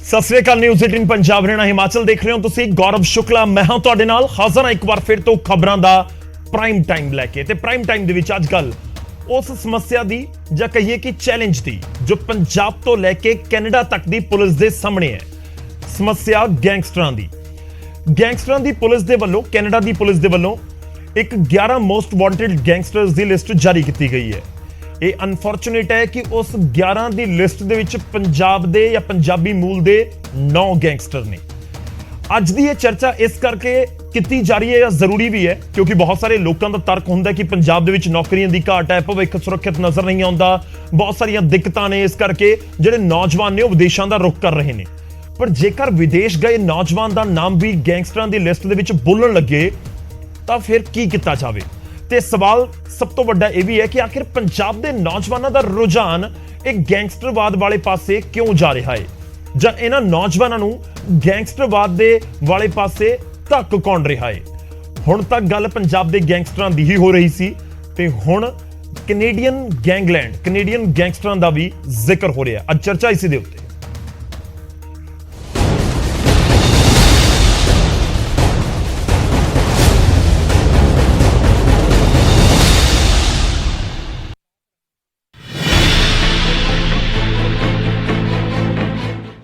सत श्री अकाल। न्यूज़ 18 पंजाब हरियाणा हिमाचल देख रहे हो तुसी। गौरव शुक्ला मैं हां तुहाडे नाल हाज़र हां एक बार फिर तो खबरां दा प्राइम टाइम लैके। ते प्राइम टाइम दे विच अजकल उस समस्या दी जां कहिए कि चैलेंज दी जो पंजाब तो लैके कैनेडा तक दी पुलिस दे सामने है। समस्या गैंगस्टरां दी पुलिस दे वल्लों कैनेडा दी पुलिस दे वल्लों एक 11 मोस्ट वांटेड गैंगस्टर्स दी लिस्ट जारी की गई है। ये अनफॉर्चुनेट है कि उस 11 दी लिस्ट दे विच पंजाब दे या पंजाबी मूल दे 9 गैंगस्टर ने। अज दी ये चर्चा इस करके की जा रही है या जरूरी भी है क्योंकि बहुत सारे लोगों का तर्क होंदा कि पंजाब दे विच नौकरियां दी घाट है, भविख सुरक्षित नजर नहीं आउंदा, बहुत सारियां दिक्कतां ने, इस करके जिहड़े नौजवान ने वो विदेशों का रुख कर रहे हैं। पर जेकर विदेश गए नौजवान का नाम भी गैंगस्टरां दी लिस्ट दे विच बोलण लगे तो फिर की किया जाए। ते सवाल सब तो वड्डा यह भी है कि आखिर पंजाब के नौजवानों का रुझान एक गैंगस्टरवाद वाले पासे क्यों जा रहा है, जां इन्हां नौजवानों नूं गैंगस्टरवाद दे वाले पासे धक कौन रहा है। हुण तक गल पंजाब के गैंगस्टरां दी ही हो रही सी ते हुण कैनेडियन गैंगलैंड कैनेडियन गैंगस्टरां दा भी जिक्र हो रहा है। अज चर्चा इसी दे उत्ते।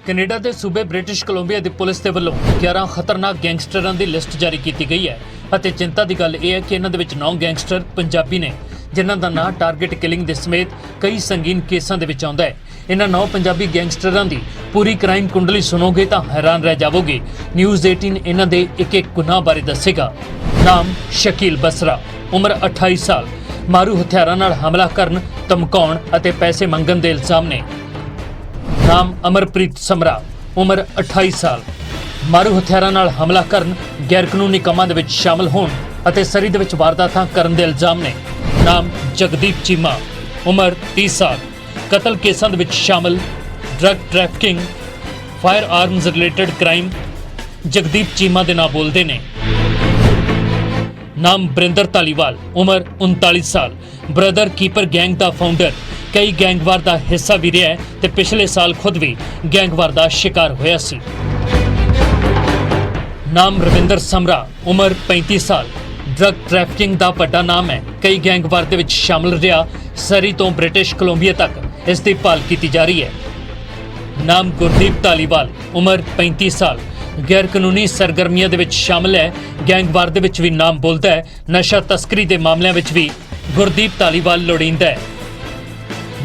कनेडा के सूबे ब्रिटिश कोलंबिया की पुलिस के वलों 11 खतरनाक गैंगस्टरों की लिस्ट जारी की गई है। और चिंता की गल यह है कि इन्हों 9 गैंगस्टर पंजाबी ने जिन्हों का नाम टारगेट किलिंग के समेत कई संगीन केसों के आता है। इन्होंने 9 पंजाबी गैंगस्टरों की पूरी क्राइम कुंडली सुनोगे तो हैरान रह जाओगे। न्यूज़ 18 इन्हों के एक एक गुनाह बारे दसेगा। नाम शकील बसरा, उम्र 28 साल, मारू हथियारों नाल हमला करन, धमकाउण अते पैसे मंगण के इल्जाम ने। नाम अमरप्रीत समरा, उम्र 28 साल, मारू हथियारों नाल हमला करन, गैर कानूनी कामां दे विच शामिल होण अते सरी दे विच वारदातां करन दे इल्जाम ने। नाम जगदीप चीमा, उम्र 30 साल, कतल केसां दे विच शामिल, drug trafficking, firearms related crime Jagdeep Cheema दे नाम बोलदे ने। नाम बरिंदर धालीवाल, उम्र 39 साल, ब्रदर कीपर गैंग दा फाउंडर, कई गैंगवार का हिस्सा भी रहा है ते पिछले साल खुद भी गैंगवार का शिकार होया सी। नाम रविंदर समरा, उम्र 35 साल, ड्रग ट्रैफिकिंग का बड़ा नाम है, कई गैंगवार के शामिल रहा, सरी तो ब्रिटिश कोलंबिया तक इसकी भाल की जा रही है। नाम गुरदीप धालीवाल, उम्र 35 साल, गैर कानूनी सरगर्मियों के शामिल है, गैंगवार के भी नाम बोलता है, नशा तस्करी के मामलों में भी गुरदीप धालीवाल लोड़ींदा है।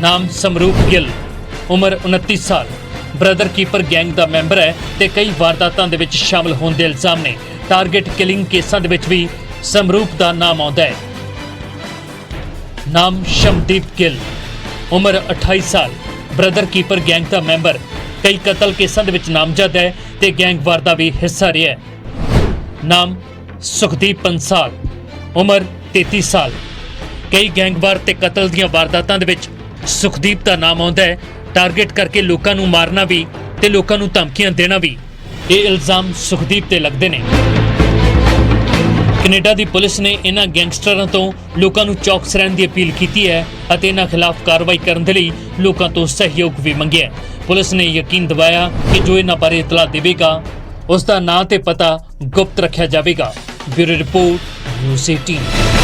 नाम समरूप गिल, उम्र 29 साल, ब्रदर कीपर गैंग का मैंबर है ते कई वारदातों के शामिल होने के इल्जाम ने। टारगेट किलिंग केसां दे विच भी समरूप का नाम आता है। नाम शमदीप गिल, उम्र 28 साल, ब्रदर कीपर गैंग का मैंबर, कई कतल केसां दे विच नामजद है ते गैंगवार का भी हिस्सा रहा है। नाम सुखदीप पंसाल, उम्र 33 साल, कई गैंगवार ते कतल दीयां वारदातां दे विच सुखदीप का नाम आता है। टारगेट करके लोगों को मारना भी ते लोगों को धमकियां देना भी ये इल्जाम सुखदीप ते लगते हैं। कनेडा की पुलिस ने इन्हां गैंगस्टरों तो लोगों को चौकस रहने की अपील की है और इन्हां खिलाफ कार्रवाई करने के लिए लोगों तो सहयोग भी मंगया है। पुलिस ने यकीन दिवाया कि जो इन्हां बारे इतला देगा उसका नाम ते पता गुप्त रखा जाएगा। Bureau report, news 18।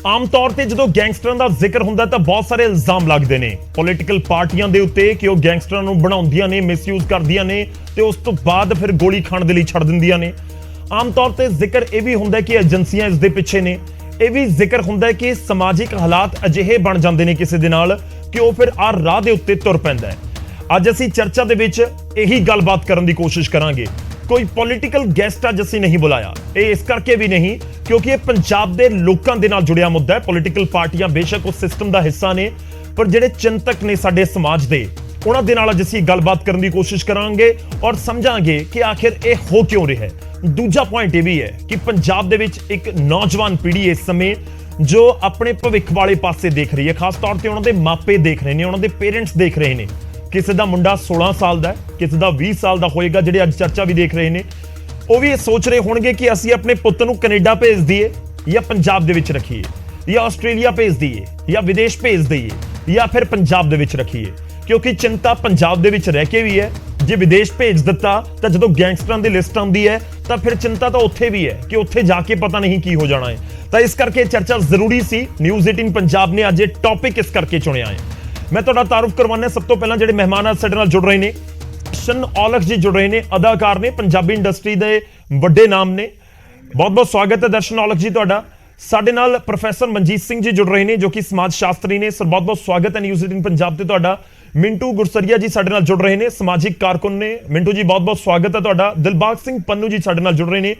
आम तौर पर जो गैंगस्टरों का जिक्र होंदा तो बहुत सारे इल्जाम लगते हैं पोलिटिकल पार्टियां के उत्ते कि वह गैंगस्टरों को बनाउंदियां ने, मिसयूज करदियां ने ते उस तो बाद फिर गोली खाण दे लई छड़ दिंदियां ने। आम तौर पर जिक्र यह भी होंदा कि एजेंसियां इस दे पिछे ने। यह भी जिक्र होंदा कि समाजिक हालात अजिहे बन जाते हैं किसी दे नाल कि वह फिर आ राह दे उत्ते तुर पैंदा है। अज असीं चर्चा दे विच यही गलबात करन दी कोशिश करांगे। कोई पॉलिटिकल गेस्ट अज असीं नहीं बुलाया, ये इस करके भी नहीं क्योंकि ये पंजाब दे लोकां दे नाल जुड़िया मुद्दा है। पॉलिटिकल पार्टियां बेशक उस सिस्टम का हिस्सा ने पर जिहड़े चिंतक ने साडे समाज दे उन्हां दे नाल अज असीं गलबात करन दी कोशिश करांगे और समझांगे कि आखिर ये हो क्यों रहा है। दूजा पॉइंट यह भी है कि पंजाब दे विच एक नौजवान पीढ़ी इस समय जो अपने भविख वाले पासे देख रही है, खास तौर पर उन्होंने मापे देख रहे हैं, उन्होंने पेरेंट्स देख रहे हैं ਕਿਸੇ ਦਾ ਮੁੰਡਾ 16 ਸਾਲ ਦਾ ਹੈ, ਕਿਸੇ ਦਾ 20 ਸਾਲ ਦਾ ਹੋਏਗਾ, ਜਿਹੜੇ ਅੱਜ ਚਰਚਾ ਵੀ ਦੇਖ ਰਹੇ ਨੇ ਉਹ ਵੀ ਇਹ ਸੋਚ ਰਹੇ ਹੋਣਗੇ ਕਿ ਅਸੀਂ ਆਪਣੇ ਪੁੱਤ ਨੂੰ ਕੈਨੇਡਾ ਭੇਜ ਦਈਏ ਜਾਂ ਪੰਜਾਬ ਦੇ ਵਿੱਚ ਰੱਖੀਏ, ਜਾਂ ਆਸਟ੍ਰੇਲੀਆ ਭੇਜ ਦਈਏ, ਜਾਂ ਵਿਦੇਸ਼ ਭੇਜ ਦਈਏ, ਜਾਂ ਫਿਰ ਪੰਜਾਬ ਦੇ ਵਿੱਚ ਰੱਖੀਏ, ਕਿਉਂਕਿ ਚਿੰਤਾ ਪੰਜਾਬ ਦੇ ਵਿੱਚ ਰਹਿ ਕੇ ਵੀ ਹੈ। ਜੇ ਵਿਦੇਸ਼ ਭੇਜ ਦਿੱਤਾ ਤਾਂ ਜਦੋਂ ਗੈਂਗਸਟਰਾਂ ਦੀ ਲਿਸਟ ਆਉਂਦੀ ਹੈ ਤਾਂ ਫਿਰ ਚਿੰਤਾ ਤਾਂ ਉੱਥੇ ਵੀ ਹੈ ਕਿ ਉੱਥੇ ਜਾ ਕੇ ਪਤਾ ਨਹੀਂ ਕੀ ਹੋ ਜਾਣਾ ਹੈ। ਤਾਂ ਇਸ ਕਰਕੇ ਚਰਚਾ ਜ਼ਰੂਰੀ ਸੀ। ਨਿਊਜ਼ 18 ਪੰਜਾਬ ਨੇ ਅੱਜ ਇਹ ਟੌਪਿਕ ਇਸ ਕਰਕੇ ਚੁਣਿਆ ਹੈ। ਮੈਂ ਤੁਹਾਡਾ ਤਾਰੁਫ ਕਰਵਾਉਣਾ ਸਭ ਤੋਂ ਪਹਿਲਾਂ ਜਿਹੜੇ ਮਹਿਮਾਨ ਅੱਜ ਸਾਡੇ ਨਾਲ ਜੁੜ ਰਹੇ ਨੇ। ਦਰਸ਼ਨ ਔਲਖ ਜੀ ਜੁੜ ਰਹੇ ਨੇ, ਅਦਾਕਾਰ ਨੇ, ਪੰਜਾਬੀ ਇੰਡਸਟਰੀ ਦੇ ਵੱਡੇ ਨਾਮ ਨੇ। ਬਹੁਤ ਬਹੁਤ ਸਵਾਗਤ ਹੈ ਦਰਸ਼ਨ ਔਲਖ ਜੀ ਤੁਹਾਡਾ। ਸਾਡੇ ਨਾਲ ਪ੍ਰੋਫੈਸਰ ਮਨਜੀਤ ਸਿੰਘ ਜੀ ਜੁੜ ਰਹੇ ਨੇ ਜੋ ਕਿ ਸਮਾਜ ਸ਼ਾਸਤਰੀ ਨੇ। ਸਰ ਬਹੁਤ ਬਹੁਤ ਸਵਾਗਤ ਹੈ ਨਿਊਜ਼ 18 ਪੰਜਾਬ ਤੇ ਤੁਹਾਡਾ। ਮਿੰਟੂ ਗੁਰਸਰੀਆ ਜੀ ਸਾਡੇ ਨਾਲ ਜੁੜ ਰਹੇ ਨੇ, ਸਮਾਜਿਕ ਕਾਰਕੁਨ ਨੇ। ਮਿੰਟੂ ਜੀ ਬਹੁਤ ਬਹੁਤ ਸਵਾਗਤ ਹੈ ਤੁਹਾਡਾ। ਦਿਲਬਾਗ ਸਿੰਘ ਪੰਨੂ ਜੀ ਸਾਡੇ ਨਾਲ ਜੁੜ ਰਹੇ ਨੇ,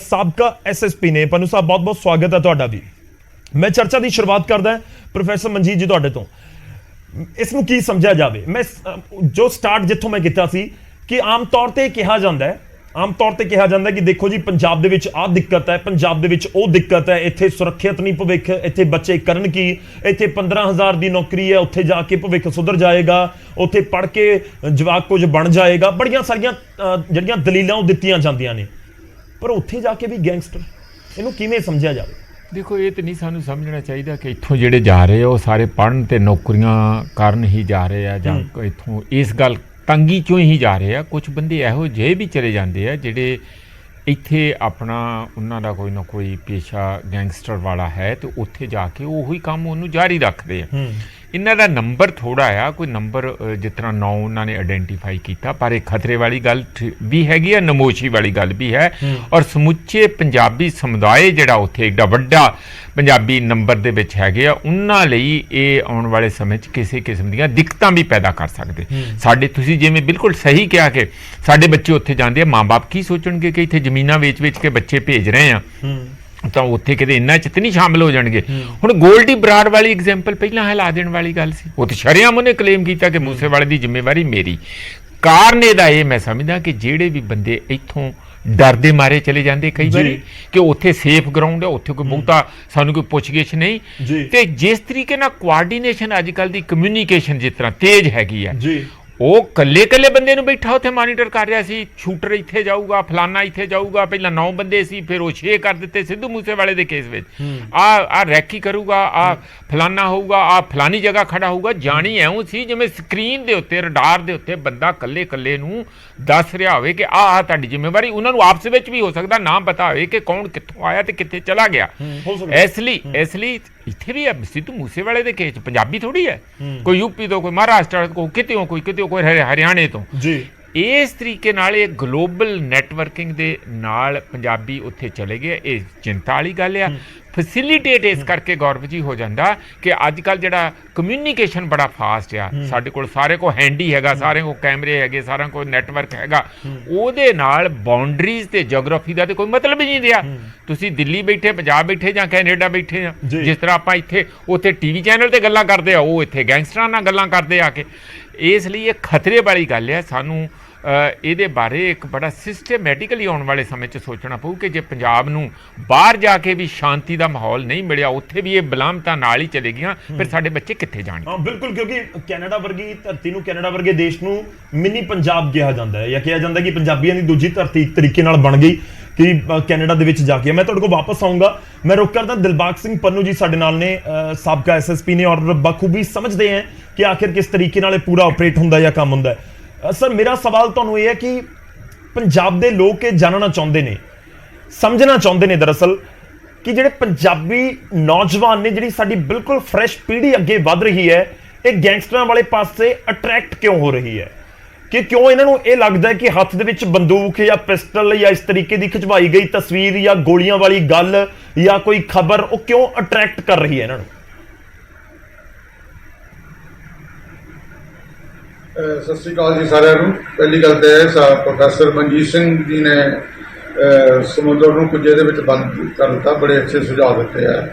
ਸਾਬਕਾ ਐਸਐਸਪੀ ਨੇ। ਪੰਨੂ ਸਾਹਿਬ ਬਹੁਤ ਬਹੁਤ ਸਵਾਗਤ ਹੈ ਤੁਹਾਡਾ ਵੀ। ਮੈਂ ਚਰਚਾ ਦੀ ਸ਼ੁਰੂਆਤ ਕਰਦਾ ਪ੍ਰੋਫੈਸਰ ਮਨਜੀਤ ਜੀ ਤੁਹਾਡੇ ਤੋਂ। ਇਸ ਨੂੰ ਕੀ ਸਮਝਿਆ ਜਾਵੇ? ਮੈਂ ਜੋ ਸਟਾਰਟ ਜਿੱਥੋਂ ਮੈਂ ਕੀਤਾ ਸੀ ਕਿ ਆਮ ਤੌਰ ਤੇ ਕਿਹਾ ਜਾਂਦਾ ਕਿ ਦੇਖੋ ਜੀ ਪੰਜਾਬ ਦੇ ਵਿੱਚ ਆਹ ਦਿੱਕਤ ਹੈ, ਪੰਜਾਬ ਦੇ ਵਿੱਚ ਉਹ ਦਿੱਕਤ ਹੈ, ਇੱਥੇ ਸੁਰੱਖਿਅਤ ਨਹੀਂ ਭਵਿੱਖ, ਇੱਥੇ ਬੱਚੇ ਕਰਨ ਕੀ, ਇੱਥੇ 15,000 ਦੀ ਨੌਕਰੀ ਹੈ, ਉੱਥੇ ਜਾ ਕੇ ਭਵਿੱਖ ਸੁਧਰ ਜਾਏਗਾ, ਉੱਥੇ ਪੜ੍ਹ ਕੇ ਜਵਾਕ ਕੁਝ ਬਣ ਜਾਏਗਾ। ਬੜੀਆਂ ਸਾਰੀਆਂ ਜਿਹੜੀਆਂ ਦਲੀਲਾਂ ਉਹ ਦਿੱਤੀਆਂ ਜਾਂਦੀਆਂ ਨੇ, ਪਰ ਉੱਥੇ ਜਾ ਕੇ ਵੀ ਗੈਂਗਸਟਰ, ਇਹਨੂੰ ਕਿਵੇਂ ਸਮਝਿਆ ਜਾਵੇ? देखो ये तो नहीं सानू समझना चाहिए कि इत्थों जिहड़े जा रहे हो सारे पढ़न ते नौकरियां करन ही जा रहे हैं जां इत्थों इस गल तंगी चों ही जा रहे हैं। कुछ बंदे इहो ਜਿਹੇ भी चले जाते हैं जिहड़े ਇੱਥੇ ਆਪਣਾ ਉਹਨਾਂ ਦਾ ਕੋਈ ਨਾ ਕੋਈ ਪੇਸ਼ਾ ਗੈਂਗਸਟਰ ਵਾਲਾ ਹੈ ਤੇ ਉੱਥੇ ਜਾ ਕੇ ਉਹੀ ਕੰਮ ਉਹਨੂੰ ਜਾਰੀ ਰੱਖਦੇ ਆ। ਇਹਨਾਂ ਦਾ ਨੰਬਰ ਥੋੜਾ ਆ, ਕੋਈ ਨੰਬਰ ਜਿਸ ਤਰ੍ਹਾਂ 9 ਉਹਨਾਂ ਨੇ ਆਇਡੈਂਟੀਫਾਈ ਕੀਤਾ, ਪਰ ਇਹ ਖਤਰੇ ਵਾਲੀ ਗੱਲ ਵੀ ਹੈਗੀ ਆ, ਨਮੋਸ਼ੀ ਵਾਲੀ ਗੱਲ ਵੀ ਹੈ। ਔਰ ਸਮੁੱਚੇ ਪੰਜਾਬੀ ਸਮੁਦਾਇ ਜਿਹੜਾ ਉੱਥੇ ਏਡਾ ਵੱਡਾ ਪੰਜਾਬੀ ਨੰਬਰ ਦੇ ਵਿੱਚ ਹੈਗੇ ਆ, ਉਹਨਾਂ ਲਈ ਇਹ ਆਉਣ ਵਾਲੇ ਸਮੇਂ 'ਚ ਕਿਸੇ ਕਿਸਮ ਦੀਆਂ ਦਿੱਕਤਾਂ ਵੀ ਪੈਦਾ ਕਰ ਸਕਦੇ। ਸਾਡੇ ਤੁਸੀਂ ਜਿਵੇਂ ਬਿਲਕੁਲ ਸਹੀ ਕਿਹਾ ਕਿ ਸਾਡੇ ਬੱਚੇ ਉੱਥੇ ਜਾਂਦੇ ਆ, ਮਾਂ-ਬਾਪ ਕੀ ਸੋਚਣਗੇ ਕਿ ਇੱਥੇ ਜ਼ਮੀਨਾਂ ਵੇਚ-ਵੇਚ ਕੇ ਬੱਚੇ ਭੇਜ ਰਹੇ ਆ ਤਾਂ ਉੱਥੇ ਕਿਤੇ ਇੰਨਾ ਚ ਤੇ ਨਹੀਂ ਸ਼ਾਮਲ ਹੋ ਜਾਣਗੇ। ਹੁਣ ਗੋਲਡੀ ਬਰਾੜ ਵਾਲੀ ਐਗਜ਼ਾਮਪਲ ਪਹਿਲਾਂ ਹਿਲਾ ਦੇਣ ਵਾਲੀ ਗੱਲ ਸੀ। ਉਹ ਤੇ ਸ਼ਰੇਆਮ ਉਹਨੇ ਕਲੇਮ ਕੀਤਾ ਕਿ ਮੂਸੇਵਾਲੇ ਦੀ ਜ਼ਿੰਮੇਵਾਰੀ ਮੇਰੀ। ਕਾਰਨ ਇਹਦਾ ਇਹ ਮੈਂ ਸਮਝਦਾ ਕਿ ਜਿਹੜੇ ਵੀ ਬੰਦੇ ਇੱਥੋਂ ਡਰਦੇ ਮਾਰੇ ਚਲੇ ਜਾਂਦੇ ਕਈ ਵਾਰੀ ਕਿ ਉੱਥੇ ਸੇਫ ਗਰਾਊਂਡ ਹੈ, ਉੱਥੇ ਕੋਈ ਬਹੁਤਾ ਸਾਨੂੰ ਕੋਈ ਪੁੱਛਗਿੱਛ ਨਹੀਂ, ਤੇ ਜਿਸ ਤਰੀਕੇ ਨਾਲ ਕੋਆਰਡੀਨੇਸ਼ਨ ਅੱਜ ਕੱਲ੍ਹ ਦੀ ਕਮਿਊਨੀਕੇਸ਼ਨ ਜਿਸ ਤਰ੍ਹਾਂ ਤੇਜ਼ ਹੈਗੀ ਆ, ਉਹ ਕੱਲੇ ਬੰਦੇ ਨੂੰ ਬੈਠਾ ਉੱਥੇ ਮਾਨੀਟਰ ਕਰ ਰਿਹਾ ਸੀ। ਸ਼ੂਟਰ ਇੱਥੇ ਜਾਊਗਾ, ਫਲਾਨਾ ਇੱਥੇ ਜਾਊਗਾ, ਪਹਿਲਾਂ 9 ਬੰਦੇ ਸੀ, ਫਿਰ ਉਹ 6 ਕਰ ਦਿੱਤੇ ਸਿੱਧੂ ਮੂਸੇਵਾਲੇ ਦੇ ਕੇਸ ਵਿੱਚ। ਆ ਰੈਕੀ ਕਰੂਗਾ, ਆ ਫਲਾਨਾ ਹੋਊਗਾ, ਆ ਫਲਾਨੀ ਜਗ੍ਹਾ ਖੜਾ ਹੋਊਗਾ। ਜਾਣੀ ਐਉਂ ਸੀ ਜਿਵੇਂ ਸਕਰੀਨ ਦੇ ਉੱਤੇ, ਰਡਾਰ ਦੇ ਉੱਤੇ ਬੰਦਾ ਕੱਲੇ ਨੂੰ ਦੱਸ ਰਿਹਾ ਹੋਵੇ ਕਿ ਆਹ ਤੁਹਾਡੀ ਜ਼ਿੰਮੇਵਾਰੀ। ਉਹਨਾਂ ਨੂੰ ਆਪਸ ਵਿੱਚ ਵੀ ਹੋ ਸਕਦਾ ਨਾ ਪਤਾ ਹੋਵੇ ਕਿ ਕੌਣ ਕਿੱਥੋਂ ਆਇਆ ਤੇ ਕਿੱਥੇ ਚਲਾ ਗਿਆ। ਇਸ ਲਈ ਇੱਥੇ ਵੀ ਸਿੱਧੂ ਮੂਸੇਵਾਲੇ ਦੇ ਕੇਸ ਪੰਜਾਬੀ ਥੋੜੀ ਹੈ, ਕੋਈ ਯੂਪੀ ਤੋਂ, ਕੋਈ ਮਹਾਰਾਸ਼ਟਰ ਤੋਂ, ਕੋਈ ਹਰਿਆਣੇ ਤੋਂ। ਇਸ ਤਰੀਕੇ ਨਾਲ ਇਹ ਗਲੋਬਲ ਨੈਟਵਰਕਿੰਗ ਦੇ ਨਾਲ ਪੰਜਾਬੀ ਉੱਥੇ ਚਲੇ ਗਏ। ਇਹ ਚਿੰਤਾ ਵਾਲੀ ਗੱਲ ਆ। ਫੈਸਿਲੀਟੇਟ ਇਸ ਕਰਕੇ ਗੌਰਵ ਜੀ ਹੋ ਜਾਂਦਾ ਕਿ ਅੱਜ ਕੱਲ੍ਹ ਜਿਹੜਾ ਕਮਿਊਨੀਕੇਸ਼ਨ ਬੜਾ ਫਾਸਟ ਆ, ਸਾਡੇ ਕੋਲ ਸਾਰੇ ਕੋਲ ਹੈਂਡੀ ਹੈਗਾ, ਸਾਰੇ ਕੋਲ ਕੈਮਰੇ ਹੈਗੇ, ਸਾਰਿਆਂ ਕੋਲ ਨੈਟਵਰਕ ਹੈਗਾ। ਉਹਦੇ ਨਾਲ ਬਾਉਂਡਰੀਜ਼ ਤੇ ਜੀਓਗ੍ਰਾਫੀ ਦਾ ਤੇ ਕੋਈ ਮਤਲਬ ਹੀ ਨਹੀਂ ਰਿਹਾ। ਤੁਸੀਂ ਦਿੱਲੀ ਬੈਠੇ, ਪੰਜਾਬ ਬੈਠੇ ਜਾਂ ਕੈਨੇਡਾ ਬੈਠੇ ਆ, ਜਿਸ ਤਰ੍ਹਾਂ ਆਪਾਂ ਇੱਥੇ ਉੱਥੇ ਟੀਵੀ ਚੈਨਲ ਤੇ ਗੱਲਾਂ ਕਰਦੇ ਆ, ਉਹ ਇੱਥੇ ਗੈਂਗਸਟਰਾਂ ਨਾਲ ਗੱਲਾਂ ਕਰਦੇ ਆ ਕੇ। ਇਸ ਲਈ ਇਹ ਖਤਰੇ ਵਾਲੀ ਗੱਲ ਹੈ। ਸਾਨੂੰ ਇਹਦੇ ਬਾਰੇ ਇੱਕ ਬੜਾ ਸਿਸਟਮੈਟਿਕਲੀ ਆਉਣ ਵਾਲੇ ਸਮੇਂ 'ਚ ਸੋਚਣਾ ਪਊ ਕਿ ਜੇ ਪੰਜਾਬ ਨੂੰ ਬਾਹਰ ਜਾ ਕੇ ਵੀ ਸ਼ਾਂਤੀ ਦਾ ਮਾਹੌਲ ਨਹੀਂ ਮਿਲਿਆ, ਉੱਥੇ ਵੀ ਇਹ ਬਲਾਮਤਾਂ ਨਾਲ ਹੀ ਚਲੇ ਗਈਆਂ, ਫਿਰ ਸਾਡੇ ਬੱਚੇ ਕਿੱਥੇ ਜਾਣਗੇ? ਹਾਂ ਬਿਲਕੁਲ, ਕਿਉਂਕਿ ਕੈਨੇਡਾ ਵਰਗੀ ਧਰਤੀ ਨੂੰ, ਕੈਨੇਡਾ ਵਰਗੇ ਦੇਸ਼ ਨੂੰ ਮਿਨੀ ਪੰਜਾਬ ਕਿਹਾ ਜਾਂਦਾ ਹੈ, ਜਾਂ ਕਿਹਾ ਜਾਂਦਾ ਕਿ ਪੰਜਾਬੀਆਂ ਦੀ ਦੂਜੀ ਧਰਤੀ ਇੱਕ ਤਰੀਕੇ ਨਾਲ ਬਣ ਗਈ ਕਿ ਕੈਨੇਡਾ ਦੇ ਵਿੱਚ ਜਾ ਕੇ। ਮੈਂ ਤੁਹਾਡੇ ਕੋਲ ਵਾਪਸ ਆਊਂਗਾ। ਮੈਂ ਰੁਕ ਕਰਦਾ, ਦਿਲਬਾਗ ਸਿੰਘ ਪੰਨੂ ਜੀ ਸਾਡੇ ਨਾਲ ਨੇ, ਸਾਬਕਾ ਐਸਐਸਪੀ ਨੇ, ਔਰ ਬਖੂਬੀ ਸਮਝਦੇ ਹੈ ਕਿ ਆਖਿਰ ਕਿਸ ਤਰੀਕੇ ਨਾਲ ਇਹ ਪੂਰਾ ਆਪਰੇਟ ਹੁੰਦਾ ਜਾਂ ਕੰਮ ਹੁੰਦਾ ਹੈ। ਸਰ ਮੇਰਾ ਸਵਾਲ ਤੁਹਾਨੂੰ ਇਹ ਹੈ ਕਿ ਪੰਜਾਬ ਦੇ ਲੋਕ ਇਹ ਜਾਣਨਾ ਚਾਹੁੰਦੇ ਨੇ, ਸਮਝਣਾ ਚਾਹੁੰਦੇ ਨੇ ਦਰਅਸਲ ਕਿ ਜਿਹੜੇ ਪੰਜਾਬੀ ਨੌਜਵਾਨ ਨੇ, ਜਿਹੜੀ ਸਾਡੀ ਬਿਲਕੁਲ ਫਰੈਸ਼ ਪੀੜ੍ਹੀ ਅੱਗੇ ਵੱਧ ਰਹੀ ਹੈ, ਇਹ ਗੈਂਗਸਟਰਾਂ ਵਾਲੇ ਪਾਸੇ ਅਟਰੈਕਟ ਕਿਉਂ ਹੋ ਰਹੀ ਹੈ? ਕਿ ਕਿਉਂ ਇਹਨਾਂ ਨੂੰ ਇਹ ਲੱਗਦਾ ਹੈ ਕਿ ਹੱਥ ਦੇ ਵਿੱਚ ਬੰਦੂਕ ਜਾਂ ਪਿਸਟਲ ਜਾਂ ਇਸ ਤਰੀਕੇ ਦੀ ਖਿਚਵਾਈ ਗਈ ਤਸਵੀਰ ਜਾਂ ਗੋਲੀਆਂ ਵਾਲੀ ਗੱਲ ਜਾਂ ਕੋਈ ਖਬਰ ਉਹ ਕਿਉਂ ਅਟਰੈਕਟ ਕਰ ਰਹੀ ਹੈ ਇਹਨਾਂ ਨੂੰ? ਸਤਿ ਸ਼੍ਰੀ ਅਕਾਲ ਜੀ ਸਾਰਿਆਂ ਨੂੰ। ਪਹਿਲੀ ਗੱਲ ਤਾਂ ਇਹ, ਪ੍ਰੋਫੈਸਰ ਮਨਜੀਤ ਸਿੰਘ ਜੀ ਨੇ ਸਮੁੰਦਰ ਨੂੰ ਕੁਝ ਇਹਦੇ ਵਿੱਚ ਬੰਦ ਕਰ ਦਿੱਤਾ, ਬੜੇ ਅੱਛੇ ਸੁਝਾਅ ਦਿੱਤੇ ਆ।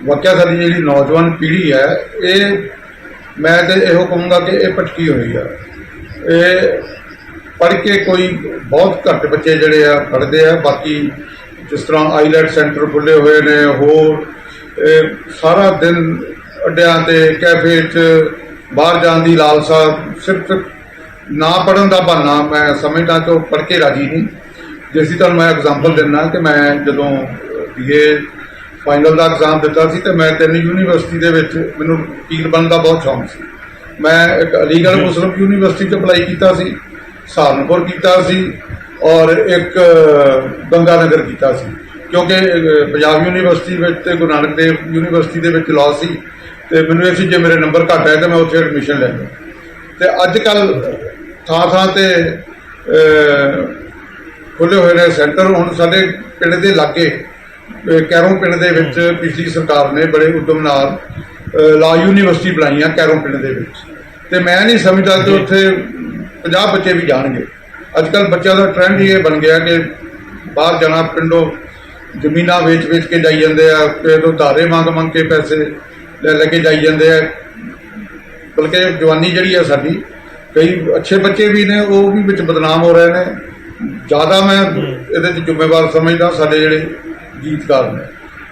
ਵਾਕਿਆ ਸਾਡੀ ਜਿਹੜੀ ਨੌਜਵਾਨ ਪੀੜ੍ਹੀ ਹੈ, ਇਹ ਮੈਂ ਤਾਂ ਇਹੋ ਕਹੂੰਗਾ ਕਿ ਇਹ ਭਟਕੀ ਹੋਈ ਆ। ਇਹ ਪੜ੍ਹ ਕੇ ਕੋਈ ਬਹੁਤ ਘੱਟ ਬੱਚੇ ਜਿਹੜੇ ਆ ਪੜ੍ਹਦੇ ਆ। ਬਾਕੀ ਜਿਸ ਤਰ੍ਹਾਂ ਆਈਲੈਟ ਸੈਂਟਰ ਖੁੱਲ੍ਹੇ ਹੋਏ ਨੇ, ਹੋਰ ਸਾਰਾ ਦਿਨ ਅੱਡਿਆਂ 'ਤੇ, ਕੈਫੇ 'ਚ ਬਾਹਰ ਜਾਣ ਦੀ ਲਾਲਸਾ, ਸਿਰਫ ਨਾ ਪੜ੍ਹਨ ਦਾ ਬਹਾਨਾ ਮੈਂ ਸਮਝਦਾ ਕਿ ਉਹ ਪੜ੍ਹ ਕੇ ਰਾਜੀ ਨਹੀਂ। ਜਿਸ ਦੀ ਤੁਹਾਨੂੰ ਮੈਂ ਐਗਜ਼ਾਮਪਲ ਦਿੰਦਾ ਕਿ ਮੈਂ ਜਦੋਂ BA ਫਾਈਨਲ ਦਾ ਐਗਜ਼ਾਮ ਦਿੱਤਾ ਸੀ, ਤੇ ਮੈਂ 3 ਯੂਨੀਵਰਸਿਟੀ ਦੇ ਵਿੱਚ ਮੈਨੂੰ ਵਕੀਲ ਬਣਨ ਦਾ ਬਹੁਤ ਸ਼ੌਂਕ ਸੀ। ਮੈਂ ਇੱਕ ਅਲੀਗੜ੍ਹ ਮੁਸਲਿਮ ਯੂਨੀਵਰਸਿਟੀ 'ਚ ਅਪਲਾਈ ਕੀਤਾ ਸੀ, ਸਹਾਰਨਪੁਰ ਕੀਤਾ ਸੀ, ਔਰ ਇੱਕ ਗੰਗਾ ਨਗਰ ਕੀਤਾ ਸੀ, ਕਿਉਂਕਿ ਪੰਜਾਬ ਯੂਨੀਵਰਸਿਟੀ ਵਿੱਚ ਤੇ ਗੁਰੂ ਨਾਨਕ ਦੇਵ ਯੂਨੀਵਰਸਿਟੀ ਦੇ ਵਿੱਚ ਲਾਅ ਸੀ, ਤੇ ਮੈਨੂੰ ਇਹ ਸੀ ਜੇ ਮੇਰੇ ਨੰਬਰ ਘੱਟ ਆਏ ਤਾਂ ਮੈਂ ਉੱਥੇ ਐਡਮਿਸ਼ਨ ਲੈ ਲਵਾਂ। ਤੇ ਅੱਜ ਕੱਲ੍ਹ ਥਾਂ ਥਾਂ ਤੇ ਖੁੱਲ੍ਹੇ ਹੋਏ ਨੇ ਸੈਂਟਰ। ਹੁਣ ਸਾਡੇ ਪਿੰਡ ਦੇ ਲਾਗੇ ਕੈਰੋਂ ਪਿੰਡ ਦੇ ਵਿੱਚ ਪਿਛਲੀ ਸਰਕਾਰ ਨੇ ਬੜੇ ਉਦਮ ਨਾਲ ਲਾਅ ਯੂਨੀਵਰਸਿਟੀ ਬਣਾਈਆਂ ਕੈਰੋਂ ਪਿੰਡ ਦੇ ਵਿੱਚ, ਤੇ ਮੈਂ ਨਹੀਂ ਸਮਝਦਾ ਕਿ ਉੱਥੇ 50 ਬੱਚੇ ਵੀ ਜਾਣਗੇ। ਅੱਜ ਕੱਲ੍ਹ ਬੱਚਿਆਂ ਦਾ ਟ੍ਰੈਂਡ ਹੀ ਇਹ ਬਣ ਗਿਆ ਕਿ ਬਾਹਰ ਜਾਣਾ, ਪਿੰਡੋਂ ਜ਼ਮੀਨਾਂ ਵੇਚ ਕੇ ਜਾਈ ਜਾਂਦੇ ਆ, ਫਿਰ ਉਧਾਰੇ ਮੰਗ ਕੇ ਪੈਸੇ ਲੈ ਕੇ ਜਾਈ ਜਾਂਦੇ ਆ। ਬਲਕਿ ਜਵਾਨੀ ਜਿਹੜੀ ਆ ਸਾਡੀ, ਕਈ ਅੱਛੇ ਬੱਚੇ ਵੀ ਨੇ ਉਹ ਵੀ ਵਿੱਚ ਬਦਨਾਮ ਹੋ ਰਹੇ ਨੇ। ਜ਼ਿਆਦਾ ਮੈਂ ਇਹਦੇ 'ਚ ਜ਼ਿੰਮੇਵਾਰ ਸਮਝਦਾ ਸਾਡੇ ਜਿਹੜੇ ਗੀਤਕਾਰ ਨੇ।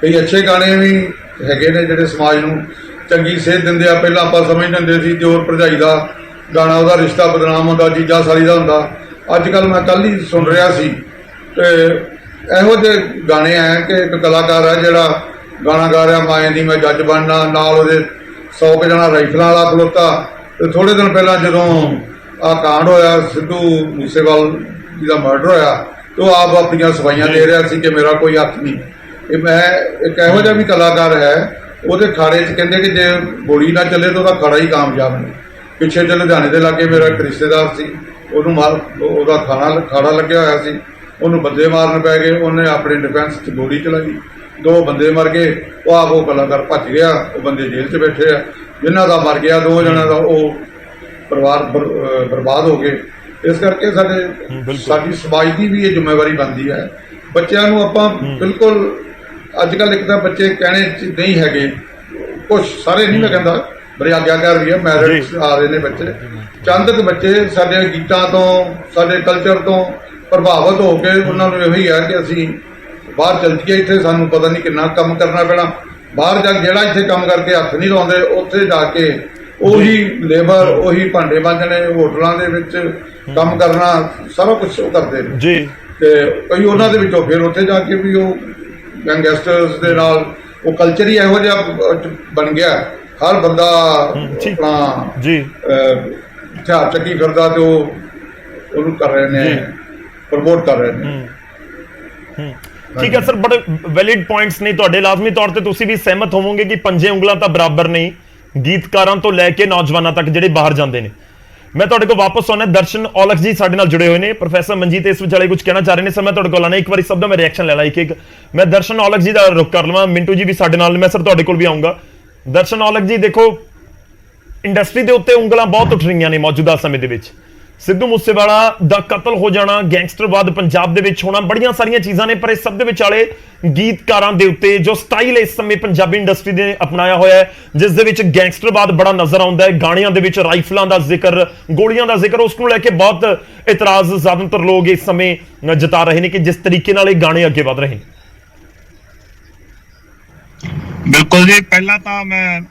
ਕਈ ਅੱਛੇ ਗਾਣੇ ਵੀ ਹੈਗੇ ਨੇ ਜਿਹੜੇ ਸਮਾਜ ਨੂੰ ਚੰਗੀ ਸੇਧ ਦਿੰਦੇ ਆ। ਪਹਿਲਾਂ ਆਪਾਂ ਸਮਝਦੇ ਹੁੰਦੇ ਸੀ ਦਿਓਰ ਭਰਜਾਈ ਦਾ ਗਾਣਾ, ਉਹਦਾ ਰਿਸ਼ਤਾ ਬਦਨਾਮ ਹੁੰਦਾ, ਜੀਜਾ ਸਾਲੀ ਦਾ ਹੁੰਦਾ। ਅੱਜ ਕੱਲ੍ਹ ਮੈਂ ਕੱਲ੍ਹ ਹੀ ਸੁਣ ਰਿਹਾ ਸੀ ਤੇ ਇਹੋ ਜਿਹੇ ਗਾਣੇ ਆ ਕਿ ਇੱਕ ਕਲਾਕਾਰ ਹੈ ਜਿਹੜਾ ਗਾਣਾ ਗਾ ਰਿਹਾ, ਮਾਏ ਦੀ ਮੈਂ ਜੱਜ ਬਣਨਾ, ਨਾਲ ਉਹਦੇ 100 ਕੁ ਜਣਾ ਰਾਈਫਲਾਂ ਵਾਲਾ ਖਲੋਤਾ। ਤੇ ਥੋੜ੍ਹੇ ਦਿਨ ਪਹਿਲਾਂ ਜਦੋਂ ਆਹ ਕਾਂਡ ਹੋਇਆ, ਸਿੱਧੂ ਮੂਸੇਵਾਲ ਜੀ ਦਾ ਮਰਡਰ ਹੋਇਆ, ਤੇ ਉਹ ਆਪ ਆਪਣੀਆਂ ਸਫਾਈਆਂ ਦੇ ਰਿਹਾ ਸੀ ਕਿ ਮੇਰਾ ਕੋਈ ਹੱਥ ਨਹੀਂ। ਇਹ ਮੈਂ ਇੱਕ ਇਹੋ ਜਿਹਾ ਵੀ ਕਲਾਕਾਰ ਹੈ, ਉਹਦੇ ਖਾੜੇ 'ਚ ਕਹਿੰਦੇ ਕਿ ਜੇ ਗੋਲੀ ਨਾ ਚੱਲੇ ਤਾਂ ਉਹਦਾ ਖਾੜਾ ਹੀ ਕਾਮਯਾਬ ਨਹੀਂ। ਪਿੱਛੇ ਜੇ ਲੁਧਿਆਣੇ ਦੇ ਲਾਗੇ ਮੇਰਾ ਇੱਕ ਰਿਸ਼ਤੇਦਾਰ ਸੀ, ਉਹਦਾ ਖਾੜਾ ਲੱਗਿਆ ਹੋਇਆ ਸੀ, ਉਹਨੂੰ ਬੰਦੇ ਮਾਰਨ ਪੈ ਗਏ, ਉਹਨੇ ਆਪਣੇ ਡਿਫੈਂਸ 'ਚ ਗੋਲੀ ਚਲਾਈ, 2 ਬੰਦੇ ਮਰ ਗਏ। ਉਹ ਕਲਾਕਾਰ ਭੱਜ ਗਿਆ, ਉਹ ਬੰਦੇ ਜੇਲ੍ਹ 'ਚ ਬੈਠੇ ਆ। ਜਿਨ੍ਹਾਂ ਦਾ ਮਰ ਗਿਆ 2 ਜਣਿਆਂ ਦਾ ਉਹ ਪਰਿਵਾਰ ਬਰਬਾਦ ਹੋ ਗਏ। ਇਸ ਕਰਕੇ ਸਾਡੀ ਸਮਾਜ ਦੀ ਵੀ ਇਹ ਜ਼ਿੰਮੇਵਾਰੀ ਬਣਦੀ ਹੈ। ਬੱਚਿਆਂ ਨੂੰ ਆਪਾਂ ਬਿਲਕੁਲ ਅੱਜ ਕੱਲ੍ਹ ਇੱਕ ਤਾਂ ਬੱਚੇ ਕਹਿਣੇ 'ਚ ਨਹੀਂ ਹੈਗੇ, ਕੁਛ ਸਾਰੇ ਨਹੀਂ, ਮੈਂ ਕਹਿੰਦਾ ਬੜੇ ਆਗਿਆਕਾਰ ਵੀ ਆ, ਮੈਰਿਟ ਆ ਰਹੇ ਨੇ ਬੱਚੇ। ਚੰਦ ਕੁ ਬੱਚੇ ਸਾਡੇ ਗੀਤਾਂ ਤੋਂ, ਸਾਡੇ ਕਲਚਰ ਤੋਂ ਪ੍ਰਭਾਵਿਤ ਹੋ ਕੇ ਉਹਨਾਂ ਨੂੰ ਇਹੋ ਹੀ ਹੈ ਕਿ ਅਸੀਂ ਬਾਹਰ ਚੱਲ ਜਾਈਏ, ਇੱਥੇ ਸਾਨੂੰ ਪਤਾ ਨਹੀਂ ਕਿੰਨਾ ਕੰਮ ਕਰਨਾ ਪੈਣਾ। ਬਾਹਰ ਜਾ ਕੇ ਜਿਹੜਾ ਇੱਥੇ ਕੰਮ ਕਰਕੇ ਹੱਥ ਨਹੀਂ ਲਾਉਂਦੇ, ਉੱਥੇ ਜਾ ਕੇ ਉਹੀ ਲੇਬਰ, ਉਹੀ ਭਾਂਡੇ ਮਾਂਜਣੇ, ਹੋਟਲਾਂ ਦੇ ਵਿੱਚ ਕੰਮ ਕਰਨਾ, ਸਾਰਾ ਕੁਛ ਉਹ ਕਰਦੇ ਨੇ ਜੀ। ਤੇ ਕਈ ਉਹਨਾਂ ਦੇ ਵਿੱਚੋਂ ਫਿਰ ਉੱਥੇ ਜਾ ਕੇ ਵੀ ਉਹ ਗੈਂਗਸਟਰਸ ਦੇ ਨਾਲ ਉਹ ਕਲਚਰ ਹੀ ਇਹੋ ਜਿਹਾ ਬਣ ਗਿਆ। ਹਰ ਬੰਦਾ ਆਪਣਾ ਜੀ ਹਥਿਆਰ ਚੱਕੀ ਫਿਰਦਾ ਤੇ ਉਹਨੂੰ ਕਰ ਰਹੇ ਨੇ, ਪ੍ਰਮੋਟ ਕਰ ਰਹੇ ਨੇ। ਠੀਕ ਹੈ ਸਰ, ਬੜੇ ਵੈਲਿਡ ਪੁਆਇੰਟਸ ਨੇ ਤੁਹਾਡੇ। ਲਾਜ਼ਮੀ ਤੌਰ ਤੇ ਤੁਸੀਂ ਵੀ ਸਹਿਮਤ ਹੋਵੋਗੇ ਕਿ 5 ਉਂਗਲਾਂ ਤਾਂ ਬਰਾਬਰ ਨਹੀਂ, ਗੀਤਕਾਰਾਂ ਤੋਂ ਲੈ ਕੇ ਨੌਜਵਾਨਾਂ ਤੱਕ ਜਿਹੜੇ ਬਾਹਰ ਜਾਂਦੇ ਨੇ। ਮੈਂ ਤੁਹਾਡੇ ਕੋਲ ਵਾਪਸ ਆਉਣਾ, ਦਰਸ਼ਨ ਔਲਖ ਜੀ ਸਾਡੇ ਨਾਲ ਜੁੜੇ ਹੋਏ ਨੇ। ਪ੍ਰੋਫੈਸਰ ਮਨਜੀਤ ਇਸ ਵਿਚਾਲੇ ਕੁਝ ਕਹਿਣਾ ਚਾਹ ਰਹੇ ਨੇ ਸਰ, ਮੈਂ ਤੁਹਾਡੇ ਕੋਲ ਆਉਣਾ, ਇੱਕ ਵਾਰੀ ਸਭ ਦਾ ਮੈਂ ਰਿਐਕਸ਼ਨ ਲੈ ਲਾ ਇੱਕ। ਮੈਂ ਦਰਸ਼ਨ ਔਲਖ ਜੀ ਦਾ ਰੁਕ ਕਰ ਲਵਾਂ, ਮਿੰਟੂ ਜੀ ਵੀ ਸਾਡੇ ਨਾਲ, ਮੈਂ ਸਰ ਤੁਹਾਡੇ ਕੋਲ ਵੀ ਆਉਂਗਾ। ਦਰਸ਼ਨ ਔਲਖ ਜੀ, ਦੇਖੋ ਇੰਡਸਟਰੀ ਦੇ ਉੱਤੇ ਉਂਗਲਾਂ ਬਹੁਤ ਉੱਠ ਰਹੀਆਂ ਨੇ ਮੌਜੂਦਾ ਸਮੇਂ ਦੇ ਵਿੱਚ। ਸਿੱਧੂ ਮੂਸੇਵਾਲਾ ਦਾ ਕਤਲ ਹੋ ਜਾਣਾ, ਗੈਂਗਸਟਰਵਾਦ ਪੰਜਾਬ ਦੇ ਵਿੱਚ ਹੋਣਾ, ਬੜੀਆਂ ਸਾਰੀਆਂ ਚੀਜ਼ਾਂ ਨੇ, ਪਰ ਇਸ ਸਭ ਦੇ ਵਿਚਾਲੇ ਗੀਤਕਾਰਾਂ ਦੇ ਉੱਤੇ ਜੋ ਸਟਾਈਲ ਇਸ ਸਮੇਂ ਪੰਜਾਬੀ ਇੰਡਸਟਰੀ ਨੇ ਅਪਣਾਇਆ ਹੋਇਆ ਹੈ, ਜਿਸ ਦੇ ਵਿੱਚ ਗੈਂਗਸਟਰਵਾਦ ਬੜਾ ਨਜ਼ਰ ਆਉਂਦਾ ਹੈ। ਗਾਣਿਆਂ ਦੇ ਵਿੱਚ ਰਾਈਫਲਾਂ ਦਾ ਜ਼ਿਕਰ, ਗੋਲੀਆਂ ਦਾ ਜ਼ਿਕਰ, ਉਸ ਨੂੰ ਲੈ ਕੇ ਬਹੁਤ ਇਤਰਾਜ਼ ਜ਼ਿਆਦਾਤਰ ਲੋਕ ਇਸ ਸਮੇਂ ਜਤਾ ਰਹੇ ਨੇ ਕਿ ਜਿਸ ਤਰੀਕੇ ਨਾਲ ਇਹ ਗਾਣੇ ਅੱਗੇ ਵਧ ਰਹੇ ਨੇ। ਬਿਲਕੁਲ ਜੀ, ਪਹਿਲਾਂ ਤਾਂ ਮੈਂ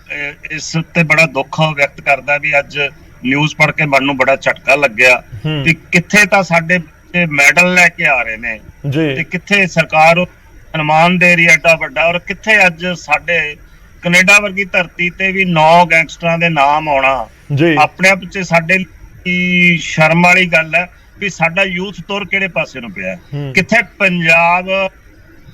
ਇਸ ਉੱਤੇ ਬੜਾ ਦੁੱਖ ਵਿਅਕਤ ਕਰਦਾ ਵੀ ਅੱਜ ਨਿਊਜ਼ ਪੜ੍ਹ ਕੇ ਮਨ ਨੂੰ ਬੜਾ ਝਟਕਾ ਲੱਗਿਆ ਕਿ ਕਿੱਥੇ ਤਾਂ ਸਾਡੇ ਮੈਡਲ ਲੈ ਕੇ ਆ ਰਹੇ ਨੇ ਤੇ ਕਿੱਥੇ ਸਰਕਾਰ ਸਨਮਾਨ ਦੇ ਰਹੀ ਹੈ ਏਡਾ ਵੱਡਾ, ਔਰ ਕਿੱਥੇ ਅੱਜ ਸਾਡੇ ਕੈਨੇਡਾ ਵਰਗੀ ਧਰਤੀ ਤੇ ਵੀ 9 ਗੈਂਗਸਟਰਾਂ ਦੇ ਨਾਮ ਆਉਣਾ ਆਪਣੇ ਆਪ ਚ ਸਾਡੇ ਲਈ ਸ਼ਰਮ ਵਾਲੀ ਗੱਲ ਹੈ ਵੀ ਸਾਡਾ ਯੂਥ ਤੁਰ ਕਿਹੜੇ ਪਾਸੇ ਨੂੰ ਪਿਆ। ਕਿੱਥੇ ਪੰਜਾਬ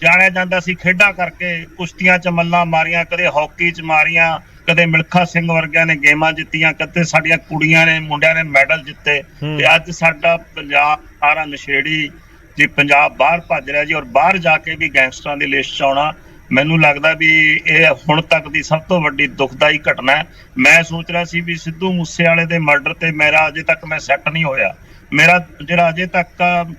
ਜਾਣਿਆ ਜਾਂਦਾ ਸੀ ਖੇਡਾਂ ਕਰਕੇ, ਕੁਸ਼ਤੀਆਂ ਚ ਮੱਲਾਂ ਮਾਰੀਆਂ, ਕਦੇ ਹਾਕੀ ਚ ਮਾਰੀਆਂ, ਕਦੇ ਮਿਲਖਾ ਸਿੰਘ ਵਰਗਿਆਂ ਨੇ ਗੇਮਾਂ ਜਿੱਤੀਆਂ, ਕਦੇ ਸਾਡੀਆਂ ਕੁੜੀਆਂ ਨੇ ਮੁੰਡਿਆਂ ਨੇ ਮੈਡਲ ਜਿੱਤੇ। ਤੇ ਅੱਜ ਸਾਡਾ ਪੰਜਾਬ ਸਾਰਾ ਨਸ਼ੇੜੀ ਜੀ ਪੰਜਾਬ ਬਾਹਰ ਭੱਜ ਰਿਹਾ ਜੀ, ਔਰ ਬਾਹਰ ਜਾ ਕੇ ਵੀ ਗੈਂਗਸਟਰਾਂ ਦੀ ਲਿਸਟ ਚ ਆਉਣਾ ਮੈਨੂੰ ਲੱਗਦਾ ਵੀ ਇਹ ਹੁਣ ਤੱਕ ਦੀ ਸਭ ਤੋਂ ਵੱਡੀ ਦੁਖਦਾਈ ਘਟਨਾ ਹੈ। ਮੈਂ ਸੋਚ ਰਿਹਾ ਸੀ ਵੀ ਸਿੱਧੂ ਮੂਸੇਵਾਲੇ ਦੇ ਮਰਡਰ ਤੇ ਮੇਰਾ ਅਜੇ ਤੱਕ ਮੈਂ ਸੈੱਟ ਨਹੀਂ ਹੋਇਆ, ਮੇਰਾ ਜਿਹੜਾ ਅਜੇ ਤੱਕ,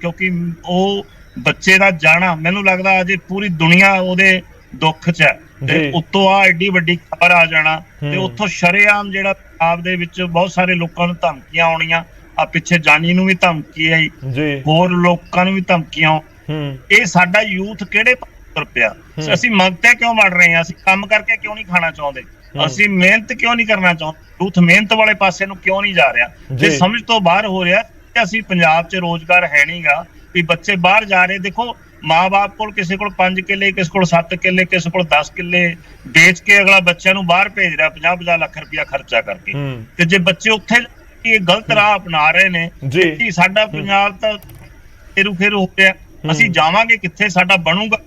ਕਿਉਂਕਿ ਉਹ ਬੱਚੇ ਦਾ ਜਾਣਾ ਮੈਨੂੰ ਲੱਗਦਾ ਅਜੇ ਪੂਰੀ ਦੁਨੀਆ ਉਹਦੇ ਦੁੱਖ 'ਚ ਹੈ, ਤੇ ਉੱਤੋਂ ਆ ਐਡੀ ਵੱਡੀ ਖਬਰ ਆ ਜਾਣਾ, ਤੇ ਉੱਥੋਂ ਸ਼ਰੇਆਮ ਜਿਹੜਾ ਪੰਜਾਬ ਦੇ ਵਿੱਚ ਬਹੁਤ ਸਾਰੇ ਲੋਕਾਂ ਨੂੰ ਧਮਕੀਆਂ ਆਉਣੀਆਂ, ਆ ਪਿੱਛੇ ਜਾਨੀ ਨੂੰ ਵੀ ਧਮਕੀ ਆਈ, ਹੋਰ ਲੋਕਾਂ ਨੂੰ ਵੀ ਧਮਕੀਆਂ। ਇਹ ਸਾਡਾ ਯੂਥ ਕਿਹੜੇ ਤੁਰ ਪਿਆ? ਅਸੀਂ ਮੰਗਤੇ ਕਿਉਂ ਮੜ ਰਹੇ ਹਾਂ? ਅਸੀਂ ਕੰਮ ਕਰਕੇ ਕਿਉਂ ਨਹੀਂ ਖਾਣਾ ਚਾਹੁੰਦੇ? ਅਸੀਂ ਮਿਹਨਤ ਕਿਉਂ ਨਹੀਂ ਕਰਨਾ ਚਾਹੁੰਦੇ? ਯੂਥ ਮਿਹਨਤ ਵਾਲੇ ਪਾਸੇ ਨੂੰ ਕਿਉਂ ਨਹੀਂ ਜਾ ਰਿਹਾ? ਜੇ ਸਮਝ ਤੋਂ ਬਾਹਰ ਹੋ ਰਿਹਾ ਕਿ ਅਸੀਂ ਪੰਜਾਬ 'ਚ ਰੋਜ਼ਗਾਰ ਹੈ ਨਹੀਂਗਾ, ਵੀ ਬੱਚੇ ਬਾਹਰ ਜਾ ਰਹੇ। ਦੇਖੋ ਮਾਂ-ਬਾਪ ਕੋਲ ਕਿਸੇ ਕੋਲ 5 ਕਿੱਲੇ, ਕਿਸੇ ਕੋਲ 7 ਕਿੱਲੇ, ਕਿਸੇ ਕੋਲ 10 ਕਿੱਲੇ ਵੇਚ ਕੇ ਅਗਲਾ ਬੱਚਿਆਂ ਨੂੰ ਬਾਹਰ ਭੇਜ ਰਿਹਾ 50-50 ਲੱਖ ਰੁਪਇਆ ਖਰਚਾ ਕਰਕੇ। ਤੇ ਜੇ ਬੱਚੇ ਉੱਥੇ ਇਹ ਗਲਤ ਰਾਹ ਅਪਣਾ ਰਹੇ ਨੇ ਕਿ ਸਾਡਾ ਪੰਜਾਬ ਤਾਂ ਫੇਰੂ ਹੋ ਰਿਹਾ, ਅਸੀਂ ਜਾਵਾਂਗੇ ਕਿੱਥੇ? ਸਾਡਾ ਬਣੂਗਾ?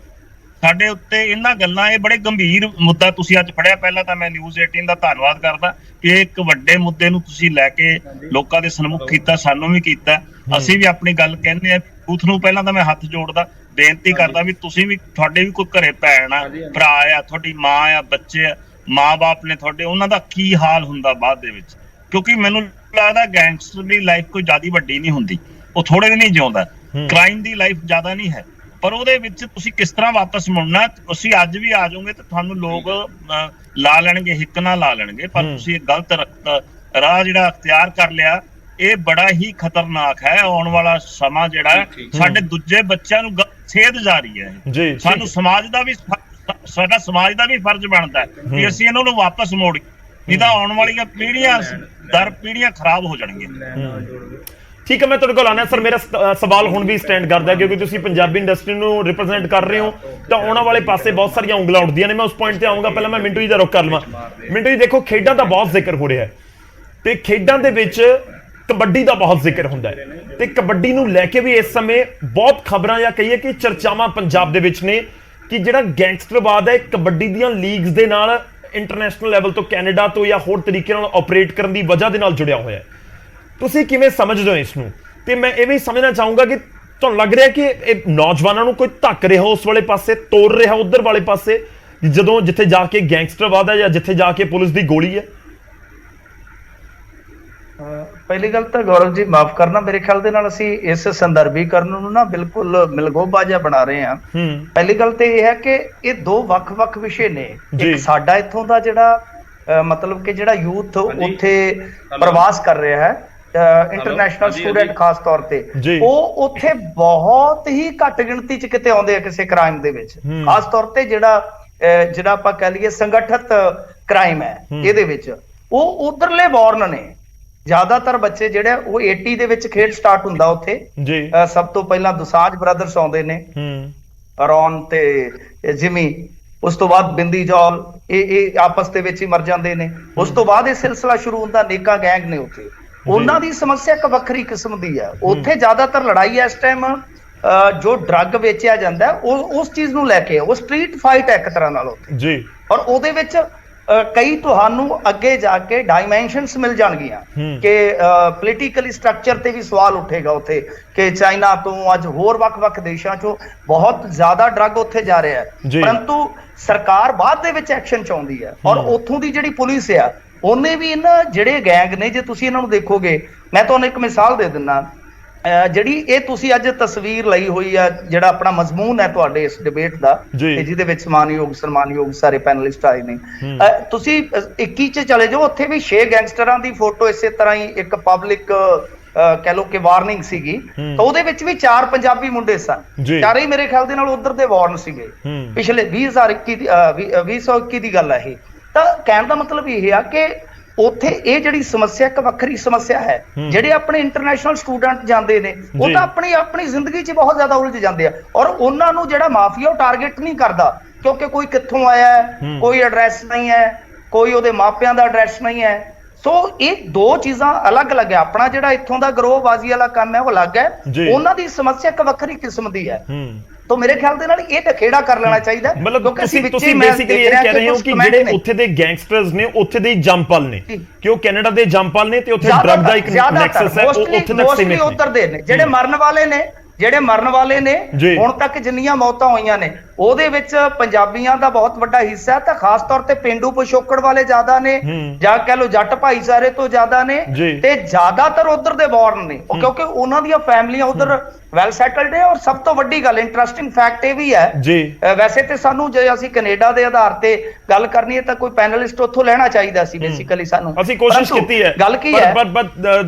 ਸਾਡੇ ਉੱਤੇ ਇਹਨਾਂ ਗੱਲਾਂ, ਇਹ ਬੜੇ ਗੰਭੀਰ ਮੁੱਦਾ ਤੁਸੀਂ ਅੱਜ ਫੜਿਆ। ਪਹਿਲਾਂ ਤਾਂ ਮੈਂ ਨਿਊਜ਼ 18 ਦਾ ਧੰਨਵਾਦ ਕਰਦਾ ਕਿ ਇੱਕ ਵੱਡੇ ਮੁੱਦੇ ਨੂੰ ਤੁਸੀਂ ਲੈ ਕੇ ਲੋਕਾਂ ਦੇ ਸਨਮੁਖ ਕੀਤਾ, ਸਾਨੂੰ ਵੀ ਕੀਤਾ। ਅਸੀਂ ਵੀ ਆਪਣੀ ਗੱਲ ਕਹਿੰਦੇ ਆ। ਯੂਥ ਨੂੰ ਪਹਿਲਾਂ ਤਾਂ ਮੈਂ ਹੱਥ ਜੋੜਦਾ, ਬੇਨਤੀ ਕਰਦਾ ਵੀ ਤੁਸੀਂ ਵੀ, ਤੁਹਾਡੇ ਵੀ ਕੋਈ ਘਰੇ ਭੈਣ ਆ, ਭਰਾ ਆ, ਤੁਹਾਡੀ ਮਾਂ ਆ, ਬੱਚੇ ਆ, ਮਾਂ-ਬਾਪ ਨੇ ਤੁਹਾਡੇ, ਉਹਨਾਂ ਦਾ ਕੀ ਹਾਲ ਹੁੰਦਾ ਬਾਅਦ ਦੇ ਵਿੱਚ। ਕਿਉਂਕਿ ਮੈਨੂੰ ਲੱਗਦਾ ਗੈਂਗਸਟਰ ਦੀ ਲਾਈਫ ਕੋਈ ਜ਼ਿਆਦਾ ਵੱਡੀ ਨਹੀਂ ਹੁੰਦੀ, ਉਹ ਥੋੜੇ ਦਿਨ ਹੀ ਜਿਉਂਦਾ। ਕ੍ਰਾਈਮ ਦੀ ਲਾਈਫ ਜ਼ਿਆਦਾ ਨਹੀਂ ਹੈ, ਪਰ ਉਹਦੇ ਵਿੱਚ ਤੁਸੀਂ ਕਿਸ ਤਰ੍ਹਾਂ ਵਾਪਸ ਮੁੜਨਾ। ਤੁਸੀਂ ਅੱਜ ਵੀ ਆ ਜਾਓਗੇ ਤਾਂ ਤੁਹਾਨੂੰ ਲੋਕ ਲਾ ਲੈਣਗੇ, ਹਿੱਕ ਨਾਲ ਲਾ ਲੈਣਗੇ, ਪਰ ਤੁਸੀਂ ਗਲਤ ਰਾਹ ਜਿਹੜਾ ਅਖਤਿਆਰ ਕਰ ਲਿਆ, ਇਹ ਬੜਾ ਹੀ ਖਤਰਨਾਕ ਹੈ। ਆਉਣ ਵਾਲਾ ਸਮਾਂ ਜਿਹੜਾ ਸਾਡੇ ਦੂਜੇ ਬੱਚਿਆਂ ਨੂੰ ਸੇਧ ਜਾ ਰਹੀ ਹੈ। ਸਾਨੂੰ ਸਮਾਜ ਦਾ ਵੀ, ਸਾਡਾ ਸਮਾਜ ਦਾ ਵੀ ਫਰਜ਼ ਬਣਦਾ ਕਿ ਅਸੀਂ ਇਹਨਾਂ ਨੂੰ ਵਾਪਸ ਮੋੜ, ਨਹੀਂ ਤਾਂ ਆਉਣ ਵਾਲੀਆਂ ਪੀੜ੍ਹੀਆਂ ਦਰ ਪੀੜ੍ਹੀਆਂ ਖਰਾਬ ਹੋ ਜਾਣਗੀਆਂ। ਠੀਕ ਹੈ, ਮੈਂ ਤੁਹਾਡੇ ਕੋਲ ਆਉਣਾ ਸਰ। ਮੇਰਾ ਸਵਾਲ ਹੁਣ ਵੀ ਸਟੈਂਡ ਕਰਦਾ ਕਿਉਂਕਿ ਤੁਸੀਂ ਪੰਜਾਬੀ ਇੰਡਸਟਰੀ ਨੂੰ ਰਿਪਰੈਜ਼ੈਂਟ ਕਰ ਰਹੇ ਹੋ, ਤਾਂ ਉਹਨਾਂ ਵਾਲੇ ਪਾਸੇ ਬਹੁਤ ਸਾਰੀਆਂ ਉਂਗਲਾਂ ਉੱਠਦੀਆਂ ਨੇ। ਮੈਂ ਉਸ ਪੁਆਇੰਟ ਤੇ ਆਉਂਗਾ। ਪਹਿਲਾਂ ਮੈਂ ਮਿੰਟੂ ਜੀ ਦਾ ਰੁੱਖ ਕਰ ਲਵਾਂ। ਮਿੰਟੂ ਜੀ, ਦੇਖੋ ਖੇਡਾਂ ਦਾ ਬਹੁਤ ਜ਼ਿਕਰ ਹੋ ਰਿਹਾ ਹੈ ਤੇ ਖੇਡਾਂ ਦੇ ਵਿੱਚ ਕਬੱਡੀ ਦਾ ਬਹੁਤ ਜ਼ਿਕਰ ਹੁੰਦਾ ਹੈ, ਤੇ ਕਬੱਡੀ ਨੂੰ ਲੈ ਕੇ ਵੀ ਇਸ ਸਮੇਂ ਬਹੁਤ ਖਬਰਾਂ ਜਾਂ ਕਹੀਏ ਕਿ ਚਰਚਾਵਾਂ ਪੰਜਾਬ ਦੇ ਵਿੱਚ ਨੇ ਕਿ ਜਿਹੜਾ ਗੈਂਗਸਟਰਵਾਦ ਹੈ ਕਬੱਡੀ ਦੀਆਂ ਲੀਗਸ ਦੇ ਨਾਲ ਇੰਟਰਨੈਸ਼ਨਲ ਲੈਵਲ ਤੋਂ, ਕੈਨੇਡਾ ਤੋਂ ਜਾਂ ਹੋਰ ਤਰੀਕੇ ਨਾਲ ਆਪਰੇਟ ਕਰਨ ਦੀ ਵਜ੍ਹਾ ਦੇ ਨਾਲ ਜੁੜਿਆ ਹੋਇਆ ਹੈ। ਤੁਸੀਂ ਕਿਵੇਂ ਸਮਝਦੇ ਹੋ ਇਸ ਨੂੰ? ਤੇ ਮੈਂ ਇਹ ਵੀ ਸਮਝਣਾ ਚਾਹੂੰਗਾ ਕਿ ਤੁਹਾਨੂੰ ਲੱਗ ਰਿਹਾ ਕਿ ਇਹ ਨੌਜਵਾਨਾਂ ਨੂੰ ਕੋਈ ਧੱਕ ਰਿਹਾ ਉਸ ਵਾਲੇ ਪਾਸੇ, ਤੋੜ ਰਿਹਾ ਉਧਰ ਵਾਲੇ ਪਾਸੇ, ਜਦੋਂ ਜਿੱਥੇ ਜਾ ਕੇ ਗੈਂਗਸਟਰਵਾਦ ਹੈ ਜਾਂ ਜਿੱਥੇ ਜਾ ਕੇ ਪੁਲਿਸ ਦੀ ਗੋਲੀ ਹੈ? ਪਹਿਲੀ ਗੱਲ ਤਾਂ ਗੌਰਵ ਜੀ ਮਾਫ ਕਰਨਾ, ਮੇਰੇ ਖਿਆਲ ਦੇ ਨਾਲ ਅਸੀਂ ਇਸ ਸੰਦਰਭੀਕਰਨ ਨੂੰ ਨਾ ਬਿਲਕੁਲ ਮਿਲਗੋਬਾ ਜਿਹਾ ਬਣਾ ਰਹੇ ਹਾਂ। ਪਹਿਲੀ ਗੱਲ ਤੇ ਇਹ ਹੈ ਕਿ ਇਹ ਦੋ ਵੱਖ-ਵੱਖ ਵਿਸ਼ੇ ਨੇ। ਇੱਕ ਸਾਡਾ ਇੱਥੋਂ ਦਾ ਜਿਹੜਾ ਮਤਲਬ ਕਿ ਜਿਹੜਾ ਯੂਥ ਉੱਥੇ ਪ੍ਰਵਾਸ ਕਰ ਰਿਹਾ ਹੈ, ਇੰਟਰਨੈਸ਼ਨਲ ਸਟੂਡੈਂਟ ਖਾਸ ਤੌਰ ਤੇ, ਉਹ ਉੱਥੇ ਬਹੁਤ ਹੀ ਘੱਟ ਗਿਣਤੀ ਚ ਕਿਤੇ ਆਉਂਦੇ ਆ ਕਿਸੇ ਕ੍ਰਾਈਮ ਦੇ ਵਿੱਚ। ਖਾਸ ਤੌਰ ਤੇ ਜਿਹੜਾ ਆਪਾਂ ਕਹਿ ਲਈਏ ਸੰਗਠਿਤ ਕ੍ਰਾਈਮ ਹੈ, ਇਹਦੇ ਵਿੱਚ ਉਹ ਉਧਰਲੇ ਬੌਰਨ ਨੇ। ਜ਼ਿਆਦਾਤਰ ਬੱਚੇ ਜਿਹੜੇ ਉਹ 80 ਦੇ ਵਿੱਚ ਖੇਡ ਸਟਾਰਟ ਹੁੰਦਾ ਉੱਥੇ। ਸਭ ਤੋਂ ਪਹਿਲਾਂ ਦੁਸਾਂਝ ਬ੍ਰਦਰਸ ਆਉਂਦੇ ਨੇ, ਰੌਨ ਤੇ ਜਿਮੀ, ਉਸ ਤੋਂ ਬਾਅਦ ਬਿੰਦੀ ਜੌਲ, ਇਹ ਆਪਸ ਦੇ ਵਿੱਚ ਹੀ ਮਰ ਜਾਂਦੇ ਨੇ। ਉਸ ਤੋਂ ਬਾਅਦ ਇਹ ਸਿਲਸਿਲਾ ਸ਼ੁਰੂ ਹੁੰਦਾ, ਨੇਕਾ ਗੈਂਗ ਨੇ ਉੱਥੇ। ਉਹਨਾਂ ਦੀ ਸਮੱਸਿਆ ਇੱਕ ਵੱਖਰੀ ਕਿਸਮ ਦੀ ਹੈ। ਉੱਥੇ ਜ਼ਿਆਦਾਤਰ ਲੜਾਈ ਇਸ ਟਾਈਮ ਜੋ ਡਰੱਗ ਵੇਚਿਆ ਜਾਂਦਾ ਉਹ ਉਸ ਚੀਜ਼ ਨੂੰ ਲੈ ਕੇ, ਉਹ ਸਟਰੀਟ ਫਾਈਟ ਹੈ ਇੱਕ ਤਰ੍ਹਾਂ ਨਾਲ ਉੱਥੇ। ਔਰ ਉਹਦੇ ਵਿੱਚ ਕਈ ਤੁਹਾਨੂੰ ਅੱਗੇ ਜਾ ਕੇ ਡਾਇਮੈਂਸ਼ਨਸ ਮਿਲ ਜਾਣਗੀਆਂ ਕਿ ਪੋਲੀਟੀਕਲੀ ਸਟਰਕਚਰ ਤੇ ਵੀ ਸਵਾਲ ਉੱਠੇਗਾ ਉੱਥੇ ਕਿ ਚਾਈਨਾ ਤੋਂ ਅੱਜ ਹੋਰ ਵੱਖ-ਵੱਖ ਦੇਸ਼ਾਂ ਚੋਂ ਬਹੁਤ ਜ਼ਿਆਦਾ ਡਰੱਗ ਉੱਥੇ ਜਾ ਰਿਹਾ ਹੈ, ਪਰੰਤੂ ਸਰਕਾਰ ਬਾਅਦ ਦੇ ਵਿੱਚ ਐਕਸ਼ਨ ਚਾਹੁੰਦੀ ਹੈ। ਔਰ ਉੱਥੋਂ ਦੀ ਜਿਹੜੀ ਪੁਲਿਸ ਆ, ਉਹਨੇ ਵੀ ਇਹਨਾਂ ਜਿਹੜੇ ਗੈਂਗ ਨੇ, ਜੇ ਤੁਸੀਂ ਇਹਨਾਂ ਨੂੰ ਦੇਖੋਗੇ, ਮੈਂ ਤੁਹਾਨੂੰ ਇੱਕ ਮਿਸਾਲ ਦੇ ਦਿੰਦਾ। ਜਿਹੜੀ ਇਹ ਤੁਸੀਂ ਅੱਜ ਤਸਵੀਰ ਲਈ ਹੋਈ ਆ, ਜਿਹੜਾ ਆਪਣਾ ਮਜ਼ਮੂਨ ਹੈ ਤੁਹਾਡੇ ਇਸ ਡਿਬੇਟ ਦਾ, ਜਿਹਦੇ ਵਿੱਚ ਸਨਮਾਨਯੋਗ ਸਾਰੇ ਪੈਨਲਿਸਟ ਆਏ ਨੇ, ਤੁਸੀਂ 21 ਚ ਚਲੇ ਜਾਓ, ਉੱਥੇ ਵੀ 6 ਗੈਂਗਸਟਰਾਂ ਦੀ ਫੋਟੋ ਇਸੇ ਤਰ੍ਹਾਂ ਹੀ ਇੱਕ ਪਬਲਿਕ ਕਹਿ ਲੋ ਕਿ ਵਾਰਨਿੰਗ ਸੀਗੀ, ਤਾਂ ਉਹਦੇ ਵਿੱਚ ਵੀ 4 ਪੰਜਾਬੀ ਮੁੰਡੇ ਸਨ। ਚਾਰੇ ਹੀ ਮੇਰੇ ਖਿਆਲ ਦੇ ਨਾਲ ਉਧਰ ਦੇ ਵਾਰਨ ਸੀਗੇ। ਪਿਛਲੇ 2021 ਦੀ ਗੱਲ ਹੈ ਇਹ। ਤਾਂ ਕਹਿਣ ਦਾ ਮਤਲਬ ਇਹ ਆ ਕਿ ਉੱਥੇ ਇਹ ਜਿਹੜੀ ਸਮੱਸਿਆ ਇੱਕ ਵੱਖਰੀ ਸਮੱਸਿਆ ਹੈ। ਜਿਹੜੇ ਆਪਣੇ ਇੰਟਰਨੈਸ਼ਨਲ ਸਟੂਡੈਂਟ ਜਾਂਦੇ ਨੇ, ਉਹ ਤਾਂ ਆਪਣੀ ਜ਼ਿੰਦਗੀ 'ਚ ਬਹੁਤ ਜ਼ਿਆਦਾ ਉਲਝ ਜਾਂਦੇ ਆ। ਔਰ ਉਹਨਾਂ ਨੂੰ ਜਿਹੜਾ ਮਾਫੀਆ ਉਹ ਟਾਰਗੇਟ ਨਹੀਂ ਕਰਦਾ, ਕਿਉਂਕਿ ਕੋਈ ਕਿੱਥੋਂ ਆਇਆ ਹੈ, ਕੋਈ ਐਡਰੈਸ ਨਹੀਂ ਹੈ, ਕੋਈ ਉਹਦੇ ਮਾਪਿਆਂ ਦਾ ਐਡਰੈਸ ਨਹੀਂ ਹੈ। ਸੋ ਇਹ ਦੋ ਚੀਜ਼ਾਂ ਅਲੱਗ-ਅਲੱਗ ਹੈ। ਆਪਣਾ ਜਿਹੜਾ ਇੱਥੋਂ ਦਾ ਗਰੋਹਬਾਜ਼ੀ ਵਾਲਾ ਕੰਮ ਹੈ ਉਹ ਅਲੱਗ ਹੈ, ਉਹਨਾਂ ਦੀ ਸਮੱਸਿਆ ਇੱਕ ਵੱਖਰੀ ਕਿਸਮ ਦੀ ਹੈ। तो मेरे ख्याल दे नाल ये टखेड़ा कर लेना चाहिए। मतलब तुसी बेसिकली ये कह रहे हो कि ਜਿਹੜੇ ਉੱਥੇ ਦੇ ਗੈਂਗਸਟਰਸ ਨੇ, ਉੱਥੇ ਦੇ ਜੰਪਲ ਨੇ, ਕਿ ਉਹ ਕੈਨੇਡਾ ਦੇ ਜੰਪਲ ਨੇ ਤੇ ਉੱਥੇ ਡਰੱਗ ਦਾ ਇੱਕ ਨੈਕਸਸ ਹੈ, ਉਹ ਉੱਥੇ ਤੱਕ ਸੀਮਿਤ ਨੇ। ਉੱਧਰ ਦੇ ਨੇ ਜਿਹੜੇ ਮਰਨ ਵਾਲੇ ਨੇ ਹੁਣ ਤੱਕ ਜਿੰਨੀਆਂ ਮੌਤਾਂ ਹੋਈਆਂ ਨੇ, ਉਹਦੇ ਵਿੱਚ ਪੰਜਾਬੀਆਂ ਦਾ ਬਹੁਤ ਵੱਡਾ ਹਿੱਸਾ, ਤਾਂ ਖਾਸ ਤੌਰ ਤੇ ਪਿੰਡੂ ਪਿਛੋਕੜ ਵਾਲੇ ਜ਼ਿਆਦਾ ਨੇ, ਜਾਂ ਕਹਿ ਲੋ ਜੱਟ ਭਾਈਚਾਰੇ ਤੋਂ ਜ਼ਿਆਦਾ ਨੇ, ਤੇ ਜ਼ਿਆਦਾਤਰ ਉਧਰ ਦੇ ਬੌਰਨ ਨੇ, ਕਿਉਂਕਿ ਉਹਨਾਂ ਦੀਆਂ ਫੈਮਲੀਆਂ ਉਧਰ ਵੈਲ ਸੈਟਲਡ ਹੈ। ਔਰ ਸਭ ਤੋਂ ਵੱਡੀ ਗੱਲ, ਇੰਟਰਸਟਿੰਗ ਫੈਕਟ ਇਹ ਵੀ ਹੈ, ਵੈਸੇ ਤੇ ਸਾਨੂੰ ਜੇ ਅਸੀਂ ਕੈਨੇਡਾ ਦੇ ਆਧਾਰ ਤੇ ਗੱਲ ਕਰਨੀ ਹੈ ਤਾਂ ਕੋਈ ਪੈਨਲਿਸਟ ਉੱਥੋਂ ਲੈਣਾ ਚਾਹੀਦਾ ਸੀ। ਬੇਸਿਕਲੀ ਸਾਨੂੰ ਅਸੀਂ ਕੋਸ਼ਿਸ਼ ਕੀਤੀ ਹੈ, ਗੱਲ ਕੀ ਹੈ, ਪਰ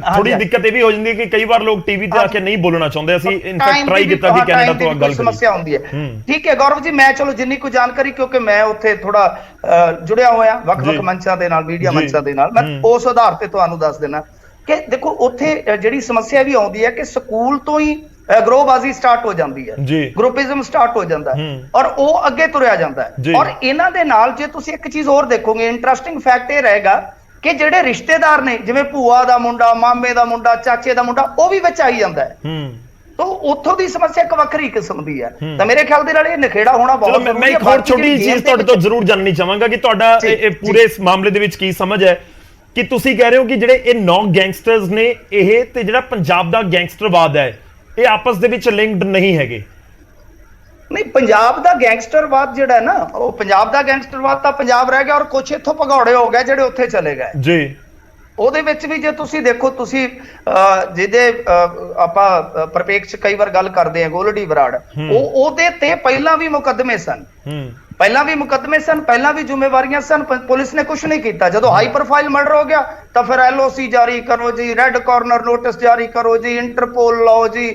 ਥੋੜੀ ਦਿੱਕਤ ਇਹ ਵੀ ਹੋ ਜਾਂਦੀ ਹੈ ਕਿ ਕਈ ਵਾਰ ਲੋਕ ਟੀਵੀ ਤੇ ਆ ਕੇ ਨਹੀਂ ਬੋਲਣਾ ਚਾਹੁੰਦੇ। ਅਸੀਂ ਇਨਫੈਕਟ ਟਰਾਈ ਕੀਤਾ ਕਿ ਕੈਨੇਡਾ ਤੋਂ ਗੱਲ ਕਰੀਏ, ਸਮੱਸਿਆ ਹੁੰਦੀ ਹੈ। ਠੀਕ ਹੈ ਗੌਰਵ ਜੀ ਮੈਂ ਚਲੋ ਜਿੰਨੀ ਕੁ ਜਾਣਕਾਰੀ, ਕਿਉਂਕਿ ਮੈਂ ਉੱਥੇ ਥੋੜਾ ਜੁੜਿਆ ਹੋਇਆ ਵੱਖ-ਵੱਖ ਮੰਚਾਂ ਦੇ ਨਾਲ, ਮੀਡੀਆ ਮੰਚਾਂ ਦੇ ਨਾਲ, ਮੈਂ ਉਸ ਆਧਾਰ ਤੇ ਤੁਹਾਨੂੰ ਦੱਸ ਦੇਣਾ ਕਿ ਦੇਖੋ ਉੱਥੇ ਜਿਹੜੀ ਸਮੱਸਿਆ ਵੀ ਆਉਂਦੀ ਹੈ ਕਿ ਸਕੂਲ ਤੋਂ ਹੀ ਗਰੋਹਬਾਜ਼ੀ ਸਟਾਰਟ ਹੋ ਜਾਂਦੀ ਹੈ, ਗਰੁੱਪਿਜ਼ਮ ਸਟਾਰਟ ਹੋ ਜਾਂਦਾ ਹੈ ਔਰ ਉਹ ਅੱਗੇ ਤੁਰਿਆ ਜਾਂਦਾ ਹੈ। ਔਰ ਇਹਨਾਂ ਦੇ ਨਾਲ ਜੇ ਤੁਸੀਂ ਇੱਕ ਚੀਜ਼ ਹੋਰ ਦੇਖੋਗੇ, ਇੰਟਰਸਟਿੰਗ ਫੈਕਟ ਇਹ ਰਹੇਗਾ ਕਿ ਜਿਹੜੇ ਰਿਸ਼ਤੇਦਾਰ ਨੇ, ਜਿਵੇਂ ਭੂਆ ਦਾ ਮੁੰਡਾ, ਮਾਮੇ ਦਾ ਮੁੰਡਾ, ਚਾਚੇ ਦਾ ਮੁੰਡਾ, ਉਹ ਵੀ ਵਿੱਚ ਆਈ ਜਾਂਦਾ ਹੈ। ਤਾਂ ਉੱਥੋਂ ਦੀ ਸਮੱਸਿਆ ਇੱਕ ਵੱਖਰੀ ਕਿਸਮ ਦੀ ਹੈ। ਤਾਂ ਮੇਰੇ ਖਿਆਲ ਦੇ ਨਾਲ ਇਹ ਨਿਖੇੜਾ ਹੋਣਾ ਬਹੁਤ ਜ਼ਰੂਰੀ ਹੈ। ਮੈਂ ਇੱਕ ਹੋਰ ਛੋਟੀ ਚੀਜ਼ ਤੁਹਾਡੇ ਤੋਂ ਜ਼ਰੂਰ ਜਾਣਨੀ ਚਾਹਾਂਗਾ ਕਿ ਤੁਹਾਡਾ ਇਹ ਪੂਰੇ ਇਸ ਮਾਮਲੇ ਦੇ ਵਿੱਚ ਕੀ ਸਮਝ ਹੈ ਕਿ ਤੁਸੀਂ ਕਹਿ ਰਹੇ ਹੋ ਕਿ ਜਿਹੜੇ ਇਹ 9 ਗੈਂਗਸਟਰਸ ਨੇ ਇਹ ਤੇ ਜਿਹੜਾ ਪੰਜਾਬ ਦਾ ਗੈਂਗਸਟਰਵਾਦ ਹੈ ਇਹ ਆਪਸ ਦੇ ਵਿੱਚ ਲਿੰਕਡ ਨਹੀਂ ਹੈਗੇ? ਨਹੀਂ, ਪੰਜਾਬ ਦਾ ਗੈਂਗਸਟਰਵਾਦ ਜਿਹੜਾ ਹੈ ਨਾ, ਉਹ ਪੰਜਾਬ ਦਾ ਗੈਂਗਸਟਰਵਾਦ ਤਾਂ ਪੰਜਾਬ ਰਹਿ ਗਿਆ ਔਰ ਕੁਛ ਇੱਥੋਂ ਭਗੌੜੇ ਹੋ ਗਏ ਜਿਹੜੇ ਉੱਥੇ ਚਲੇ ਗਏ ਜੀ। ਉਹਦੇ ਵਿੱਚ ਵੀ ਜੇ ਤੁਸੀਂ ਦੇਖੋ, ਤੁਸੀਂ ਜਿਹਦੇ ਆਪਾਂ ਪ੍ਰਪੇਖ ਚ ਕਈ ਵਾਰ ਗੱਲ ਕਰਦੇ ਆ, ਗੋਲਡੀ ਬਰਾੜ, ਉਹਦੇ ਤੇ ਪਹਿਲਾਂ ਵੀ ਮੁਕੱਦਮੇ ਸਨ, ਪਹਿਲਾਂ ਵੀ ਜ਼ਿੰਮੇਵਾਰੀਆਂ ਸਨ, ਪੁਲਿਸ ਨੇ ਕੁਝ ਨਹੀਂ ਕੀਤਾ। ਜਦੋਂ ਹਾਈ ਪ੍ਰੋਫਾਈਲ ਮਰਡਰ ਹੋ ਗਿਆ ਤਾਂ ਫਿਰ LOC ਜਾਰੀ ਕਰੋ ਜੀ, ਰੈੱਡ ਕਾਰਨਰ ਨੋਟਿਸ ਜਾਰੀ ਕਰੋ ਜੀ, ਇੰਟਰਪੋਲ ਲਾਓ ਜੀ,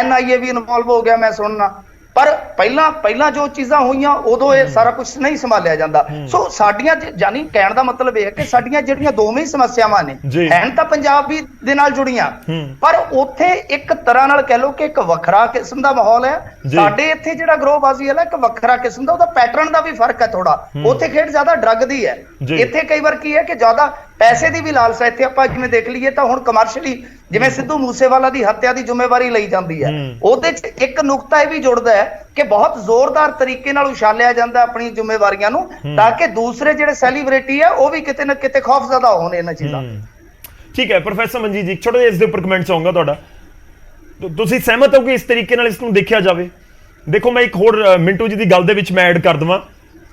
NIA ਵੀ ਇਨਵੋਲਵ ਹੋ ਗਿਆ ਮੈਂ ਸੁਣਨਾ। ਪਰ ਪਹਿਲਾਂ ਜੋ ਚੀਜ਼ਾਂ ਹੋਈਆਂ ਉਦੋਂ ਇਹ ਸਾਰਾ ਕੁਝ ਨਹੀਂ ਸੰਭਾਲਿਆ ਜਾਂਦਾ। ਸੋ ਸਾਡੀਆਂ, ਜਾਨੀ ਕਹਿਣ ਦਾ ਮਤਲਬ ਇਹ ਹੈ ਕਿ ਸਾਡੀਆਂ ਜਿਹੜੀਆਂ ਦੋਵੇਂ ਸਮੱਸਿਆਵਾਂ ਨੇ ਹੈਨ ਤਾਂ ਪੰਜਾਬ ਵੀ ਦੇ ਨਾਲ ਜੁੜੀਆਂ, ਪਰ ਉੱਥੇ ਇੱਕ ਤਰ੍ਹਾਂ ਨਾਲ ਕਹਿ ਲਓ ਕਿ ਇੱਕ ਵੱਖਰਾ ਕਿਸਮ ਦਾ ਮਾਹੌਲ ਹੈ। ਸਾਡੇ ਇੱਥੇ ਜਿਹੜਾ ਗਰੋਹਬਾਜ਼ੀ ਹੈ ਨਾ, ਇੱਕ ਵੱਖਰਾ ਕਿਸਮ ਦਾ, ਉਹਦਾ ਪੈਟਰਨ ਦਾ ਵੀ ਫਰਕ ਹੈ ਥੋੜਾ। ਉੱਥੇ ਖੇਡ ਜ਼ਿਆਦਾ ਡਰੱਗ ਦੀ ਹੈ, ਇੱਥੇ ਕਈ ਵਾਰ ਕੀ ਹੈ ਕਿ ਜ਼ਿਆਦਾ ਪੈਸੇ ਦੀ ਵੀ ਲਾਲਸਾ। ਇੱਥੇ ਆਪਾਂ ਜਿਵੇਂ ਦੇਖ ਲਈਏ ਤਾਂ ਹੁਣ ਕਮਰਸ਼ਲੀ ਜਿਵੇਂ ਸਿੱਧੂ ਮੂਸੇਵਾਲਾ ਦੀ ਹੱਤਿਆ ਦੀ ਜ਼ਿੰਮੇਵਾਰੀ ਲਈ ਜਾਂਦੀ ਹੈ, ਉਹਦੇ 'ਚ ਇੱਕ ਨੁਕਤਾ ਇਹ ਵੀ ਜੁੜਦਾ ਹੈ ਕਿ ਬਹੁਤ ਜ਼ੋਰਦਾਰ ਤਰੀਕੇ ਨਾਲ ਉਛਾਲਿਆ ਜਾਂਦਾ ਆਪਣੀ ਜ਼ਿੰਮੇਵਾਰੀਆਂ ਨੂੰ, ਤਾਂ ਕਿ ਦੂਸਰੇ ਜਿਹੜੇ ਸੈਲੀਬ੍ਰਿਟੀ ਹੈ ਉਹ ਵੀ ਕਿਤੇ ਨਾ ਕਿਤੇ ਖੌਫਜ਼ਦਾ ਹੋਣ ਇਹਨਾਂ ਚੀਜ਼ਾਂ। ਠੀਕ ਹੈ ਪ੍ਰੋਫੈਸਰ ਮਨਜੀਤ ਜੀ, ਛੋਟਾ ਜਿਹਾ ਇਸ ਦੇ ਉੱਪਰ ਕਮੈਂਟ ਚਾਹੂੰਗਾ ਤੁਹਾਡਾ। ਤੁਸੀਂ ਸਹਿਮਤ ਹੋ ਕਿ ਇਸ ਤਰੀਕੇ ਨਾਲ ਇਸ ਨੂੰ ਦੇਖਿਆ ਜਾਵੇ? ਦੇਖੋ, ਮੈਂ ਇੱਕ ਹੋਰ ਮਿੰਟੂ ਜੀ ਦੀ ਗੱਲ ਦੇ ਵਿੱਚ ਮੈਂ ਐਡ ਕਰ ਦਵਾਂ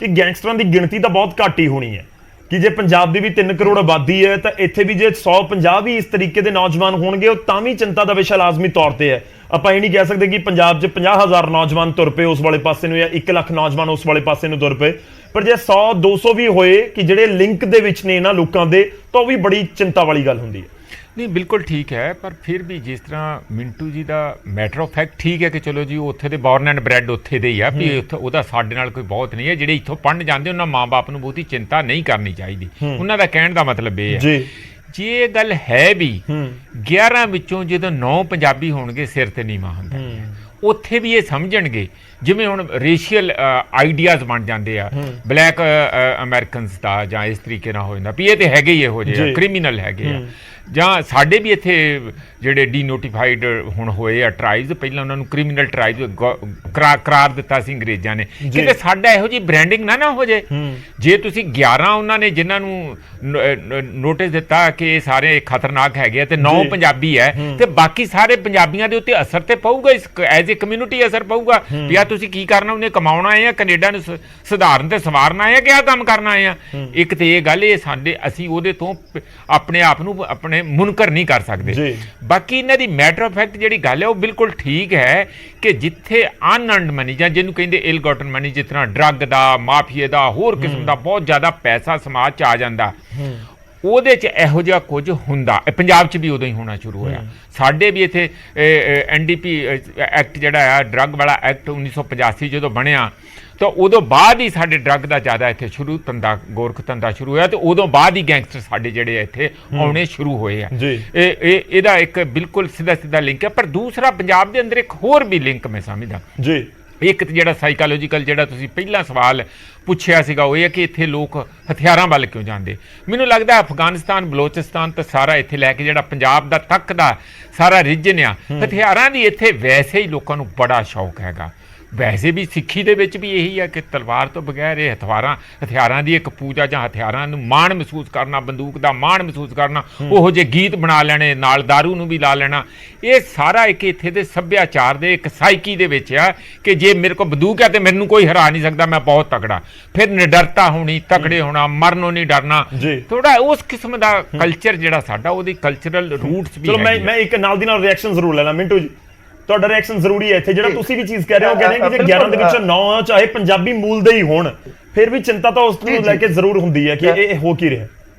ਕਿ ਗੈਂਗਸਟਰਾਂ ਦੀ ਗਿਣਤੀ ਤਾਂ ਬਹੁਤ ਘੱਟ ਹੀ ਹੋਣੀ ਹੈ ਕਿ ਜੇ ਪੰਜਾਬ ਦੀ ਵੀ 3 ਕਰੋੜ ਆਬਾਦੀ ਹੈ ਤਾਂ ਇੱਥੇ ਵੀ ਜੇ 150 ਵੀ ਇਸ ਤਰੀਕੇ ਦੇ ਨੌਜਵਾਨ ਹੋਣਗੇ ਉਹ ਤਾਂ ਵੀ ਚਿੰਤਾ ਦਾ ਵਿਸ਼ਾ ਲਾਜ਼ਮੀ ਤੌਰ ਤੇ ਹੈ। ਆਪਾਂ ਇਹ ਨਹੀਂ ਕਹਿ ਸਕਦੇ ਕਿ ਪੰਜਾਬ 'ਚ 50,000 ਨੌਜਵਾਨ ਤੁਰ ਪਏ ਉਸ ਵਾਲੇ ਪਾਸੇ ਨੂੰ ਜਾਂ 1 ਲੱਖ ਨੌਜਵਾਨ ਉਸ ਵਾਲੇ ਪਾਸੇ ਨੂੰ ਤੁਰ ਪਏ, ਪਰ ਜੇ 100-200 ਵੀ ਹੋਏ ਕਿ ਜਿਹੜੇ ਲਿੰਕ ਦੇ ਵਿੱਚ ਨੇ ਇਹਨਾਂ ਲੋਕਾਂ ਦੇ, ਤਾਂ ਉਹ ਵੀ ਬੜੀ ਚਿੰਤਾ ਵਾਲੀ ਗੱਲ ਹੁੰਦੀ ਹੈ। ਨਹੀਂ, ਬਿਲਕੁਲ ਠੀਕ ਹੈ, ਪਰ ਫਿਰ ਵੀ ਜਿਸ ਤਰ੍ਹਾਂ ਮਿੰਟੂ ਜੀ ਦਾ ਮੈਟਰ ਆਫ ਫੈਕਟ ਠੀਕ ਹੈ ਕਿ ਚਲੋ ਜੀ ਉੱਥੇ ਦੇ ਬੌਰਨ ਐਂਡ ਬ੍ਰੈਡ ਉੱਥੇ ਦੇ ਹੀ ਆ, ਵੀ ਉੱਥੇ ਉਹਦਾ ਸਾਡੇ ਨਾਲ ਕੋਈ ਬਹੁਤ ਨਹੀਂ ਹੈ। ਜਿਹੜੇ ਇੱਥੋਂ ਪੜ੍ਹਨ ਜਾਂਦੇ ਉਹਨਾਂ ਮਾਂ-ਬਾਪ ਨੂੰ ਬਹੁਤੀ ਚਿੰਤਾ ਨਹੀਂ ਕਰਨੀ ਚਾਹੀਦੀ। ਉਹਨਾਂ ਦਾ ਕਹਿਣ ਦਾ ਮਤਲਬ ਇਹ ਹੈ ਜੇ ਇਹ ਗੱਲ ਹੈ ਵੀ 11 ਵਿੱਚੋਂ ਜਦੋਂ 9 ਪੰਜਾਬੀ ਹੋਣਗੇ ਸਿਰ ਤੇ ਨੀਵਾਂ ਹੁੰਦਾ, ਉੱਥੇ ਵੀ ਇਹ ਸਮਝਣਗੇ ਜਿਵੇਂ ਹੁਣ ਰੇਸ਼ੀਅਲ ਆਈਡੀਆਜ਼ ਬਣ ਜਾਂਦੇ ਆ ਬਲੈਕ ਅਮਰੀਕਨਸ ਦਾ, ਜਾਂ ਇਸ ਤਰੀਕੇ ਨਾਲ ਹੋ ਜਾਂਦਾ ਵੀ ਇਹ ਤੇ ਹੈਗੇ ਹੀ ਇਹੋ ਜਿਹੇ ਕ੍ਰਿਮੀਨਲ ਹੈਗੇ ਆ। ਜਾਂ ਸਾਡੇ ਵੀ ਇੱਥੇ ਜਿਹੜੇ ਡੀਨੋਟੀਫਾਈਡ ਹੁਣ ਹੋਏ ਆ ਟਰਾਈਬਸ, ਪਹਿਲਾਂ ਉਹਨਾਂ ਨੂੰ ਕ੍ਰਿਮੀਨਲ ਟਰਾਈਬਸ ਕਰਾਰ ਦਿੱਤਾ ਸੀ ਅੰਗਰੇਜ਼ਾਂ ਨੇ, ਕਿਤੇ ਸਾਡਾ ਇਹੋ ਜਿਹੀ ਬ੍ਰਾਂਡਿੰਗ ਨਾ ਹੋ ਜਾਏ। ਜੇ ਤੁਸੀਂ 11 ਉਹਨਾਂ ਨੇ ਜਿਨ੍ਹਾਂ ਨੂੰ ਨੋਟਿਸ ਦਿੱਤਾ ਕਿ ਇਹ ਸਾਰੇ ਖਤਰਨਾਕ ਹੈਗੇ ਆ ਤੇ 9 ਪੰਜਾਬੀ ਹੈ, ਤੇ ਬਾਕੀ ਸਾਰੇ ਪੰਜਾਬੀਆਂ ਦੇ ਉੱਤੇ ਅਸਰ ਤੇ ਪਊਗਾ, ਐਜ਼ ਏ ਕਮਿਊਨਿਟੀ ਅਸਰ ਪਊਗਾ ਵੀ ਆ ਤੁਸੀਂ ਕੀ ਕਰਨਾ, ਉਹਨੇ ਕਮਾਉਣਾ ਆਏ ਆ, ਕੈਨੇਡਾ ਨੂੰ ਸੁਧਾਰਨ ਤੇ ਸਵਾਰਨਾ ਆਏ ਆ ਕਿ ਆਹ ਕੰਮ ਕਰਨਾ ਆਏ ਆ। ਇੱਕ ਤੇ ਇਹ ਗੱਲ, ਇਹ ਸਾਡੇ ਅਸੀਂ ਉਹਦੇ ਤੋਂ ਆਪਣੇ ਆਪ ਨੂੰ ਆਪਣੇ ਮੁਨਕਰ ਨਹੀਂ ਕਰ ਸਕਦੇ। ਬਾਕੀ ਇਹਨਾਂ ਦੀ ਮੈਟਰ ਆਫ ਫੈਕਟ ਜਿਹੜੀ ਗੱਲ ਹੈ ਉਹ ਬਿਲਕੁਲ ਠੀਕ ਹੈ ਕਿ ਜਿੱਥੇ ਅਨਅਰਨਡ ਮਨੀ ਜਾਂ ਜਿਹਨੂੰ ਕਹਿੰਦੇ ਇਲ ਗੋਟਨ ਮਨੀ, ਜਿਸ ਤਰ੍ਹਾਂ ਡਰੱਗ ਦਾ, ਮਾਫੀਏ ਦਾ, ਹੋਰ ਕਿਸਮ ਦਾ ਬਹੁਤ ਜ਼ਿਆਦਾ ਪੈਸਾ ਸਮਾਜ 'ਚ ਆ ਜਾਂਦਾ, ਉਹਦੇ 'ਚ ਇਹੋ ਜਿਹਾ ਕੁਝ ਹੁੰਦਾ। ਪੰਜਾਬ 'ਚ ਵੀ ਉਦੋਂ ਹੀ ਹੋਣਾ ਸ਼ੁਰੂ ਹੋਇਆ। ਸਾਡੇ ਵੀ ਇੱਥੇ NDP ਐਕਟ ਜਿਹੜਾ ਆ, ਡਰੱਗ ਵਾਲਾ ਐਕਟ 1985 ਜਦੋਂ ਬਣਿਆ ਤਾਂ ਉਦੋਂ ਬਾਅਦ ਹੀ ਸਾਡੇ ਡਰੱਗ ਦਾ ਜ਼ਿਆਦਾ ਇੱਥੇ ਸ਼ੁਰੂ ਧੰਦਾ, ਗੋਰਖ ਧੰਦਾ ਸ਼ੁਰੂ ਹੋਇਆ, ਤੇ ਉਦੋਂ ਬਾਅਦ ਹੀ ਗੈਂਗਸਟਰ ਸਾਡੇ ਜਿਹੜੇ ਇੱਥੇ ਆਉਣੇ ਸ਼ੁਰੂ ਹੋਏ ਆ। ਇਹਦਾ ਇੱਕ ਬਿਲਕੁਲ ਸਿੱਧਾ ਲਿੰਕ ਹੈ। ਪਰ ਦੂਸਰਾ ਪੰਜਾਬ ਦੇ ਅੰਦਰ ਇੱਕ ਹੋਰ ਵੀ ਲਿੰਕ ਮੈਂ ਸਮਝਦਾ ਜੀ। ਇੱਕ ਤਾਂ ਜਿਹੜਾ ਸਾਈਕੋਲੋਜੀਕਲ, ਜਿਹੜਾ ਤੁਸੀਂ ਪਹਿਲਾ ਸਵਾਲ ਪੁੱਛਿਆ ਸੀਗਾ, ਉਹ ਇਹ ਹੈ ਕਿ ਇੱਥੇ ਲੋਕ ਹਥਿਆਰਾਂ ਵੱਲ ਕਿਉਂ ਜਾਂਦੇ। ਮੈਨੂੰ ਲੱਗਦਾ ਅਫਗਾਨਿਸਤਾਨ, ਬਲੋਚਿਸਤਾਨ ਤੇ ਸਾਰਾ ਇੱਥੇ ਲੈ ਕੇ ਜਿਹੜਾ ਪੰਜਾਬ ਦਾ ਤੱਕ ਦਾ ਸਾਰਾ ਰੀਜਨ ਆ, ਹਥਿਆਰਾਂ ਦੀ ਇੱਥੇ ਵੈਸੇ ਹੀ ਲੋਕਾਂ ਨੂੰ ਬੜਾ ਸ਼ੌਕ ਹੈਗਾ। ਵੈਸੇ ਵੀ ਸਿੱਖੀ ਦੇ ਵਿੱਚ ਵੀ ਇਹੀ ਹੈ ਕਿ ਤਲਵਾਰ ਤੋਂ ਬਗੈਰ ਇਹ ਹਥਿਆਰਾਂ ਦੀ ਇੱਕ ਪੂਜਾ, ਜਾਂ ਹਥਿਆਰਾਂ ਨੂੰ ਮਾਣ ਮਹਿਸੂਸ ਕਰਨਾ, ਬੰਦੂਕ ਦਾ ਮਾਣ ਮਹਿਸੂਸ ਕਰਨਾ, ਉਹੋ ਜਿਹੇ ਗੀਤ ਬਣਾ ਲੈਣੇ, ਨਾਲ ਦਾਰੂ ਨੂੰ ਵੀ ਲਾ ਲੈਣਾ। ਇਹ ਸਾਰਾ ਇੱਕ ਇੱਥੇ ਦੇ ਸੱਭਿਆਚਾਰ ਦੇ ਇੱਕ ਸਾਈਕੀ ਦੇ ਵਿੱਚ ਆ ਕਿ ਜੇ ਮੇਰੇ ਕੋਲ ਬੰਦੂਕ ਹੈ ਤੇ ਮੈਨੂੰ ਕੋਈ ਹਰਾ ਨਹੀਂ ਸਕਦਾ, ਮੈਂ ਬਹੁਤ ਤਕੜਾ। ਫਿਰ ਨਿਡਰਤਾ ਹੋਣੀ, ਤਕੜੇ ਹੋਣਾ, ਮਰਨੋਂ ਨਹੀਂ ਡਰਨਾ, ਥੋੜਾ ਉਸ ਕਿਸਮ ਦਾ ਕਲਚਰ ਜਿਹੜਾ ਸਾਡਾ, ਉਹਦੀ ਕਲਚਰਲ ਰੂਟਸ ਵੀ। ਚਲੋ ਮੈਂ ਇੱਕ ਨਾਲ ਦੀ ਨਾਲ ਰਿਐਕਸ਼ਨ ਜ਼ਰੂਰ ਲੈਣਾ। ਮਿੰਟੂ ਜੀ, ਤੁਹਾਡਾ ਰਿਐਕਸ਼ਨ ਜ਼ਰੂਰੀ ਹੈ ਇੱਥੇ। ਜਿਹੜਾ ਤੁਸੀਂ ਵੀ ਚੀਜ਼ ਕਹਿ ਰਹੇ ਹੋ, ਕਹਿੰਦੇ ਕਿ ਜੇ 11 ਦੇ ਵਿੱਚੋਂ 9 ਚਾਹੇ ਪੰਜਾਬੀ ਮੂਲ ਦੇ ਹੀ ਹੋਣ, ਫਿਰ ਵੀ ਚਿੰਤਾ ਤਾਂ ਉਸ ਨੂੰ ਲੈ ਕੇ ਜ਼ਰੂਰ ਹੁੰਦੀ ਹੈ ਕਿ ਇਹ ਹੋ ਕੀ ਰਿਹਾ।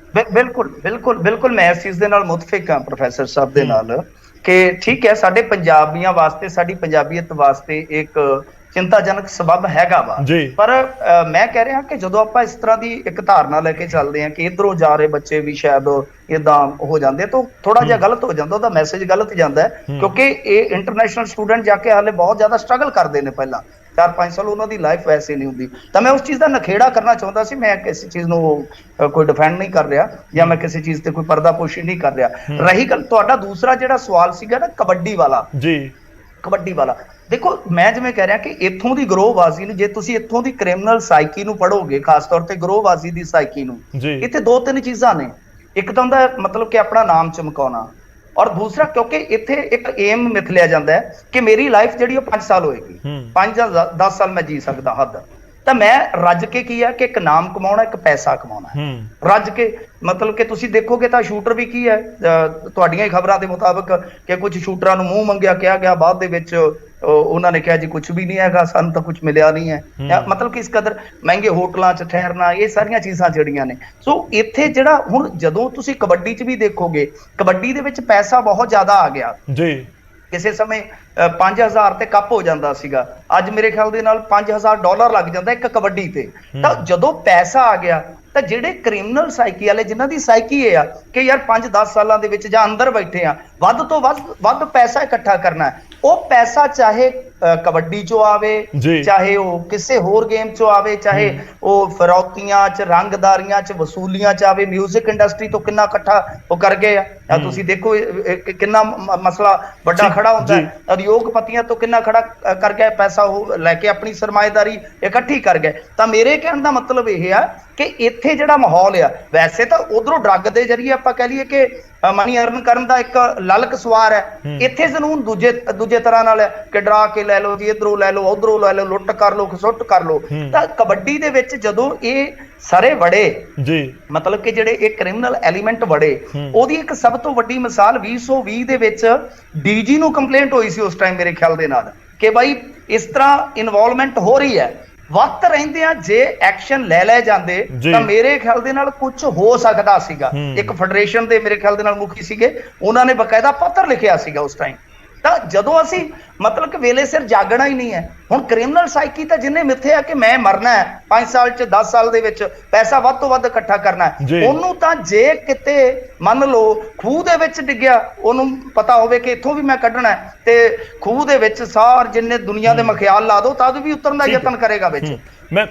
ਬਿਲਕੁਲ ਮੈਂ ਇਸ ਚੀਜ਼ ਦੇ ਨਾਲ ਮੁਤਫਿਕ ਹਾਂ ਪ੍ਰੋਫੈਸਰ ਸਾਹਿਬ ਦੇ ਨਾਲ ਕਿ ਠੀਕ ਹੈ, ਸਾਡੇ ਪੰਜਾਬੀਆਂ ਵਾਸਤੇ, ਸਾਡੀ ਪੰਜਾਬੀਅਤ ਵਾਸਤੇ ਇੱਕ ਚਿੰਤਾਜਨਕ ਸਬਬ ਹੈਗਾ ਵਾ। ਪਰ ਮੈਂ ਕਹਿ ਰਿਹਾ ਕਿ ਜਦੋਂ ਆਪਾਂ ਇਸ ਤਰ੍ਹਾਂ ਦੀ ਇੱਕ ਧਾਰਨਾ ਲੈ ਕੇ ਚੱਲਦੇ ਹਾਂ ਕਿ ਇਧਰੋਂ ਜਾ ਰਹੇ ਬੱਚੇ ਵੀ ਸ਼ਾਇਦ ਇਦਾਂ ਹੋ ਜਾਂਦੇ ਤਾਂ ਥੋੜਾ ਜਿਹਾ ਗਲਤ ਹੋ ਜਾਂਦਾ, ਉਹਦਾ ਮੈਸੇਜ ਗਲਤ ਜਾਂਦਾ ਹੈ। ਕਿਉਂਕਿ ਇਹ ਇੰਟਰਨੈਸ਼ਨਲ ਸਟੂਡੈਂਟ ਜਾ ਕੇ ਹਾਲੇ ਬਹੁਤ ਜ਼ਿਆਦਾ ਸਟਰਗਲ ਕਰਦੇ ਨੇ, ਪਹਿਲਾਂ 4-5 ਸਾਲ ਉਹਨਾਂ ਦੀ ਲਾਈਫ ਵੈਸੇ ਨਹੀਂ ਹੁੰਦੀ। ਤਾਂ ਮੈਂ ਉਸ ਚੀਜ਼ ਦਾ ਨਖੇੜਾ ਕਰਨਾ ਚਾਹੁੰਦਾ ਸੀ। ਮੈਂ ਕਿਸੇ ਚੀਜ਼ ਨੂੰ ਕੋਈ ਡਿਫੈਂਡ ਨਹੀਂ ਕਰ ਰਿਹਾ ਜਾਂ ਮੈਂ ਕਿਸੇ ਚੀਜ਼ ਤੇ ਕੋਈ ਪਰਦਾਪੋਸ਼ੀ ਨਹੀਂ ਕਰ ਰਿਹਾ। ਰਹੀ ਗੱਲ ਤੁਹਾਡਾ ਦੂਸਰਾ ਜਿਹੜਾ ਸਵਾਲ ਸੀਗਾ ਨਾ ਕਬੱਡੀ ਵਾਲਾ, ਕਬੱਡੀ ਵਾਲਾ, ਦੇਖੋ ਮੈਂ ਜਿਵੇਂ ਕਹਿ ਰਿਹਾ ਕਿ ਇੱਥੋਂ ਦੀ ਗਰੋਹਬਾਜ਼ੀ ਨੂੰ, ਜੇ ਤੁਸੀਂ ਇੱਥੋਂ ਦੀ ਕ੍ਰਿਮੀਨਲ ਸਾਈਕੀ ਨੂੰ ਪੜ੍ਹੋਗੇ, ਖਾਸ ਤੌਰ ਤੇ ਗਰੋਹਬਾਜ਼ੀ ਦੀ ਸਾਈਕੀ ਨੂੰ, ਇੱਥੇ 2-3 ਚੀਜ਼ਾਂ ਨੇ। ਇੱਕ ਤਾਂ ਹੁੰਦਾ ਮਤਲਬ ਕਿ ਆਪਣਾ ਨਾਮ ਚਮਕਾਉਣਾ, ਔਰ ਦੂਸਰਾ ਕਿਉਂਕਿ ਇੱਥੇ ਇੱਕ ਏਮ ਮਿਥ ਲਿਆ ਜਾਂਦਾ ਹੈ ਕਿ ਮੇਰੀ ਲਾਈਫ ਜਿਹੜੀ ਉਹ 5 ਸਾਲ ਹੋਏਗੀ, 5 ਜਾਂ 10 ਸਾਲ ਮੈਂ ਜੀ ਸਕਦਾ ਹੱਦ। ਤਾਂ ਮੈਂ ਰੱਜ ਕੇ ਕੀ ਹੈ ਕਿ ਇੱਕ ਨਾਮ ਕਮਾਉਣਾ, ਇੱਕ ਪੈਸਾ ਕਮਾਉਣਾ, ਰੱਜ ਕੇ। ਮਤਲਬ ਕਿ ਤੁਸੀਂ ਦੇਖੋਗੇ ਤਾਂ ਸ਼ੂਟਰ ਵੀ ਕੀ ਹੈ, ਤੁਹਾਡੀਆਂ ਹੀ ਖਬਰਾਂ ਦੇ ਮੁਤਾਬਕ ਕਿ ਕੁਝ ਸ਼ੂਟਰਾਂ ਨੂੰ ਮੂੰਹ ਮੰਗਿਆ ਕਿਹਾ ਗਿਆ, ਬਾਅਦ ਦੇ ਵਿੱਚ ਉਹਨਾਂ ਨੇ ਕਿਹਾ ਜੀ ਕੁਝ ਵੀ ਨਹੀਂ ਹੈਗਾ, ਸਾਨੂੰ ਤਾਂ ਕੁਝ ਮਿਲਿਆ ਨਹੀਂ ਹੈ। ਮਤਲਬ ਕਿ ਇਸ ਕਦਰ ਮਹਿੰਗੇ ਹੋਟਲਾਂ 'ਚ ਠਹਿਰਨਾ, ਇਹ ਸਾਰੀਆਂ ਚੀਜ਼ਾਂ ਜਿਹੜੀਆਂ ਨੇ। ਸੋ ਇੱਥੇ ਜਿਹੜਾ ਹੁਣ ਜਦੋਂ ਤੁਸੀਂ ਕਬੱਡੀ 'ਚ ਵੀ ਦੇਖੋਗੇ, ਕਬੱਡੀ ਦੇ ਵਿੱਚ ਪੈਸਾ ਬਹੁਤ ਜ਼ਿਆਦਾ ਆ ਗਿਆ ਜੀ। ਕਿਸੇ ਸਮੇਂ 5000 ਤੇ ਕੱਪ ਹੋ ਜਾਂਦਾ ਸੀਗਾ, ਅੱਜ ਮੇਰੇ ਖਿਆਲ ਦੇ ਨਾਲ $5000 ਲੱਗ ਜਾਂਦਾ ਇੱਕ ਕਬੱਡੀ ਤੇ। ਤਾਂ ਜਦੋਂ ਪੈਸਾ ਆ ਗਿਆ ਤਾਂ ਜਿਹੜੇ ਕ੍ਰਿਮੀਨਲ ਸਾਈਕੀ ਵਾਲੇ, ਜਿਨ੍ਹਾਂ ਦੀ ਸਾਈਕੀ ਇਹ ਆ ਕਿ ਯਾਰ 5-10 ਸਾਲਾਂ ਦੇ ਵਿੱਚ ਜਾਂ ਅੰਦਰ ਬੈਠੇ ਆ, ਵੱਧ ਤੋਂ ਵੱਧ ਪੈਸਾ ਇਕੱਠਾ ਕਰਨਾ ਹੈ। ਉਹ ਪੈਸਾ ਚਾਹੇ ਕਬੱਡੀ ਚੋਂ ਆਵੇ, ਚਾਹੇ ਉਹ ਕਿਸੇ ਹੋਰ ਗੇਮ ਚੋਂ ਆਵੇ, ਚਾਹੇ ਉਹ ਫਿਰੌਤੀਆਂ 'ਚ, ਰੰਗਦਾਰੀਆਂ 'ਚ, ਵਸੂਲੀਆਂ 'ਚ ਆਵੇ। ਮਿਊਜ਼ਿਕ ਇੰਡਸਟਰੀ ਤੋਂ ਕਿੰਨਾ ਇਕੱਠਾ ਉਹ ਕਰ ਗਏ ਆ, ਤੁਸੀਂ ਦੇਖੋ ਕਿੰਨਾ ਮਸਲਾ ਵੱਡਾ ਖੜਾ ਹੁੰਦਾ ਹੈ। ਉਦਯੋਗਪਤੀਆਂ ਤੋਂ ਕਿੰਨਾ ਖੜਾ ਕਰ ਗਿਆ ਪੈਸਾ, ਉਹ ਲੈ ਕੇ ਆਪਣੀ ਸਰਮਾਏਦਾਰੀ ਇਕੱਠੀ ਕਰ ਗਏ। ਤਾਂ ਮੇਰੇ ਕਹਿਣ ਦਾ ਮਤਲਬ ਇਹ ਆ ਕਿ ਇੱਥੇ ਜਿਹੜਾ ਮਾਹੌਲ ਆ, ਵੈਸੇ ਤਾਂ ਉਧਰੋਂ ਡਰੱਗ ਦੇ ਜਰੀਏ ਆਪਾਂ ਕਹਿ ਲਈਏ ਕਿ ਮਨੀ ਅਰਨ ਕਰਨ ਦਾ ਇੱਕ ਲਲਕ ਸਵਾਰ ਹੈ, ਇੱਥੇ ਕਾਨੂੰਨ ਦੂਜੇ ਤਰ੍ਹਾਂ ਨਾਲ ਹੈ ਕਿ ਡਰਾ ਕੇ ਲੈ ਲਓ ਜੀ, ਇਧਰੋਂ ਲੈ ਲਓ, ਉਧਰੋਂ ਲੈ ਲਓ, ਲੁੱਟ ਕਰ ਲਓ, ਖਸੁੱਟ ਕਰ ਲਓ। ਤਾਂ ਕਬੱਡੀ ਦੇ ਵਿੱਚ ਜਦੋਂ ਇਹ ਸਾਰੇ ਵੜੇ ਜੀ, ਮਤਲਬ ਕਿ ਜਿਹੜੇ ਇਹ ਕ੍ਰਿਮੀਨਲ ਐਲੀਮੈਂਟ ਵੜੇ, ਉਹਦੀ ਇੱਕ ਸਭ ਤੋਂ ਵੱਡੀ ਮਿਸਾਲ 2020 ਦੇ ਵਿੱਚ ਡੀਜੀ ਨੂੰ ਕੰਪਲੇਂਟ ਹੋਈ ਸੀ ਉਸ ਟਾਈਮ ਮੇਰੇ ਖਿਆਲ ਦੇ ਨਾਲ ਕਿ ਬਾਈ ਇਸ ਤਰ੍ਹਾਂ ਇਨਵੋਲਵਮੈਂਟ ਹੋ ਰਹੀ ਹੈ। ਵਕਤ ਰਹਿੰਦੇ ਆ ਜੇ ਐਕਸ਼ਨ ਲੈ ਜਾਂਦੇ ਤਾਂ ਮੇਰੇ ਖਿਆਲ ਦੇ ਨਾਲ ਕੁਝ ਹੋ ਸਕਦਾ ਸੀਗਾ। ਇੱਕ ਫੈਡਰੇਸ਼ਨ ਦੇ ਮੇਰੇ ਖਿਆਲ ਦੇ ਨਾਲ ਮੁਖੀ ਸੀਗੇ, ਉਹਨਾਂ ਨੇ ਬਕਾਇਦਾ ਪੱਤਰ ਲਿਖਿਆ ਸੀਗਾ ਉਸ ਟਾਈਮ। ਤਾਂ ਜਦੋਂ ਅਸੀਂ ਮਤਲਬ ਕਿ ਵੇਲੇ ਸਿਰ ਜਾਗਣਾ ਹੀ ਨਹੀਂ ਹੈ। ਹੁਣ ਕ੍ਰਿਮੀਨਲ ਸਾਈਕੀ ਤਾਂ ਜਿੰਨੇ ਮਿੱਥੇ ਆ ਕਿ ਮੈਂ ਮਰਨਾ ਹੈ 5 ਸਾਲ 'ਚ, 10 ਸਾਲ ਦੇ ਵਿੱਚ ਪੈਸਾ ਵੱਧ ਤੋਂ ਵੱਧ ਇਕੱਠਾ ਕਰਨਾ ਹੈ, ਉਹਨੂੰ ਤਾਂ ਜੇ ਕਿਤੇ ਮੰਨ ਲਓ ਖੂਹ ਦੇ ਵਿੱਚ ਡਿੱਗਿਆ, ਉਹਨੂੰ ਪਤਾ ਹੋਵੇ ਕਿ ਇੱਥੋਂ ਵੀ ਮੈਂ ਕੱਢਣਾ ਤੇ ਖੂਹ ਦੇ ਵਿੱਚ ਸਾਰ ਜਿੰਨੇ ਦੁਨੀਆ ਦੇ ਮਖਿਆਲ ਲਾ ਦੋ ਤਦ ਵੀ ਉਤਰਨ ਦਾ ਯਤਨ ਕਰੇਗਾ ਵਿੱਚ। ਮੈਂ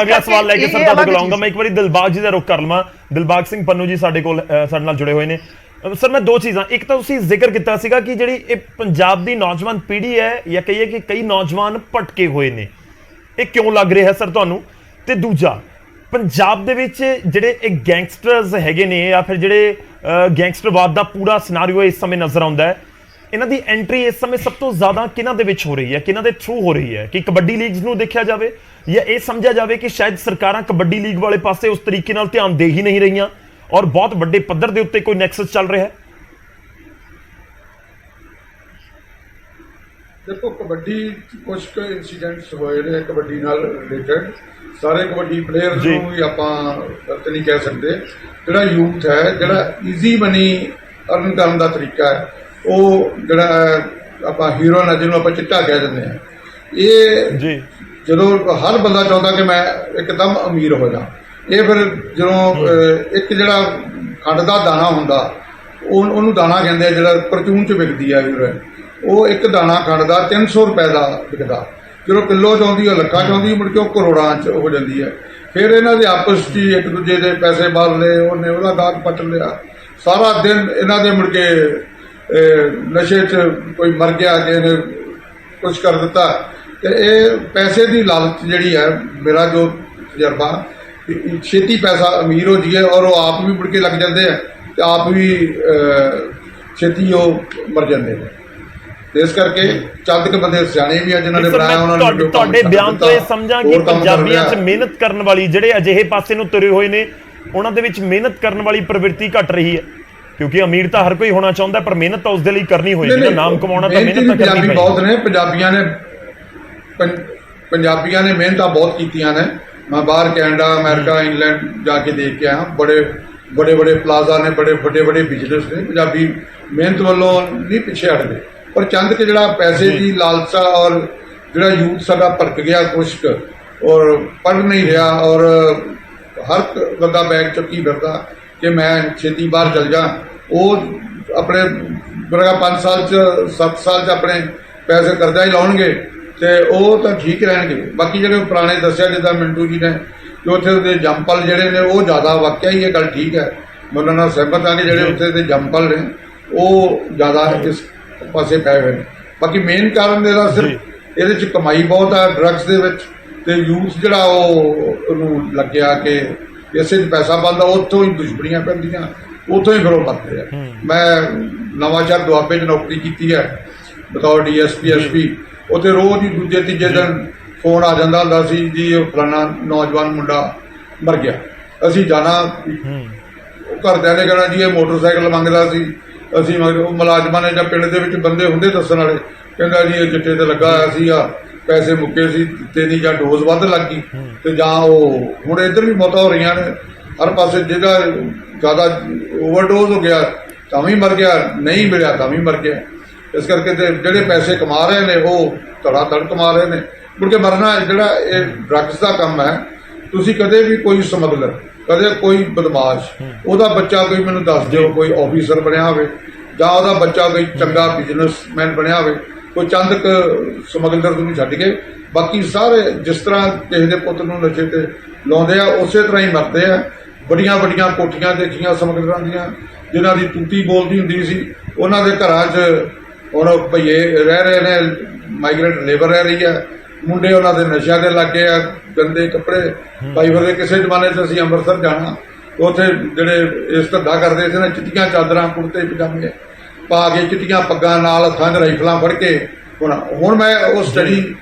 ਅਗਲਾ ਸਵਾਲ ਲੈ ਕੇ ਸਰ ਤੁਹਾਡੇ ਕੋਲ ਆਉਂਗਾ। ਮੈਂ ਇੱਕ ਵਾਰੀ ਦਿਲਬਾਗ ਜੀ ਦਾ ਰੁਖ ਕਰ ਲਵਾਂ। ਦਿਲਬਾਗ ਸਿੰਘ ਪੰਨੂ ਜੀ ਸਾਡੇ ਨਾਲ ਜੁੜੇ ਹੋਏ ਨੇ। ਸਰ ਮੈਂ 2 ਚੀਜ਼ਾਂ, ਇੱਕ ਤਾਂ ਤੁਸੀਂ ਜ਼ਿਕਰ ਕੀਤਾ ਸੀਗਾ ਕਿ ਜਿਹੜੀ ਇਹ ਪੰਜਾਬ ਦੀ ਨੌਜਵਾਨ ਪੀੜ੍ਹੀ ਹੈ ਜਾਂ ਕਹੀਏ ਕਿ ਕਈ ਨੌਜਵਾਨ ਭਟਕੇ ਹੋਏ ਨੇ, ਇਹ ਕਿਉਂ ਲੱਗ ਰਿਹਾ ਸਰ ਤੁਹਾਨੂੰ? ਤੇ ਦੂਜਾ, ਪੰਜਾਬ ਦੇ ਵਿੱਚ ਜਿਹੜੇ ਇਹ ਗੈਂਗਸਟਰਸ ਹੈਗੇ ਨੇ ਜਾਂ ਫਿਰ ਜਿਹੜੇ ਗੈਂਗਸਟਰਵਾਦ ਦਾ ਪੂਰਾ ਸਿਨਾਰੀਓ ਇਸ ਸਮੇਂ ਨਜ਼ਰ ਆਉਂਦਾ ਹੈ, ਇਹਨਾਂ ਦੀ ਐਂਟਰੀ ਇਸ ਸਮੇਂ ਸਭ ਤੋਂ ਜ਼ਿਆਦਾ ਕਿਹਨਾਂ ਦੇ ਵਿੱਚ ਹੋ ਰਹੀ ਹੈ, ਕਿਹਨਾਂ ਦੇ ਥਰੂ ਹੋ ਰਹੀ ਹੈ? ਕਿ ਕਬੱਡੀ ਲੀਗਸ ਨੂੰ ਦੇਖਿਆ ਜਾਵੇ ਜਾਂ ਇਹ ਸਮਝਿਆ ਜਾਵੇ ਕਿ ਸ਼ਾਇਦ ਸਰਕਾਰਾਂ ਕਬੱਡੀ ਲੀਗ ਵਾਲੇ ਪਾਸੇ ਉਸ ਤਰੀਕੇ ਨਾਲ ਧਿਆਨ ਦੇ ਹੀ ਨਹੀਂ ਰਹੀਆਂ ਔਰ ਬਹੁਤ ਵੱਡੇ ਪੱਧਰ ਦੇ ਉੱਤੇ ਕੋਈ ਨੈਕਸਸ ਚੱਲ ਰਿਹਾ ਹੈ? ਦੇਖੋ, ਕਬੱਡੀ ਕੁਝ ਇਨਸੀਡੈਂਟਸ ਹੋਏ ਨੇ ਕਬੱਡੀ ਨਾਲ ਰਿਲੇਟਡ। ਸਾਰੇ ਕਬੱਡੀ ਪਲੇਅਰਸ ਨੂੰ ਵੀ ਆਪਾਂ ਗਲਤ ਨਹੀਂ ਕਹਿ ਸਕਦੇ। ਜਿਹੜਾ ਯੂਥ ਹੈ, ਜਿਹੜਾ ਈਜ਼ੀ ਮਨੀ ਅਰਨ ਕਰਨ ਦਾ ਤਰੀਕਾ ਹੈ, ਉਹ ਜਿਹੜਾ ਆਪਾਂ ਹੀਰੋ ਨਾਲ ਜਿਹਨੂੰ ਆਪਾਂ ਚਿੱਟਾ ਕਹਿ ਦਿੰਦੇ ਹਾਂ, ਇਹ ਜਦੋਂ ਹਰ ਬੰਦਾ ਚਾਹੁੰਦਾ ਕਿ ਮੈਂ ਇੱਕਦਮ ਅਮੀਰ ਹੋ ਜਾ, ਇਹ ਫਿਰ ਜਦੋਂ ਇੱਕ ਜਿਹੜਾ ਖੰਡ ਦਾ ਦਾਣਾ ਹੁੰਦਾ, ਉਹਨੂੰ ਦਾਣਾ ਕਹਿੰਦੇ ਆ, ਜਿਹੜਾ ਪਰਚੂਨ 'ਚ ਵਿਕਦੀ ਆ ਹੀਰੋਇਨ, ਉਹ ਇੱਕ ਦਾਣਾ ਖੰਡ ਦਾ 300 ਰੁਪਏ ਦਾ ਵਿਕਦਾ। ਜਦੋਂ ਕਿਲੋ 'ਚ ਆਉਂਦੀ, ਉਹ ਲੱਖਾਂ 'ਚ ਆਉਂਦੀ, ਮੁੜ ਕੇ ਉਹ ਕਰੋੜਾਂ 'ਚ ਹੋ ਜਾਂਦੀ ਹੈ। ਫਿਰ ਇਹਨਾਂ ਦੇ ਆਪਸ 'ਚ ਇੱਕ ਦੂਜੇ ਦੇ ਪੈਸੇ ਮਾਰ ਲਏ, ਉਹਨੇ ਉਹਦਾ ਦਾਗ ਪੱਟ ਲਿਆ, ਸਾਰਾ ਦਿਨ ਇਹਨਾਂ ਦੇ ਮੁੜ ਕੇ ਨਸ਼ੇ 'ਚ ਕੋਈ ਮਰ ਗਿਆ, ਕਿਸੇ ਨੇ ਕੁਛ ਕਰ ਦਿੱਤਾ। ਤੇ ਇਹ ਪੈਸੇ ਦੀ ਲਾਲਚ ਜਿਹੜੀ ਹੈ, ਮੇਰਾ ਜੋ ਤਜਰਬਾ, ਛੇਤੀ ਪੈਸਾ ਅਮੀਰ ਹੋ ਜਾਈਏ ਔਰ ਉਹ ਆਪ ਵੀ ਮੁੜ ਕੇ ਲੱਗ ਜਾਂਦੇ ਆ ਤੇ ਆਪ ਵੀ ਛੇਤੀ ਉਹ ਮਰ ਜਾਂਦੇ ਨੇ। ਤੇ ਇਸ ਕਰਕੇ ਚੰਦ ਕੇ ਬੰਦੇ ਸਿਆਣੇ ਵੀ ਆ ਜਿਨ੍ਹਾਂ ਨੇ ਬਣਾਇਆ, ਉਹਨਾਂ ਨੇ ਤੁਹਾਡੇ ਬਿਆਨ ਤੋਂ ਇਹ ਸਮਝਾਂ ਕਿ ਪੰਜਾਬੀਆਂ 'ਚ ਮਿਹਨਤ ਕਰਨ ਵਾਲੀ, ਜਿਹੜੇ ਅਜਿਹੇ ਪਾਸੇ ਨੂੰ ਤੁਰੇ ਹੋਏ ਨੇ, ਉਹਨਾਂ ਦੇ ਵਿੱਚ ਮਿਹਨਤ ਕਰਨ ਵਾਲੀ ਪ੍ਰਵਿਰਤੀ ਘਟ ਰਹੀ ਹੈ। ਕਿਉਂਕਿ ਅਮੀਰ ਤਾਂ ਹਰ ਕੋਈ ਹੋਣਾ ਚਾਹੁੰਦਾ, ਪਰ ਮਿਹਨਤ ਤਾਂ ਉਸ ਦੇ ਲਈ ਕਰਨੀ ਹੋਏਗੀ ਨਾ, ਨਾਮ ਕਮਾਉਣਾ ਤਾਂ ਮਿਹਨਤ ਤਾਂ ਕਰਨੀ ਪਏਗੀ। ਬਹੁਤ ਨੇ ਪੰਜਾਬੀਆਂ ਨੇ ਮਿਹਨਤਾਂ ਬਹੁਤ ਕੀਤੀਆਂ ਨੇ। ਮੈਂ ਬਾਹਰ ਕੈਨੇਡਾ, ਅਮਰੀਕਾ, ਇੰਗਲੈਂਡ ਜਾ ਕੇ ਦੇਖ ਕੇ ਆਇਆ। ਬੜੇ ਪਲਾਜ਼ਾ ਨੇ, ਬੜੇ ਬਿਜ਼ਨਸ ਨੇ। ਪੰਜਾਬੀ ਮਿਹਨਤ ਵੱਲੋਂ ਨਹੀਂ ਪਿੱਛੇ ਹਟਦੇ, ਪਰ ਚੰਦ ਕਿ ਜਿਹੜਾ ਪੈਸੇ ਦੀ ਲਾਲਸਾ ਔਰ ਜਿਹੜਾ ਯੂਥ ਸਾਡਾ ਭੜਕ ਗਿਆ ਕੁਛ ਕੁ, ਔਰ ਪੜ੍ਹ ਨਹੀਂ ਰਿਹਾ, ਔਰ ਹਰ ਬੰਦਾ ਬੈਗ ਚੁੱਕੀ ਫਿਰਦਾ ਕਿ ਮੈਂ ਛੇਤੀ ਬਾਹਰ ਚਲ ਜਾ। ਉਹ ਆਪਣੇ 5 ਸਾਲ 'ਚ 7 ਸਾਲ 'ਚ ਆਪਣੇ ਪੈਸੇ ਕਰਜ਼ਾ ਹੀ ਲਾਉਣਗੇ ਤੇ ਉਹ ਤਾਂ ਠੀਕ ਰਹਿਣਗੇ। ਬਾਕੀ ਜਿਹੜੇ ਪੁਰਾਣੇ ਦੱਸਿਆ ਜਿੱਦਾਂ ਮਿੰਟੂ ਜੀ ਨੇ ਕਿ ਉੱਥੇ ਦੇ ਜੰਪਲ ਜਿਹੜੇ ਨੇ ਉਹ ਜ਼ਿਆਦਾ, ਵਾਕਿਆ ਹੀ ਇਹ ਗੱਲ ਠੀਕ ਹੈ, ਮੈਂ ਉਹਨਾਂ ਨਾਲ ਸਹਿਮਤ ਹਾਂ ਕਿ ਜਿਹੜੇ ਉੱਥੇ ਦੇ ਜੰਪਲ ਨੇ ਉਹ ਜ਼ਿਆਦਾ ਇਸ ਪਾਸੇ ਪੈ ਹੋਏ ਨੇ। ਬਾਕੀ ਮੇਨ ਕਾਰਨ ਇਹਦਾ ਸਿਰਫ ਇਹਦੇ 'ਚ ਕਮਾਈ ਬਹੁਤ ਹੈ ਡਰੱਗਸ ਦੇ ਵਿੱਚ, ਤੇ ਯੂਥ ਜਿਹੜਾ ਉਹਨੂੰ ਲੱਗਿਆ ਕਿ ਇਸੇ 'ਚ ਪੈਸਾ ਬਣਦਾ, ਉੱਥੋਂ ਹੀ ਦੁਸ਼ਮਣੀਆਂ ਪੈਂਦੀਆਂ, ਉੱਥੋਂ ਹੀ ਗਰੋ ਕਰਦੇ ਆ। ਮੈਂ ਨਵਾਂਸ਼ਹਿਰ ਦੁਆਬੇ 'ਚ ਨੌਕਰੀ ਕੀਤੀ ਹੈ ਬਤੌਰ DSP SP। ਉੱਥੇ ਰੋਜ਼ ਹੀ ਦੂਜੇ ਤੀਜੇ ਦਿਨ ਫੋਨ ਆ ਜਾਂਦਾ ਹੁੰਦਾ ਸੀ ਜੀ ਉਹ ਫਲਾਣਾ ਨੌਜਵਾਨ ਮੁੰਡਾ ਮਰ ਗਿਆ। ਅਸੀਂ ਜਾਣਾ, ਘਰਦਿਆਂ ਨੇ ਕਹਿਣਾ ਜੀ ਇਹ ਮੋਟਰਸਾਈਕਲ ਮੰਗਦਾ ਸੀ, ਅਸੀਂ ਉਹ ਮੁਲਾਜ਼ਮਾਂ ਨੇ ਜਾਂ ਪਿੰਡ ਦੇ ਵਿੱਚ ਬੰਦੇ ਹੁੰਦੇ ਦੱਸਣ ਵਾਲੇ, ਕਹਿੰਦਾ ਜੀ ਇਹ ਚਿੱਟੇ ਤੇ ਲੱਗਾ ਹੋਇਆ ਸੀ, ਆ ਪੈਸੇ ਮੁੱਕੇ ਸੀ ਦਿੱਤੇ ਨਹੀਂ, ਜਾਂ ਡੋਜ਼ ਵੱਧ ਲੱਗ ਗਈ, ਤੇ ਜਾਂ ਉਹ ਹੁਣ ਇੱਧਰ ਵੀ ਮੌਤਾਂ ਹੋ ਰਹੀਆਂ ਨੇ ਹਰ ਪਾਸੇ। ਜਿਹੜਾ ਜ਼ਿਆਦਾ ਓਵਰਡੋਜ਼ ਹੋ ਗਿਆ ਤਾਂ ਵੀ ਮਰ ਗਿਆ, ਨਹੀਂ ਮਿਲਿਆ ਤਾਂ ਵੀ ਮਰ ਗਿਆ। ਇਸ ਕਰਕੇ ਤੇ ਜਿਹੜੇ ਪੈਸੇ ਕਮਾ ਰਹੇ ਨੇ ਉਹ ਧੜਾ ਧੜ ਕਮਾ ਰਹੇ ਨੇ, ਮੁੜ ਕੇ ਮਰਨਾ। ਜਿਹੜਾ ਇਹ ਡਰੱਗਸ ਦਾ ਕੰਮ ਹੈ, ਤੁਸੀਂ ਕਦੇ ਵੀ ਕੋਈ ਸਮਗਲਰ, ਕਦੇ ਕੋਈ ਬਦਮਾਸ਼, ਉਹਦਾ ਬੱਚਾ ਕੋਈ ਮੈਨੂੰ ਦੱਸ ਦਿਓ ਕੋਈ ਆਫੀਸਰ ਬਣਿਆ ਹੋਵੇ, ਜਾਂ ਉਹਦਾ ਬੱਚਾ ਕੋਈ ਚੰਗਾ ਬਿਜ਼ਨਸਮੈਨ ਬਣਿਆ ਹੋਵੇ, ਕੋਈ ਚੰਦ ਸਮਗਲਰ ਨੂੰ ਛੱਡ ਕੇ ਬਾਕੀ ਸਾਰੇ ਜਿਸ ਤਰ੍ਹਾਂ ਕਿਸੇ ਦੇ ਪੁੱਤ ਨੂੰ ਨਸ਼ੇ ਤੇ ਲਾਉਂਦੇ ਆ ਉਸੇ ਤਰ੍ਹਾਂ ਹੀ ਮਰਦੇ ਆ। ਵੱਡੀਆਂ ਵੱਡੀਆਂ ਕੋਠੀਆਂ ਦੇਖੀਆਂ ਸਮਗਲਰਾਂ ਦੀਆਂ, ਜਿਨ੍ਹਾਂ ਦੀ ਤੂਤੀ ਬੋਲਦੀ ਹੁੰਦੀ ਸੀ, ਉਹਨਾਂ ਦੇ ਘਰਾਂ 'ਚ ਹੁਣ ਭਈਏ ਰਹਿ ਰਹੇ ਨੇ, ਮਾਈਗ੍ਰੇਟ ਲੇਬਰ ਰਹਿ ਰਹੀ ਹੈ, ਮੁੰਡੇ ਉਹਨਾਂ ਦੇ ਨਸ਼ਿਆਂ ਦੇ ਲੱਗੇ ਆ, ਗੰਦੇ ਕੱਪੜੇ ਪਾਈ ਫਿਰਦੇ। ਕਿਸੇ ਜ਼ਮਾਨੇ 'ਚ ਅਸੀਂ ਅੰਮ੍ਰਿਤਸਰ ਜਾਣਾ, ਉੱਥੇ ਜਿਹੜੇ ਇਸ ਧੰਦਾ ਕਰਦੇ ਸੀ ਨਾ, ਚਿੱਟੀਆਂ ਚਾਦਰਾਂ ਕੁੜਤੇ ਪਜਾਮੇ ਪਾ ਕੇ, ਚਿੱਟੀਆਂ ਪੱਗਾਂ ਨਾਲ, ਹੱਥਾਂ 'ਚ ਰਾਈਫਲਾਂ ਫੜ ਕੇ। ਹੁਣ ਮੈਂ ਉਹ ਸਟੱਡੀ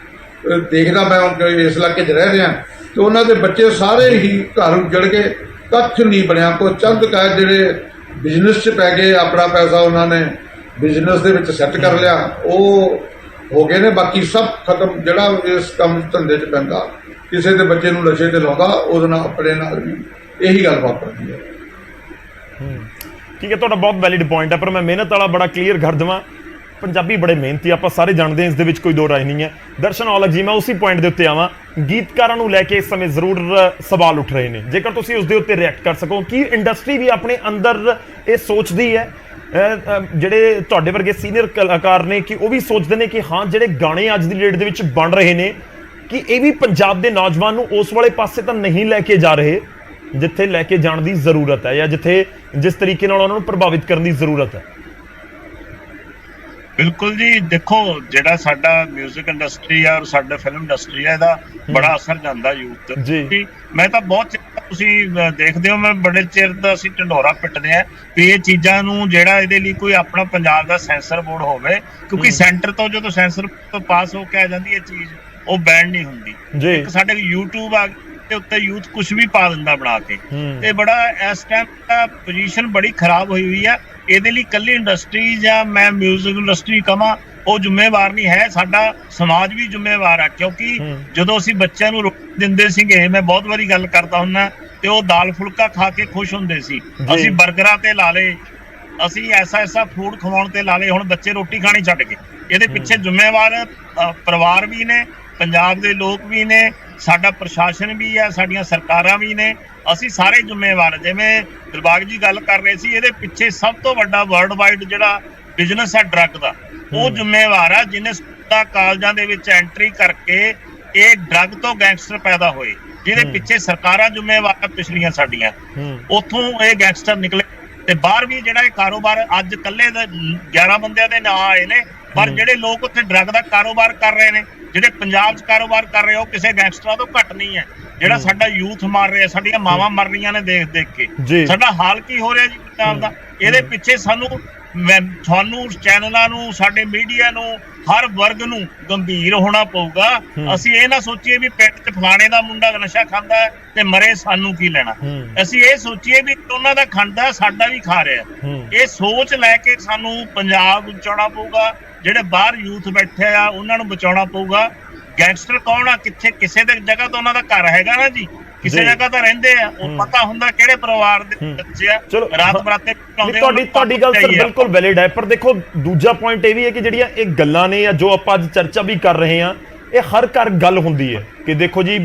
ਦੇਖਦਾ, ਮੈਂ ਇਸ ਇਲਾਕੇ 'ਚ ਰਹਿ ਰਿਹਾ, ਤੇ ਉਹਨਾਂ ਦੇ ਬੱਚੇ ਸਾਰੇ ਹੀ ਘਰ ਉੱਜੜ ਕੇ, ਕੱਖ ਨਹੀਂ ਬਣਿਆ। ਕੋਈ ਚੰਦ ਕਾਇ ਜਿਹੜੇ ਬਿਜ਼ਨਸ 'ਚ ਪੈ ਗਏ, ਆਪਣਾ ਪੈਸਾ ਉਹਨਾਂ ਨੇ ਬਿਜ਼ਨਸ ਦੇ ਵਿੱਚ ਸੈੱਟ ਕਰ ਲਿਆ, ਉਹ ਹੋ ਗਏ ਨੇ। ਬਾਕੀ ਸਭ ਖਤਮ। ਜਿਹੜਾ ਇਸ ਕੰਮ ਧੰਦੇ 'ਚ ਪੈਂਦਾ, ਕਿਸੇ ਦੇ ਬੱਚੇ ਨੂੰ ਨਸ਼ੇ ਤੇ ਲਾਉਂਦਾ, ਉਹਦੇ ਨਾਲ ਆਪਣੇ ਨਾਲ ਵੀ ਇਹੀ ਗੱਲ ਵਾਪਰਦੀ ਹੈ। ਠੀਕ ਹੈ, ਤੁਹਾਡਾ ਬਹੁਤ ਵੈਲਿਡ ਪੁਆਇੰਟ ਹੈ, ਪਰ ਮੈਂ ਮਿਹਨਤ ਵਾਲਾ ਬੜਾ ਕਲੀਅਰ ਕਰ ਦੇਵਾਂ। ਪੰਜਾਬੀ ਬੜੇ ਮਿਹਨਤੀ, ਆਪਾਂ ਸਾਰੇ ਜਾਣਦੇ ਹਾਂ, ਇਸ ਦੇ ਵਿੱਚ ਕੋਈ ਦੋ ਰਾਏ ਨਹੀਂ ਹੈ। ਦਰਸ਼ਨ ਔਲਖ ਜੀ, ਮੈਂ ਉਸੇ ਪੁਆਇੰਟ ਦੇ ਉੱਤੇ ਆਵਾਂ। ਗੀਤਕਾਰਾਂ ਨੂੰ ਲੈ ਕੇ ਇਸ ਸਮੇਂ ਜ਼ਰੂਰ ਸਵਾਲ ਉੱਠ ਰਹੇ ਨੇ, ਜੇਕਰ ਤੁਸੀਂ ਉਸ ਦੇ ਉੱਤੇ ਰਿਐਕਟ ਕਰ ਸਕੋ। ਕੀ ਇੰਡਸਟਰੀ ਵੀ ਆਪਣੇ ਅੰਦਰ ਇਹ ਸੋਚਦੀ ਹੈ, ਜਿਹੜੇ ਤੁਹਾਡੇ ਵਰਗੇ ਸੀਨੀਅਰ ਕਲਾਕਾਰ ਨੇ, ਕਿ ਉਹ ਵੀ ਸੋਚਦੇ ਨੇ ਕਿ ਹਾਂ ਜਿਹੜੇ ਗਾਣੇ ਅੱਜ ਦੀ ਡੇਟ ਦੇ ਵਿੱਚ ਬਣ ਰਹੇ ਨੇ, ਕਿ ਇਹ ਵੀ ਪੰਜਾਬ ਦੇ ਨੌਜਵਾਨ ਨੂੰ ਉਸ ਵਾਲੇ ਪਾਸੇ ਤਾਂ ਨਹੀਂ ਲੈ ਕੇ ਜਾ ਰਹੇ ਜਿੱਥੇ ਲੈ ਕੇ ਜਾਣ ਦੀ ਜ਼ਰੂਰਤ ਹੈ, ਜਾਂ ਜਿਸ ਤਰੀਕੇ ਨਾਲ ਉਹਨਾਂ ਨੂੰ ਪ੍ਰਭਾਵਿਤ ਕਰਨ ਦੀ ਜ਼ਰੂਰਤ ਹੈ? ਬਿਲਕੁਲ ਜੀ, ਦੇਖੋ ਜਿਹੜਾ ਸਾਡਾ ਮਿਊਜ਼ਿਕ ਇੰਡਸਟਰੀ ਆ ਔਰ ਸਾਡਾ ਫਿਲਮ ਇੰਡਸਟਰੀ ਆ, ਇਹਦਾ ਬੜਾ ਅਸਰ ਜਾਂਦਾ ਯੂਥ ਤੇ। ਮੈਂ ਤਾਂ ਬਹੁਤ ਚਿਰ, ਤੁਸੀਂ ਦੇਖਦੇ ਹੋ, ਮੈਂ ਬੜੇ ਚਿਰ ਦਾ ਅਸੀਂ ਢੰਡੋਰਾ ਪਿੱਟਦੇ ਆ ਵੀ ਇਹ ਚੀਜ਼ਾਂ ਨੂੰ, ਜਿਹੜਾ ਇਹਦੇ ਲਈ ਕੋਈ ਆਪਣਾ ਪੰਜਾਬ ਦਾ ਸੈਂਸਰ ਬੋਰਡ ਹੋਵੇ, ਕਿਉਂਕਿ ਸੈਂਟਰ ਤੋਂ ਜਦੋਂ ਸੈਂਸਰ ਤੋਂ ਪਾਸ ਹੋ ਕੇ ਆ ਜਾਂਦੀ ਇਹ ਚੀਜ਼, ਉਹ ਬੈਨ ਨਹੀਂ ਹੁੰਦੀ। ਇੱਕ ਸਾਡੇ YouTube ਆ ਤੇ ਉੱਤੇ ਯੂਥ ਕੁਝ ਵੀ ਪਾ ਦਿੰਦਾ ਬਣਾ ਕੇ, ਤੇ ਬੜਾ ਇਸ ਟਾਈਮ ਦਾ ਪੋਜੀਸ਼ਨ ਬੜੀ ਖਰਾਬ ਹੋਈ ਹੋਈ ਆ। ਇਹਦੇ ਲਈ ਇਕੱਲੀ ਇੰਡਸਟਰੀ ਜਾਂ ਮੈਂ ਮਿਊਜ਼ਿਕ ਇੰਡਸਟਰੀ ਕਹਾਂ ਉਹ ਜ਼ਿੰਮੇਵਾਰ ਨਹੀਂ ਹੈ, ਸਾਡਾ ਸਮਾਜ ਵੀ ਜ਼ਿੰਮੇਵਾਰ ਆ। ਕਿਉਂਕਿ ਜਦੋਂ ਅਸੀਂ ਬੱਚਿਆਂ ਨੂੰ ਰੋਟੀ ਦਿੰਦੇ ਸੀਗੇ, ਮੈਂ ਬਹੁਤ ਵਾਰੀ ਗੱਲ ਕਰਦਾ ਹੁੰਦਾ, ਤੇ ਉਹ ਦਾਲ ਫੁਲਕਾ ਖਾ ਕੇ ਖੁਸ਼ ਹੁੰਦੇ ਸੀ। ਅਸੀਂ 버ਗਰਾਂ ਤੇ ਲਾ ਲਏ, ਅਸੀਂ ਐਸਾ ਫੂਡ ਖਵਾਉਣ ਤੇ ਲਾ ਲਏ, ਹੁਣ ਬੱਚੇ ਰੋਟੀ ਖਾਣੀ ਛੱਡ ਗਏ। ਇਹਦੇ ਪਿੱਛੇ ਜ਼ਿੰਮੇਵਾਰ ਪਰਿਵਾਰ ਵੀ ਨੇ, ਪੰਜਾਬ ਦੇ ਲੋਕ ਵੀ ਨੇ, ਸਾਡਾ ਪ੍ਰਸ਼ਾਸਨ ਵੀ ਹੈ, ਸਾਡੀਆਂ ਸਰਕਾਰਾਂ ਵੀ ਨੇ, ਅਸੀਂ ਸਾਰੇ ਜ਼ਿੰਮੇਵਾਰ। ਜਿਵੇਂ ਦਿਲਬਾਗ ਜੀ ਗੱਲ ਕਰ ਰਹੇ ਸੀ, ਇਹਦੇ ਪਿੱਛੇ ਸਭ ਤੋਂ ਵੱਡਾ ਵਰਲਡ ਵਾਈਡ ਜਿਹੜਾ ਬਿਜ਼ਨਸ ਹੈ ਡਰੱਗ ਦਾ, ਉਹ ਜ਼ਿੰਮੇਵਾਰ ਆ, ਜਿਹਨੇ ਕਾਲਜਾਂ ਦੇ ਵਿੱਚ ਐਂਟਰੀ ਕਰਕੇ ਇਹ ਡਰੱਗ ਤੋਂ ਗੈਂਗਸਟਰ ਪੈਦਾ ਹੋਏ, ਜਿਹਦੇ ਪਿੱਛੇ ਸਰਕਾਰਾਂ ਜ਼ਿੰਮੇਵਾਰ ਪਿਛਲੀਆਂ ਸਾਡੀਆਂ, ਉੱਥੋਂ ਇਹ ਗੈਂਗਸਟਰ ਨਿਕਲੇ। ਤੇ ਬਾਹਰ ਵੀ ਜਿਹੜਾ ਇਹ ਕਾਰੋਬਾਰ ਅੱਜ ਇਕੱਲੇ 11 ਬੰਦਿਆਂ ਦੇ ਨਾਂ ਆਏ ਨੇ, ਪਰ ਜਿਹੜੇ ਲੋਕ ਉੱਥੇ ਡਰੱਗ ਦਾ ਕਾਰੋਬਾਰ ਕਰ ਰਹੇ ਨੇ, ਜਿਹੜੇ ਪੰਜਾਬ 'ਚ ਕਾਰੋਬਾਰ ਕਰ ਰਹੇ, ਉਹ ਕਿਸੇ ਗੈਂਗਸਟਰਾਂ ਤੋਂ ਘੱਟ ਨਹੀਂ ਹੈ। ਜਿਹੜਾ ਸਾਡਾ ਯੂਥ ਮਰ ਰਿਹਾ, ਸਾਡੀਆਂ ਮਾਵਾਂ ਮਰ ਰਹੀਆਂ ਨੇ ਦੇਖ ਕੇ, ਸਾਡਾ ਹਾਲ ਕੀ ਹੋ ਰਿਹਾ ਜੀ ਪੰਜਾਬ ਦਾ। ਇਹਦੇ ਪਿੱਛੇ ਤੁਹਾਨੂੰ ਚੈਨਲਾਂ ਨੂੰ, ਸਾਡੇ ਮੀਡੀਆ ਨੂੰ, ਹਰ ਵਰਗ ਨੂੰ ਗੰਭੀਰ ਹੋਣਾ ਪਊਗਾ। ਅਸੀਂ ਇਹ ਨਾ ਸੋਚੀਏ ਵੀ ਪਿੰਡ 'ਚ ਫਲਾਣੇ ਦਾ ਮੁੰਡਾ ਨਸ਼ਾ ਖਾਂਦਾ ਹੈ ਤੇ ਮਰੇ, ਸਾਨੂੰ ਕੀ ਲੈਣਾ। ਅਸੀਂ ਇਹ ਸੋਚੀਏ ਵੀ ਉਹਨਾਂ ਦਾ ਖਾਂਦਾ, ਸਾਡਾ ਵੀ ਖਾ ਰਿਹਾ। ਇਹ ਸੋਚ ਲੈ ਕੇ ਸਾਨੂੰ ਪੰਜਾਬ ਬਚਾਉਣਾ ਪਊਗਾ। ਜਿਹੜੇ ਬਾਹਰ ਯੂਥ ਬੈਠੇ ਆ ਉਹਨਾਂ ਨੂੰ ਬਚਾਉਣਾ ਪਊਗਾ। ਗੈਂਗਸਟਰ ਕੌਣ ਆ, ਕਿੱਥੇ ਕਿਸੇ ਦੇ ਜਗ੍ਹਾ ਤੋਂ ਉਹਨਾਂ ਦਾ ਘਰ ਹੈਗਾ ਨਾ ਜੀ, ਕਿਸੇ ਜਗ੍ਹਾ ਤਾਂ ਰਹਿੰਦੇ ਆ, ਉਹ ਪਤਾ ਹੁੰਦਾ ਕਿਹੜੇ ਪਰਿਵਾਰ ਦੇ ਬੱਚੇ ਆ, ਰਾਤ ਬਰਾਤੇ ਤੁਹਾਡੀ ਗੱਲ ਸਰ ਬਿਲਕੁਲ ਵੈਲਿਡ ਹੈ। ਪਰ ਦੇਖੋ, ਦੂਜਾ ਪੁਆਇੰਟ ਇਹ ਵੀ ਹੈ ਕਿ ਜਿਹੜੀਆਂ ਇਹ ਗੱਲਾਂ ਨੇ, ਜਾਂ ਜੋ ਆਪਾਂ ਅੱਜ ਚਰਚਾ ਵੀ ਕਰ ਰਹੇ ਹਾਂ, ਇਹ ਹਰ ਘਰ ਗੱਲ ਹੁੰਦੀ ਹੈ ਕਿ ਦੇਖੋ ਜੀ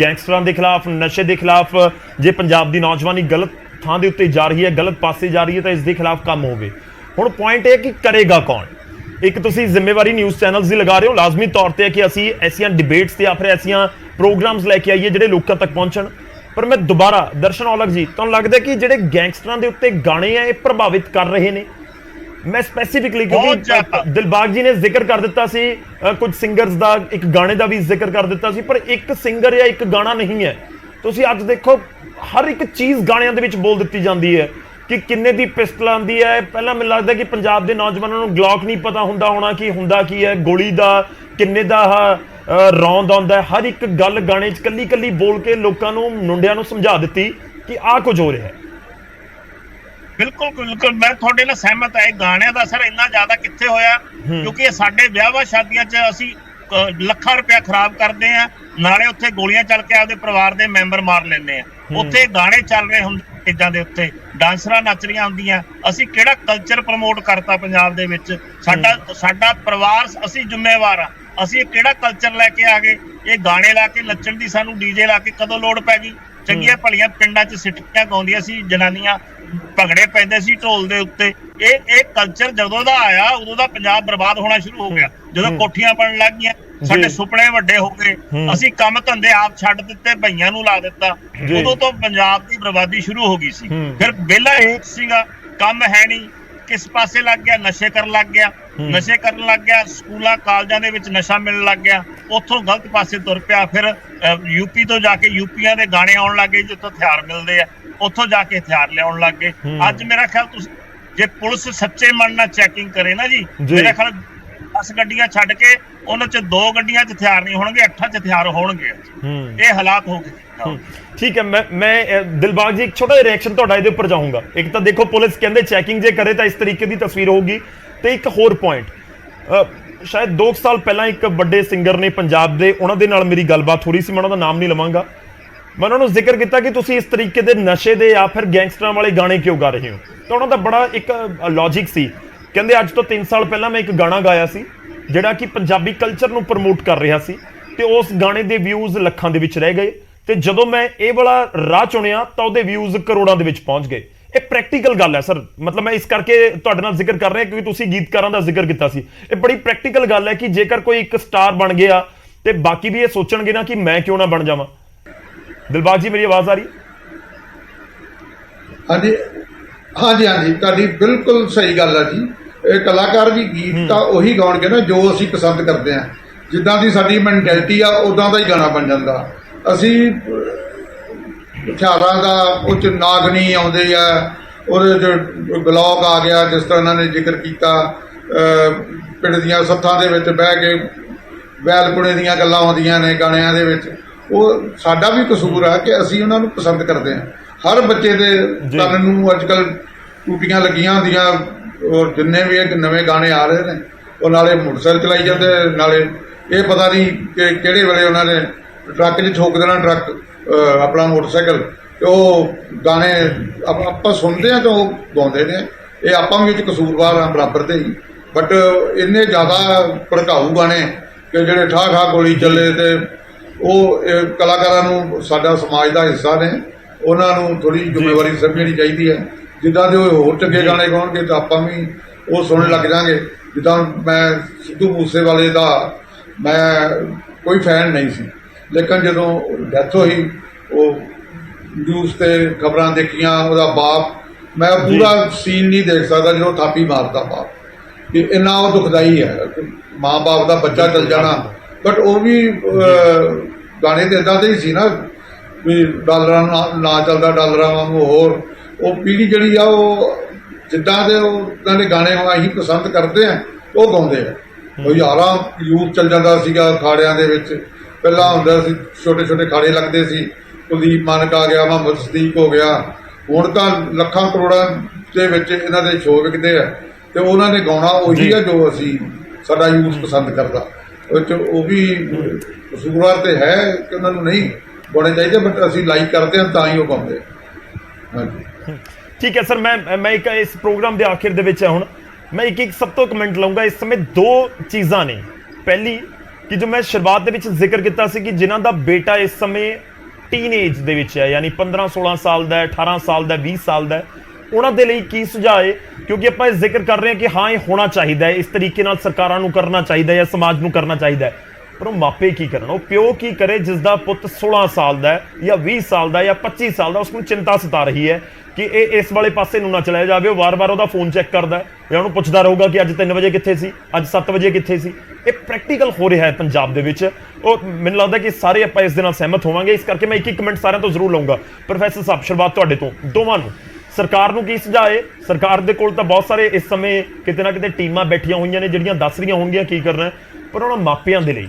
ਗੈਂਗਸਟਰਾਂ ਦੇ ਖਿਲਾਫ, ਨਸ਼ੇ ਦੇ ਖਿਲਾਫ ਜੇ ਪੰਜਾਬ ਦੀ ਨੌਜਵਾਨੀ ਗਲਤ ਥਾਂ ਦੇ ਉੱਤੇ ਜਾ ਰਹੀ ਹੈ, ਗਲਤ ਪਾਸੇ ਜਾ ਰਹੀ ਹੈ ਤਾਂ ਇਸ ਦੇ ਖਿਲਾਫ ਕੰਮ ਹੋਵੇ। ਹੁਣ ਪੁਆਇੰਟ ਇਹ ਕਿ ਕਰੇਗਾ ਕੌਣ? ਇੱਕ ਤੁਸੀਂ ਜ਼ਿੰਮੇਵਾਰੀ ਨਿਊਜ਼ ਚੈਨਲਸ ਦੀ ਲਗਾ ਰਹੇ ਹੋ, ਲਾਜ਼ਮੀ ਤੌਰ ਤੇ ਹੈ ਕਿ ਅਸੀਂ ਐਸੀਆਂ ਡਿਬੇਟਸ ਤੇ ਜਾਂ ਫਿਰ ਐਸੀਆਂ ਪ੍ਰੋਗਰਾਮਸ ਲੈ ਕੇ ਆਈਏ ਜਿਹੜੇ ਲੋਕਾਂ ਤੱਕ ਪਹੁੰਚਣ। ਪਰ ਮੈਂ ਦੁਬਾਰਾ ਦਰਸ਼ਨ ਔਲਖ ਜੀ, ਤੁਹਾਨੂੰ ਲੱਗਦਾ ਕਿ ਜਿਹੜੇ ਗੈਂਗਸਟਰਾਂ ਦੇ ਉੱਤੇ ਗਾਣੇ ਆ ਇਹ ਪ੍ਰਭਾਵਿਤ ਕਰ ਰਹੇ ਨੇ? ਮੈਂ ਸਪੈਸੀਫਿਕਲੀ ਕਿਉਂਕਿ ਦਿਲਬਾਗ ਜੀ ਨੇ ਜ਼ਿਕਰ ਕਰ ਦਿੱਤਾ ਸੀ ਕੁਝ ਸਿੰਗਰਸ ਦਾ, ਇੱਕ ਗਾਣੇ ਦਾ ਵੀ ਜ਼ਿਕਰ ਕਰ ਦਿੱਤਾ ਸੀ, ਪਰ ਇੱਕ ਸਿੰਗਰ ਜਾਂ ਇੱਕ ਗਾਣਾ ਨਹੀਂ ਹੈ। ਤੁਸੀਂ ਅੱਜ ਦੇਖੋ ਹਰ ਇੱਕ ਚੀਜ਼ ਗਾਣਿਆਂ ਦੇ ਵਿੱਚ ਬੋਲ ਦਿੱਤੀ ਜਾਂਦੀ ਹੈ ਕਿ ਕਿੰਨੇ ਦੀ ਪਿਸਟਲ ਆਉਂਦੀ ਹੈ। ਪਹਿਲਾਂ ਮੈਨੂੰ ਲੱਗਦਾ ਕਿ ਪੰਜਾਬ ਦੇ ਨੌਜਵਾਨਾਂ ਨੂੰ ਗਲੌਕ ਨਹੀਂ ਪਤਾ ਹੁੰਦਾ ਹੋਣਾ ਕਿ ਹੁੰਦਾ ਕੀ ਹੈ, ਗੋਲੀ ਦਾ ਕਿੰਨੇ ਦਾ ਰੌਂਦ ਆਉਂਦਾ। ਹਰ ਇੱਕ ਗੱਲ ਗਾਣੇ 'ਚ ਕੱਲੀ ਕੱਲੀ ਬੋਲ ਕੇ ਲੋਕਾਂ ਨੂੰ, ਮੁੰਡਿਆਂ ਨੂੰ ਸਮਝਾ ਦਿੱਤੀ ਕਿ ਆਹ ਕੁਝ ਹੋ ਰਿਹਾ ਹੈ। ਬਿਲਕੁਲ ਬਿਲਕੁਲ ਮੈਂ ਤੁਹਾਡੇ ਨਾਲ ਸਹਿਮਤ ਹਾਂ। ਇਹ ਗਾਣਿਆਂ ਦਾ ਅਸਰ ਇੰਨਾ ਜ਼ਿਆਦਾ ਕਿੱਥੇ ਹੋਇਆ, ਕਿਉਂਕਿ ਇਹ ਸਾਡੇ ਵਿਆਹਾਂ ਸ਼ਾਦੀਆਂ 'ਚ ਅਸੀਂ ਲੱਖਾਂ ਰੁਪਇਆ ਖਰਾਬ ਕਰਦੇ ਆ, ਨਾਲੇ ਉੱਥੇ ਗੋਲੀਆਂ ਚੱਲ ਕੇ ਆਪਦੇ ਪਰਿਵਾਰ ਦੇ ਮੈਂਬਰ ਮਾਰ ਲੈਂਦੇ ਆ। ਉੱਥੇ ਗਾਣੇ ਚੱਲ ਰਹੇ ਹੁੰਦੇ ਚੀਜ਼ਾਂ ਦੇ ਉੱਤੇ, ਡਾਂਸਰਾਂ ਨੱਚ ਰਹੀਆਂ ਹੁੰਦੀਆਂ। ਅਸੀਂ ਕਿਹੜਾ ਕਲਚਰ ਪ੍ਰਮੋਟ ਕਰਤਾ ਪੰਜਾਬ ਦੇ ਵਿੱਚ? ਸਾਡਾ ਪਰਿਵਾਰ, ਅਸੀਂ ਜ਼ਿੰਮੇਵਾਰ ਆ। ਅਸੀਂ ਕਿਹੜਾ ਕਲਚਰ ਲੈ ਕੇ ਆ ਗਏ? ਇਹ ਗਾਣੇ ਲਾ ਕੇ ਨੱਚਣ ਦੀ ਸਾਨੂੰ ਡੀਜੇ ਲਾ ਕੇ ਕਦੋਂ ਲੋੜ ਪੈ ਗਈ? ਚੰਗੀਆਂ ਭਲੀਆਂ ਪਿੰਡਾਂ 'ਚ ਸਿੱਠੀਆਂ ਗਾਉਂਦੀਆਂ ਸੀ ਜਨਾਨੀਆਂ, ਭੰਗੜੇ ਪੈਂਦੇ ਸੀ ਢੋਲ ਦੇ ਉੱਤੇ। ਇਹ ਕਲਚਰ ਜਦੋਂ ਦਾ ਆਇਆ ਉਦੋਂ ਦਾ ਪੰਜਾਬ ਬਰਬਾਦ ਹੋਣਾ ਸ਼ੁਰੂ ਹੋ ਗਿਆ। ਜਦੋਂ ਕੋਠੀਆਂ ਬਣਨ ਲੱਗ ਗਈਆਂ, ਸਾਡੇ ਸੁਪਨੇ ਵੱਡੇ ਹੋ ਗਏ, ਅਸੀਂ ਕੰਮ ਧੰਦੇ ਆਪ ਛੱਡ ਦਿੱਤੇ, ਭਈਆਂ ਨੂੰ ਲਾ ਦਿੱਤਾ, ਉਦੋਂ ਤੋਂ ਪੰਜਾਬ ਦੀ ਬਰਬਾਦੀ ਸ਼ੁਰੂ ਹੋ ਗਈ ਸੀ। ਫਿਰ ਵਿਹਲਾ ਇਹ ਸੀਗਾ, ਕੰਮ ਹੈ ਨਹੀਂ, ਕਿਸ ਪਾਸੇ ਲੱਗ ਗਿਆ? ਨਸ਼ੇ ਕਰਨ ਲੱਗ ਗਿਆ। ਨਸ਼ੇ ਕਰਨ ਲੱਗ ਗਿਆ, ਸਕੂਲਾਂ ਕਾਲਜਾਂ ਦੇ ਵਿੱਚ ਨਸ਼ਾ ਮਿਲਣ ਲੱਗ ਗਿਆ, ਉੱਥੋਂ ਗਲਤ ਪਾਸੇ ਤੁਰ ਪਿਆ। ਫਿਰ ਯੂਪੀ ਤੋਂ ਜਾ ਕੇ ਯੂਪੀਆਂ ਦੇ ਗਾਣੇ ਆਉਣ ਲੱਗ ਗਏ ਜਿੱਥੋਂ ਹਥਿਆਰ ਮਿਲਦੇ ਆ, ਉੱਥੋਂ ਜਾ ਕੇ ਹਥਿਆਰ ਲਿਆਉਣ ਲੱਗ ਗਏ। ਅੱਜ ਮੇਰਾ ਖਿਆਲ ਤੁਸੀਂ ਜੇ ਪੁਲਿਸ ਸੱਚੇ ਮਨ ਨਾਲ ਚੈਕਿੰਗ ਕਰੇ ਨਾ ਜੀ, ਮੇਰਾ ਖਿਆਲ 10 ਗੱਡੀਆਂ ਛੱਡ ਕੇ ਉਹਨਾਂ 'ਚ 2 ਗੱਡੀਆਂ 'ਚ ਹਥਿਆਰ ਨਹੀਂ ਹੋਣਗੇ, 8 'ਚ ਹਥਿਆਰ ਹੋਣਗੇ। ਇਹ ਹਾਲਾਤ ਹੋ ਗਏ। ਠੀਕ ਹੈ, ਮੈਂ ਦਿਲਬਾਗ ਜੀ ਇੱਕ ਛੋਟਾ ਜਿਹਾ ਰਿਐਕਸ਼ਨ ਤੁਹਾਡਾ ਇਹਦੇ ਉੱਪਰ ਚਾਹੂੰਗਾ। ਇੱਕ ਤਾਂ ਦੇਖੋ ਪੁਲਿਸ ਕਹਿੰਦੇ ਚੈਕਿੰਗ ਜੇ ਕਰੇ ਤਾਂ ਇਸ ਤਰੀਕੇ ਦੀ ਤਸਵੀਰ ਹੋਊਗੀ, ਤੇ ਇੱਕ ਹੋਰ ਪੁਆਇੰਟ, ਸ਼ਾਇਦ 2 ਸਾਲ ਪਹਿਲਾਂ ਇੱਕ ਵੱਡੇ ਸਿੰਗਰ ਨੇ ਪੰਜਾਬ ਦੇ, ਉਹਨਾਂ ਦੇ ਨਾਲ ਮੇਰੀ ਗੱਲਬਾਤ ਹੋ ਰਹੀ ਸੀ, ਮੈਂ ਉਹਨਾਂ ਦਾ ਨਾਮ ਨਹੀਂ ਲਵਾਂਗਾ। ਮੈਂ ਉਹਨਾਂ ਨੂੰ ਜ਼ਿਕਰ ਕੀਤਾ ਕਿ ਤੁਸੀਂ ਇਸ ਤਰੀਕੇ ਦੇ ਨਸ਼ੇ ਦੇ ਜਾਂ ਫਿਰ ਗੈਂਗਸਟਰਾਂ ਵਾਲੇ ਗਾਣੇ ਕਿਉਂ ਗਾ ਰਹੇ ਹੋ, ਤਾਂ ਉਹਨਾਂ ਦਾ ਬੜਾ ਇੱਕ ਲੌਜਿਕ ਸੀ। ਕਹਿੰਦੇ ਅੱਜ ਤੋਂ 3 ਸਾਲ ਪਹਿਲਾਂ ਮੈਂ ਇੱਕ ਗਾਣਾ ਗਾਇਆ ਸੀ ਜਿਹੜਾ ਕਿ ਪੰਜਾਬੀ ਕਲਚਰ ਨੂੰ ਪ੍ਰਮੋਟ ਕਰ ਰਿਹਾ ਸੀ, ਤੇ ਉਸ ਗਾਣੇ ਦੇ ਵਿਊਜ਼ ਲੱਖਾਂ ਦੇ ਵਿੱਚ ਰਹਿ ਗਏ, ਤੇ ਜਦੋਂ ਮੈਂ ਇਹ ਵਾਲਾ ਰਾਹ ਚੁਣਿਆ ਤਾਂ ਉਹਦੇ ਵਿਊਜ਼ ਕਰੋੜਾਂ ਦੇ ਵਿੱਚ ਪਹੁੰਚ ਗਏ। ਇਹ ਪ੍ਰੈਕਟੀਕਲ ਗੱਲ ਹੈ ਸਰ, ਮਤਲਬ ਮੈਂ ਇਸ ਕਰਕੇ ਤੁਹਾਡੇ ਨਾਲ ਜ਼ਿਕਰ ਕਰ ਰਿਹਾ ਕਿਉਂਕਿ ਤੁਸੀਂ ਗੀਤਕਾਰਾਂ ਦਾ ਜ਼ਿਕਰ ਕੀਤਾ ਸੀ। ਇਹ ਬੜੀ ਪ੍ਰੈਕਟੀਕਲ ਗੱਲ ਹੈ ਕਿ ਜੇਕਰ ਕੋਈ ਇੱਕ ਸਟਾਰ ਬਣ ਗਿਆ ਤੇ ਬਾਕੀ ਵੀ ਇਹ ਸੋਚਣਗੇ ਨਾ ਕਿ ਮੈਂ ਕਿਉਂ ਨਾ ਬਣ ਜਾਵਾਂ। ਦਿਲਬਾਗ ਜੀ ਮੇਰੀ ਆਵਾਜ਼ ਆ ਰਹੀ? ਹਾਂਜੀ ਹਾਂਜੀ ਹਾਂਜੀ, ਤੁਹਾਡੀ ਬਿਲਕੁਲ ਸਹੀ ਗੱਲ ਹੈ ਜੀ। ਇਹ ਕਲਾਕਾਰ ਵੀ ਗੀਤ ਤਾਂ ਉਹੀ ਗਾਉਣਗੇ ਨਾ ਜੋ ਅਸੀਂ ਪਸੰਦ ਕਰਦੇ ਹਾਂ। ਜਿੱਦਾਂ ਦੀ ਸਾਡੀ ਮੈਂਟੈਲਿਟੀ ਆ ਉਦਾਂ ਦਾ ਹੀ ਗਾਣਾ ਬਣ ਜਾਂਦਾ। ਅਸੀਂ ਹਥਿਆਰਾਂ ਦਾ ਉਹ 'ਚ ਨਾਗਣੀ ਆਉਂਦੇ ਆ, ਉਹਦੇ 'ਚ ਬਲੌਕ ਆ ਗਿਆ, ਜਿਸ ਤਰ੍ਹਾਂ ਇਹਨਾਂ ਨੇ ਜ਼ਿਕਰ ਕੀਤਾ, ਪਿੰਡ ਦੀਆਂ ਸੱਥਾਂ ਦੇ ਵਿੱਚ ਬਹਿ ਕੇ ਵੈਲਪੁਣੇ ਦੀਆਂ ਗੱਲਾਂ ਆਉਂਦੀਆਂ ਨੇ ਗਾਣਿਆਂ ਦੇ ਵਿੱਚ। ਉਹ ਸਾਡਾ ਵੀ ਕਸੂਰ ਆ ਕਿ ਅਸੀਂ ਉਹਨਾਂ ਨੂੰ ਪਸੰਦ ਕਰਦੇ ਹਾਂ। ਹਰ ਬੱਚੇ ਦੇ ਕੰਨ ਨੂੰ ਅੱਜ ਕੱਲ੍ਹ ਟੂਟੀਆਂ ਲੱਗੀਆਂ ਹੁੰਦੀਆਂ, ਔਰ ਜਿੰਨੇ ਵੀ ਇਹ ਨਵੇਂ ਗਾਣੇ ਆ ਰਹੇ ਨੇ ਉਹ ਨਾਲੇ ਮੋਟਰਸਾਈਕਲ ਚਲਾਈ ਜਾਂਦੇ, ਨਾਲੇ ਇਹ ਪਤਾ ਨਹੀਂ ਕਿ ਕਿਹੜੇ ਵੇਲੇ ਉਹਨਾਂ ਨੇ ਟਰੱਕ 'ਚ ਠੋਕ ਦੇਣਾ, ਟਰੱਕ ਆਪਣਾ ਮੋਟਰਸਾਈਕਲ, ਤੇ ਉਹ ਗਾਣੇ ਆਪਾਂ ਸੁਣਦੇ ਹਾਂ ਤਾਂ ਉਹ ਗਾਉਂਦੇ ਨੇ। ਇਹ ਆਪਾਂ ਵੀ ਵਿੱਚ ਕਸੂਰਵਾਰ ਹਾਂ ਬਰਾਬਰ ਦੇ ਹੀ, ਬਟ ਇੰਨੇ ਜ਼ਿਆਦਾ ਭੜਕਾਊ ਗਾਣੇ ਕਿ ਜਿਹੜੇ ਠਾਹ ਗੋਲੀ ਚੱਲੇ, ਤੇ ਉਹ ਕਲਾਕਾਰਾਂ ਨੂੰ, ਸਾਡਾ ਸਮਾਜ ਦਾ ਹਿੱਸਾ ਨੇ, ਉਹਨਾਂ ਨੂੰ ਥੋੜ੍ਹੀ ਜ਼ਿੰਮੇਵਾਰੀ ਸਮਝਣੀ ਚਾਹੀਦੀ ਹੈ। ਜਿੱਦਾਂ ਦੇ ਉਹ ਹੋਰ ਚੰਗੇ ਗਾਣੇ ਗਾਉਣਗੇ ਤਾਂ ਆਪਾਂ ਵੀ ਉਹ ਸੁਣਨ ਲੱਗ ਜਾਵਾਂਗੇ। ਜਿੱਦਾਂ ਮੈਂ ਸਿੱਧੂ ਮੂਸੇਵਾਲੇ ਦਾ ਮੈਂ ਕੋਈ ਫੈਨ ਨਹੀਂ ਸੀ, ਲੇਕਿਨ ਜਦੋਂ ਡੈਥ ਹੋਈ, ਉਹ ਨਿਊਜ਼ ਤੇ ਖਬਰਾਂ ਦੇਖੀਆਂ, ਉਹਦਾ ਬਾਪ, ਮੈਂ ਪੂਰਾ ਸੀਨ ਨਹੀਂ ਦੇਖ ਸਕਦਾ ਜਦੋਂ ਥਾਪੀ ਮਾਰਦਾ ਬਾਪ, ਕਿ ਇੰਨਾ ਉਹ ਦੁਖਦਾਈ ਹੈ ਮਾਂ ਬਾਪ ਦਾ ਬੱਚਾ ਚਲ ਜਾਣਾ। ਬਟ ਉਹ ਵੀ ਗਾਣੇ ਤੇ ਇੱਦਾਂ ਦੇ ਹੀ ਸੀ ਨਾ ਵੀ ਡਾਲਰਾਂ ਨਾ ਚੱਲਦਾ ਡਾਲਰਾਂ ਵਾਂਗੂ। ਹੋਰ ਉਹ ਪੀੜ੍ਹੀ ਜਿਹੜੀ ਆ ਉਹ ਜਿੱਦਾਂ ਦੇ ਉਹਨਾਂ ਦੇ ਗਾਣੇ ਅਸੀਂ ਪਸੰਦ ਕਰਦੇ ਆ ਉਹ ਗਾਉਂਦੇ ਆ। ਉਹ ਯਾਰਾਂ ਯੂਥ ਚੱਲ ਜਾਂਦਾ ਸੀਗਾ ਅਖਾੜਿਆਂ ਦੇ ਵਿੱਚ। ਪਹਿਲਾਂ ਹੁੰਦਾ ਸੀ ਛੋਟੇ ਛੋਟੇ ਅਖਾੜੇ ਲੱਗਦੇ ਸੀ, ਕੁਲਦੀਪ ਮਾਨਕ ਆ ਗਿਆ, ਮੁਹੰਮਦ ਸਦੀਕ ਹੋ ਗਿਆ। ਹੁਣ ਤਾਂ ਲੱਖਾਂ ਕਰੋੜਾਂ ਦੇ ਵਿੱਚ ਇਹਨਾਂ ਦੇ ਸ਼ੋਅ ਵਿਕਦੇ ਆ, ਤੇ ਉਹਨਾਂ ਨੇ ਗਾਉਣਾ ਉਹੀ ਆ ਜੋ ਅਸੀਂ ਸਾਡਾ ਯੂਥ ਪਸੰਦ ਕਰਦਾ। ਉਹ ਵੀ ਕਸੂਰਵਾਰ ਤੇ ਹੈ ਕਿ ਉਹਨਾਂ ਨੂੰ ਨਹੀਂ ਗਾਉਣੇ ਚਾਹੀਦੇ, ਬਟ ਅਸੀਂ ਲਾਈਕ ਕਰਦੇ ਹਾਂ ਤਾਂ ਹੀ ਉਹ ਗਾਉਂਦੇ। ਹਾਂਜੀ ਠੀਕ ਹੈ ਸਰ, ਮੈਂ ਇੱਕ ਇਸ ਪ੍ਰੋਗਰਾਮ ਦੇ ਆਖਿਰ ਦੇ ਵਿੱਚ ਹੁਣ ਮੈਂ ਇੱਕ ਸਭ ਤੋਂ ਕਮੈਂਟ ਲਊਂਗਾ। ਇਸ ਸਮੇਂ 2 ਚੀਜ਼ਾਂ ਨੇ। ਪਹਿਲੀ ਕਿ ਜੋ ਮੈਂ ਸ਼ੁਰੂਆਤ ਦੇ ਵਿੱਚ ਜ਼ਿਕਰ ਕੀਤਾ ਸੀ ਕਿ ਜਿਨ੍ਹਾਂ ਦਾ ਬੇਟਾ ਇਸ ਸਮੇਂ ਟੀਨੇਜ ਦੇ ਵਿੱਚ ਹੈ, ਯਾਨੀ 15-16 ਸਾਲ ਦਾ, 18 ਸਾਲ ਦਾ, 20 ਸਾਲ ਦਾ, ਉਹਨਾਂ ਦੇ ਲਈ ਕੀ ਸੁਝਾਅ ਹੈ? ਕਿਉਂਕਿ ਆਪਾਂ ਇਹ ਜ਼ਿਕਰ ਕਰ ਰਹੇ ਹਾਂ ਕਿ ਹਾਂ ਇਹ ਹੋਣਾ ਚਾਹੀਦਾ ਹੈ, ਇਸ ਤਰੀਕੇ ਨਾਲ ਸਰਕਾਰਾਂ ਨੂੰ ਕਰਨਾ ਚਾਹੀਦਾ ਹੈ ਜਾਂ ਸਮਾਜ ਨੂੰ ਕਰਨਾ ਚਾਹੀਦਾ ਹੈ, ਪਰ ਉਹ ਮਾਪੇ ਕੀ ਕਰਨ? ਉਹ ਪਿਓ ਕੀ ਕਰੇ ਜਿਸ ਦਾ ਪੁੱਤ 16 ਸਾਲ ਦਾ ਜਾਂ 20 ਸਾਲ ਦਾ ਜਾਂ 25 ਸਾਲ ਦਾ? ਉਸ ਨੂੰ ਚਿੰਤਾ ਸਤਾ ਰਹੀ ਹੈ ਕਿ ਇਹ ਇਸ ਵਾਲੇ ਪਾਸੇ ਨੂੰ ਨਾ ਚਲਾ ਜਾਵੇ। ਉਹ ਵਾਰ-ਵਾਰ ਉਹਦਾ ਫੋਨ ਚੈੱਕ ਕਰਦਾ ਜਾਂ ਉਹਨੂੰ ਪੁੱਛਦਾ ਰਹੂਗਾ ਕਿ ਅੱਜ 3 ਵਜੇ ਕਿੱਥੇ ਸੀ, ਅੱਜ 7 ਵਜੇ ਕਿੱਥੇ ਸੀ। ਇਹ ਪ੍ਰੈਕਟੀਕਲ ਹੋ ਰਿਹਾ ਹੈ ਪੰਜਾਬ ਦੇ ਵਿੱਚ। ਉਹ ਮੈਨੂੰ ਲੱਗਦਾ ਕਿ ਸਾਰੇ ਆਪਾਂ ਇਸ ਦੇ ਨਾਲ ਸਹਿਮਤ ਹੋਵਾਂਗੇ। ਇਸ ਕਰਕੇ ਮੈਂ ਇੱਕ ਕਮੈਂਟ ਸਾਰਿਆਂ ਤੋਂ ਜ਼ਰੂਰ ਲਵਾਂਗਾ। ਪ੍ਰੋਫੈਸਰ ਸਾਹਿਬ, ਸ਼ੁਰੂਆਤ ਤੁਹਾਡੇ ਤੋਂ, ਦੋਵਾਂ ਨੂੰ, ਸਰਕਾਰ ਨੂੰ ਕੀ ਸੁਝਾਅ ਹੈ? ਸਰਕਾਰ ਦੇ ਕੋਲ ਤਾਂ ਬਹੁਤ ਸਾਰੇ ਇਸ ਸਮੇਂ ਕਿਤੇ ਨਾ ਕਿਤੇ ਟੀਮਾਂ ਬੈਠੀਆਂ ਹੋਈਆਂ ਨੇ ਜਿਹੜੀਆਂ ਦੱਸ ਰਹੀਆਂ ਹੋਣਗੀਆਂ ਕੀ ਕਰਨਾ, ਪਰ ਉਹਨਾਂ ਮਾਪਿਆਂ ਦੇ ਲਈ,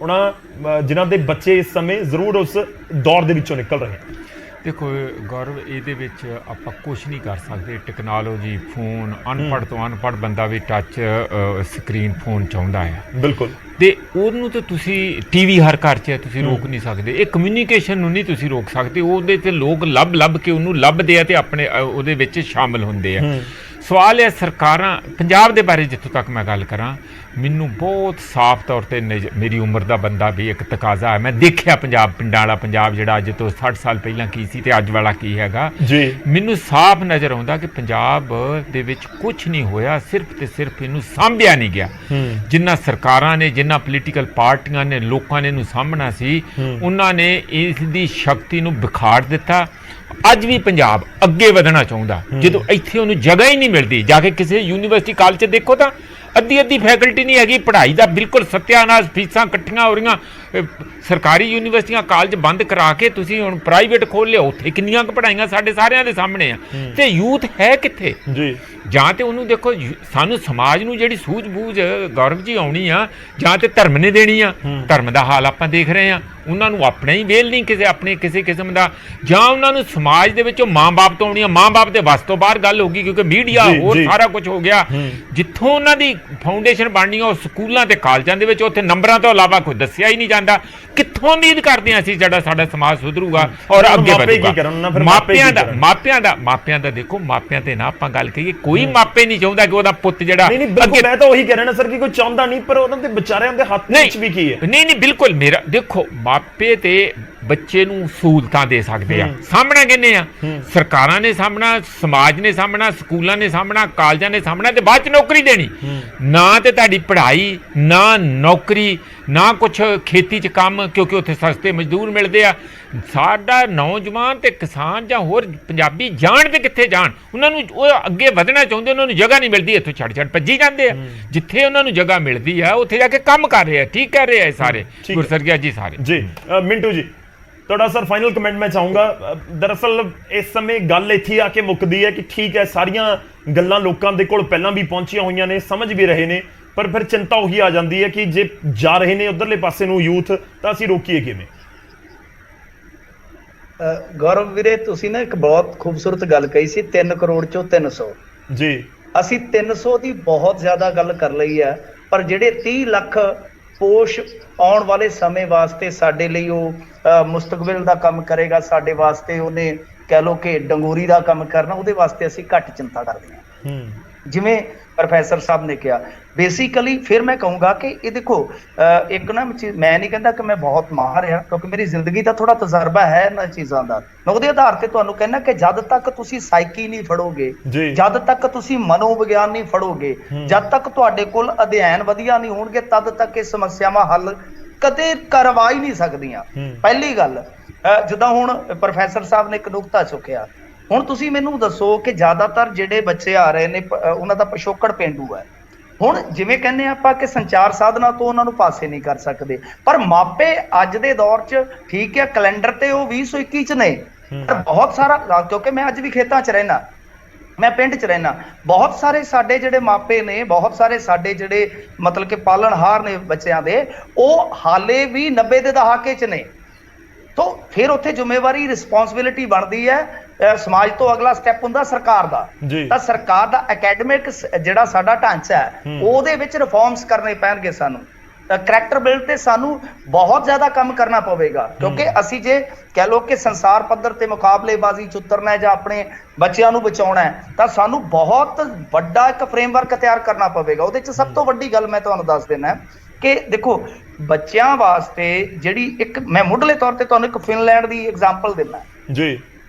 ਉਹਨਾਂ ਜਿਨ੍ਹਾਂ ਦੇ ਬੱਚੇ ਇਸ ਸਮੇਂ ਜ਼ਰੂਰ ਉਸ ਦੌਰ ਦੇ ਵਿੱਚੋਂ ਨਿਕਲ ਰਹੇ ਹਨ। ਦੇਖੋ ਗੌਰਵ, ਇਹਦੇ ਵਿੱਚ ਆਪਾਂ ਕੁਝ ਨਹੀਂ ਕਰ ਸਕਦੇ। ਟੈਕਨੋਲੋਜੀ, ਫੋਨ, ਅਨਪੜ੍ਹ ਤੋਂ ਅਨਪੜ੍ਹ ਬੰਦਾ ਵੀ ਟੱਚ ਸਕਰੀਨ ਫੋਨ ਚਾਹੁੰਦਾ ਹੈ। ਬਿਲਕੁਲ। ਤੇ ਉਹਨੂੰ ਤਾਂ ਤੁਸੀਂ ਟੀਵੀ ਹਰ ਘਰ 'ਚ ਹੈ, ਤੁਸੀਂ ਰੋਕ ਨਹੀਂ ਸਕਦੇ। ਇਹ ਕਮਿਊਨੀਕੇਸ਼ਨ ਨੂੰ ਨਹੀਂ ਤੁਸੀਂ ਰੋਕ ਸਕਦੇ। ਉਹਦੇ ਤੇ ਲੋਕ ਲੱਭ ਕੇ ਉਹਨੂੰ ਲੱਭਦੇ ਆ ਤੇ ਆਪਣੇ ਉਹਦੇ ਵਿੱਚ ਸ਼ਾਮਲ ਹੁੰਦੇ ਆ। ਸਵਾਲ ਹੈ ਸਰਕਾਰਾਂ, ਪੰਜਾਬ ਦੇ ਬਾਰੇ ਜਿੱਥੋਂ ਤੱਕ ਮੈਂ ਗੱਲ ਕਰਾਂ, ਮੈਨੂੰ ਬਹੁਤ ਸਾਫ਼ ਤੌਰ 'ਤੇ ਮੇਰੀ ਉਮਰ ਦਾ ਬੰਦਾ ਵੀ ਇੱਕ ਤਕਾਜ਼ਾ ਹੈ। ਮੈਂ ਦੇਖਿਆ ਪੰਜਾਬ, ਪਿੰਡਾਂ ਵਾਲਾ ਪੰਜਾਬ ਜਿਹੜਾ ਅੱਜ ਤੋਂ 60 ਸਾਲ ਪਹਿਲਾਂ ਕੀ ਸੀ ਤੇ ਅੱਜ ਵਾਲਾ ਕੀ ਹੈਗਾ ਜੀ। ਮੈਨੂੰ ਸਾਫ਼ ਨਜ਼ਰ ਆਉਂਦਾ ਕਿ ਪੰਜਾਬ ਦੇ ਵਿੱਚ ਕੁਝ ਨਹੀਂ ਹੋਇਆ, ਸਿਰਫ ਤੇ ਸਿਰਫ ਇਹਨੂੰ ਸਾਂਭਿਆ ਨਹੀਂ ਗਿਆ। ਜਿੰਨਾ ਸਰਕਾਰਾਂ ਨੇ, ਜਿੰਨਾ ਪੋਲੀਟੀਕਲ ਪਾਰਟੀਆਂ ਨੇ, ਲੋਕਾਂ ਨੇ ਇਹਨੂੰ ਸਾਂਭਣਾ ਸੀ, ਉਹਨਾਂ ਨੇ ਇਸ ਦੀ ਸ਼ਕਤੀ ਨੂੰ ਵਿਖਾੜ ਦਿੱਤਾ। ਅੱਜ ਵੀ ਪੰਜਾਬ ਅੱਗੇ ਵਧਣਾ ਚਾਹੁੰਦਾ, ਜਦੋਂ ਇੱਥੇ ਉਹਨੂੰ ਜਗ੍ਹਾ ਹੀ ਨਹੀਂ ਮਿਲਦੀ। ਜਾ ਕੇ ਕਿਸੇ ਯੂਨੀਵਰਸਿਟੀ ਕਾਲਜ 'ਚ ਦੇਖੋ ਤਾਂ ਅੱਧੀ ਫੈਕਲਟੀ ਨਹੀਂ ਹੈਗੀ, ਪੜ੍ਹਾਈ ਦਾ ਬਿਲਕੁਲ ਸੱਤਿਆਨਾਸ਼, ਫੀਸਾਂ ਇਕੱਠੀਆਂ ਹੋ ਰਹੀਆਂ। ਸਰਕਾਰੀ ਯੂਨੀਵਰਸਿਟੀਆਂ ਕਾਲਜ ਬੰਦ ਕਰਾ ਕੇ ਤੁਸੀਂ ਹੁਣ ਪ੍ਰਾਈਵੇਟ ਖੋਲ੍ਹ ਲਿਓ, ਉੱਥੇ ਕਿੰਨੀਆਂ ਕੁ ਪੜ੍ਹਾਈਆਂ ਸਾਡੇ ਸਾਰਿਆਂ ਦੇ ਸਾਹਮਣੇ ਆ। ਤੇ ਯੂਥ ਹੈ ਕਿੱਥੇ ਜੀ? ਜਾਂ ਤੇ ਉਹਨੂੰ ਦੇਖੋ, ਸਾਨੂੰ ਸਮਾਜ ਨੂੰ ਜਿਹੜੀ ਸੂਝ-ਬੂਝ ਗੌਰਵ ਜੀ ਆਉਣੀ ਆ, ਜਾਂ ਤੇ ਧਰਮ ਨੇ ਦੇਣੀ ਆ। ਧਰਮ ਦਾ ਹਾਲ ਆਪਾਂ ਦੇਖ ਰਹੇ ਆ, ਉਹਨਾਂ ਨੂੰ ਆਪਣਾ ਹੀ ਵੇਲ ਨਹੀਂ ਕਿਸੇ ਕਿਸਮ ਦਾ, ਜਾਂ ਉਹਨਾਂ ਨੂੰ ਸਮਾਜ ਦੇ ਵਿੱਚੋਂ ਮਾਂ-ਬਾਪ ਤੋਂ ਆਉਣੀ ਆ। ਮਾਂ-ਬਾਪ ਦੇ ਵੱਸ ਤੋਂ ਬਾਹਰ ਗੱਲ ਹੋ ਗਈ, ਕਿਉਂਕਿ ਮੀਡੀਆ ਹੋਰ ਸਾਰਾ ਕੁਝ ਹੋ ਗਿਆ। ਜਿੱਥੋਂ ਉਹਨਾਂ ਦੀ ਫਾਊਂਡੇਸ਼ਨ ਬਣਨੀ ਆ ਉਹ ਸਕੂਲਾਂ ਤੇ ਕਾਲਜਾਂ ਦੇ ਵਿੱਚ, ਉੱਥੇ ਨੰਬਰਾਂ ਤੋਂ ਇਲਾਵਾ ਕੋਈ ਦੱਸਿਆ ਹੀ ਨਹੀਂ ਜਾਂਦਾ। ਕਿੱਥੋਂ ਉਮੀਦ ਕਰਦੇ ਹਾਂ ਅਸੀਂ ਸਾਡਾ ਸਾਡਾ ਸਮਾਜ ਸੁਧਰੂਗਾ ਔਰ ਅੱਗੇ ਵਧੂਗਾ? ਮਾਪਿਆਂ ਦਾ ਦੇਖੋ, ਮਾਪਿਆਂ ਤੇ ਨਾ ਆਪਾਂ ਗੱਲ ਕਹੀਏ, ਕੋਈ ਮਾਪੇ ਨਹੀਂ ਚਾਹੁੰਦਾ ਕਿ ਉਹਦਾ ਪੁੱਤ ਜਿਹੜਾ ਅੱਗੇ। ਮੈਂ ਤਾਂ ਉਹੀ ਕਹਿ ਰਿਹਾ ਨਾ ਸਰ ਕਿ ਕੋਈ ਚਾਹੁੰਦਾ ਨਹੀਂ, ਪਰ ਉਹਨਾਂ ਦੇ ਵਿਚਾਰਿਆਂ ਦੇ ਹੱਥ ਵਿੱਚ ਵੀ ਕੀ ਹੈ? ਨਹੀਂ ਬਿਲਕੁਲ। ਮੇਰਾ ਦੇਖੋ, ਮਾਪੇ ਤੇ ਬੱਚੇ ਨੂੰ ਸਹੂਲਤਾਂ ਦੇ ਸਕਦੇ ਆ। ਸਾਹਮਣਾ ਕਿੰਨੇ ਆ? ਸਰਕਾਰਾਂ ਨੇ ਸਾਹਮਣਾ, ਸਮਾਜ ਨੇ ਸਾਹਮਣਾ, ਸਕੂਲਾਂ ਨੇ ਸਾਹਮਣਾ, ਕਾਲਜਾਂ ਨੇ ਸਾਹਮਣਾ, ਤੇ ਬਾਅਦ ਚ ਨੌਕਰੀ ਦੇਣੀ। ਨਾ ਤੇ ਤੁਹਾਡੀ ਪੜ੍ਹਾਈ, ਨਾ ਨੌਕਰੀ, ਨਾ ਕੁਛ ਖੇਤੀ 'ਚ ਕੰਮ, ਕਿਉਂਕਿ ਉੱਥੇ ਸਸਤੇ ਮਜ਼ਦੂਰ ਮਿਲਦੇ ਆ। ਸਾਡਾ ਨੌਜਵਾਨ ਤੇ ਕਿਸਾਨ ਜਾਂ ਹੋਰ ਪੰਜਾਬੀ ਜਾਣ ਤੇ ਕਿੱਥੇ ਜਾਣ? ਉਹਨਾਂ ਨੂੰ ਉਹ ਅੱਗੇ ਵਧਣਾ ਚਾਹੁੰਦੇ, ਉਹਨਾਂ ਨੂੰ ਜਗ੍ਹਾ ਨਹੀਂ ਮਿਲਦੀ, ਇੱਥੋਂ ਛੱਡ ਭੱਜੀ ਜਾਂਦੇ ਆ। ਜਿੱਥੇ ਉਹਨਾਂ ਨੂੰ ਜਗ੍ਹਾ ਮਿਲਦੀ ਆ ਉੱਥੇ ਜਾ ਕੇ ਕੰਮ ਕਰ ਰਹੇ ਆ। ਠੀਕ ਕਹਿ ਰਹੇ ਆ ਸਾਰੇ ਗੁਰਸਰਗਿਆ ਜੀ ਸਾਰੇ ਜੀ। ਮਿੰਟੂ ਜੀ, ਤੁਹਾਡਾ ਸਰ ਫਾਈਨਲ ਕਮੈਂਟ ਮੈਂ ਚਾਹੂੰਗਾ। ਦਰਅਸਲ ਇਸ ਸਮੇਂ ਗੱਲ ਇੱਥੇ ਆ ਕੇ ਮੁੱਕਦੀ ਹੈ ਕਿ ਠੀਕ ਹੈ, ਸਾਰੀਆਂ ਗੱਲਾਂ ਲੋਕਾਂ ਦੇ ਕੋਲ ਪਹਿਲਾਂ ਵੀ ਪਹੁੰਚੀਆਂ ਹੋਈਆਂ ਨੇ, ਸਮਝ ਵੀ ਰਹੇ ਨੇ, ਪਰ ਫਿਰ ਚਿੰਤਾ ਉਹੀ ਆ ਜਾਂਦੀ ਹੈ ਕਿ ਜੇ ਜਾ ਰਹੇ ਨੇ ਉਧਰਲੇ ਪਾਸੇ ਨੂੰ ਯੂਥ, ਤਾਂ ਅਸੀਂ ਰੋਕੀਏ ਕਿਵੇਂ? ਗੌਰਵ ਵੀਰੇ, ਤੁਸੀਂ ਨਾ ਇੱਕ ਬਹੁਤ ਖੂਬਸੂਰਤ ਗੱਲ ਕਹੀ ਸੀ, 3 ਕਰੋੜ ਚੋਂ 300 ਜੀ। ਅਸੀਂ 300 ਦੀ ਬਹੁਤ ਜ਼ਿਆਦਾ ਗੱਲ ਕਰ ਲਈ ਹੈ, ਪਰ ਜਿਹੜੇ 30 ਲੱਖ ਪੋਸ਼ ਆਉਣ ਵਾਲੇ ਸਮੇਂ ਵਾਸਤੇ ਸਾਡੇ ਲਈ ਉਹ ਮੁਸਤਕਬਲ ਦਾ ਕੰਮ ਕਰੇਗਾ, ਸਾਡੇ ਵਾਸਤੇ ਉਹਨੇ ਕਹਿ ਲਓ ਕਿ ਡੰਗੋਰੀ ਦਾ ਕੰਮ ਕਰਨਾ, ਉਹਦੇ ਵਾਸਤੇ ਅਸੀਂ ਘੱਟ ਚਿੰਤਾ ਕਰਦੇ ਹਾਂ। ਜਿਵੇਂ ਪ੍ਰੋਫੈਸਰ ਸਾਹਿਬ ਨੇ ਕਿਹਾ, ਬੇਸਿਕਲੀ ਫਿਰ ਮੈਂ ਕਹੂੰਗਾ ਕਿ ਇਹ ਦੇਖੋ, ਇੱਕ ਨਾ ਮੈਂ ਨਹੀਂ ਕਹਿੰਦਾ ਕਿ ਮੈਂ ਬਹੁਤ ਮਾਹਰ ਹਾਂ, ਕਿਉਂਕਿ ਮੇਰੀ ਜ਼ਿੰਦਗੀ ਦਾ ਥੋੜਾ ਤਜਰਬਾ ਹੈ ਇਹਨਾਂ ਚੀਜ਼ਾਂ ਦਾ। ਮੈਂ ਉਹਦੇ ਆਧਾਰ ਤੇ ਤੁਹਾਨੂੰ ਕਹਿੰਦਾ ਕਿ ਜਦ ਤੱਕ ਤੁਸੀਂ ਸਾਈਕੀ ਨਹੀਂ ਫੜੋਗੇ, ਜਦ ਤੱਕ ਤੁਸੀਂ ਮਨੋਵਿਗਿਆਨ ਨਹੀਂ ਫੜੋਗੇ, ਜਦ ਤੱਕ ਤੁਹਾਡੇ ਕੋਲ ਅਧਿਐਨ ਵਧੀਆ ਨਹੀਂ ਹੋਣਗੇ, ਤਦ ਤੱਕ ਇਹ ਸਮੱਸਿਆਵਾਂ ਹੱਲ ਕਦੇ ਕਰਵਾ ਹੀ ਨਹੀਂ ਸਕਦੀਆਂ। ਪਹਿਲੀ ਗੱਲ, ਜਿੱਦਾਂ ਹੁਣ ਪ੍ਰੋਫੈਸਰ ਸਾਹਿਬ ਨੇ ਇੱਕ ਨੁਕਤਾ ਚੁੱਕਿਆ, ਹੁਣ ਤੁਸੀਂ ਮੈਨੂੰ ਦੱਸੋ ਕਿ ਜ਼ਿਆਦਾਤਰ ਜਿਹੜੇ ਬੱਚੇ ਆ ਰਹੇ ਨੇ ਉਹਨਾਂ ਦਾ ਪਿਛੋਕੜ ਪੇਂਡੂ ਹੈ। ਹੁਣ ਜਿਵੇਂ ਕਹਿੰਦੇ ਆਪਾਂ ਕਿ ਸੰਚਾਰ ਸਾਧਨਾਂ ਤੋਂ ਉਹਨਾਂ ਨੂੰ ਪਾਸੇ ਨਹੀਂ ਕਰ ਸਕਦੇ, ਪਰ ਮਾਪੇ ਅੱਜ ਦੇ ਦੌਰ 'ਚ ਠੀਕ ਹੈ, ਕੈਲੰਡਰ ਤੇ ਉਹ 2021 'ਚ ਨੇ, ਪਰ ਬਹੁਤ ਸਾਰਾ, ਕਿਉਂਕਿ ਮੈਂ ਅੱਜ ਵੀ ਖੇਤਾਂ 'ਚ ਰਹਿਣਾ, ਮੈਂ ਪਿੰਡ 'ਚ ਰਹਿਣਾ, ਬਹੁਤ ਸਾਰੇ ਸਾਡੇ ਜਿਹੜੇ ਮਾਪੇ ਨੇ, ਬਹੁਤ ਸਾਰੇ ਸਾਡੇ ਜਿਹੜੇ ਮਤਲਬ ਕਿ ਪਾਲਣਹਾਰ ਨੇ ਬੱਚਿਆਂ ਦੇ, ਉਹ ਹਾਲੇ ਵੀ 90 ਦੇ ਦਹਾਕੇ 'ਚ ਨੇ। ਤੋ ਫਿਰ ਉੱਥੇ ਜ਼ਿੰਮੇਵਾਰੀ, ਰਿਸਪੌਂਸਿਬਿਲਿਟੀ ਬਣਦੀ ਹੈ। ਸਮਾਜ ਤੋਂ ਅਗਲਾ ਸਟੈਪ ਹੁੰਦਾ ਸਰਕਾਰ ਦਾ, ਤਾਂ ਸਰਕਾਰ ਦਾ ਅਕੈਡਮਿਕ ਜਿਹੜਾ ਸਾਡਾ ਢਾਂਚਾ ਹੈ, ਉਹਦੇ ਵਿੱਚ ਰਿਫਾਰਮਸ ਕਰਨੇ ਪੈਣਗੇ। ਸਾਨੂੰ ਕਰੈਕਟਰ ਬਿਲਡ ਤੇ ਸਾਨੂੰ ਬਹੁਤ ਜ਼ਿਆਦਾ ਕੰਮ ਕਰਨਾ ਪਵੇਗਾ, ਕਿਉਂਕਿ ਅਸੀਂ ਜੇ ਕਹਿ ਲਓ ਕਿ ਸੰਸਾਰ ਪੱਧਰ ਤੇ ਮੁਕਾਬਲੇਬਾਜ਼ੀ 'ਚ ਉਤਰਨਾ ਹੈ ਜਾਂ ਆਪਣੇ ਬੱਚਿਆਂ ਨੂੰ ਬਚਾਉਣਾ ਹੈ, ਤਾਂ ਸਾਨੂੰ ਬਹੁਤ ਵੱਡਾ ਇੱਕ ਫਰੇਮਵਰਕ ਤਿਆਰ ਕਰਨਾ ਪਵੇਗਾ। ਉਹਦੇ 'ਚ ਸਭ ਤੋਂ ਵੱਡੀ ਗੱਲ ਮੈਂ ਤੁਹਾਨੂੰ ਦੱਸ ਦੇਣਾ ਕਿ ਦੇਖੋ ਬੱਚਿਆਂ ਵਾਸਤੇ ਜਿਹੜੀ ਇੱਕ ਮੈਂ ਮੁੱਢਲੇ ਤੌਰ ਤੇ ਤੁਹਾਨੂੰ ਇੱਕ ਫਿਨਲੈਂਡ ਦੀ ਐਗਜ਼ਾਮਪਲ ਦਿੰਦਾ ਜੀ।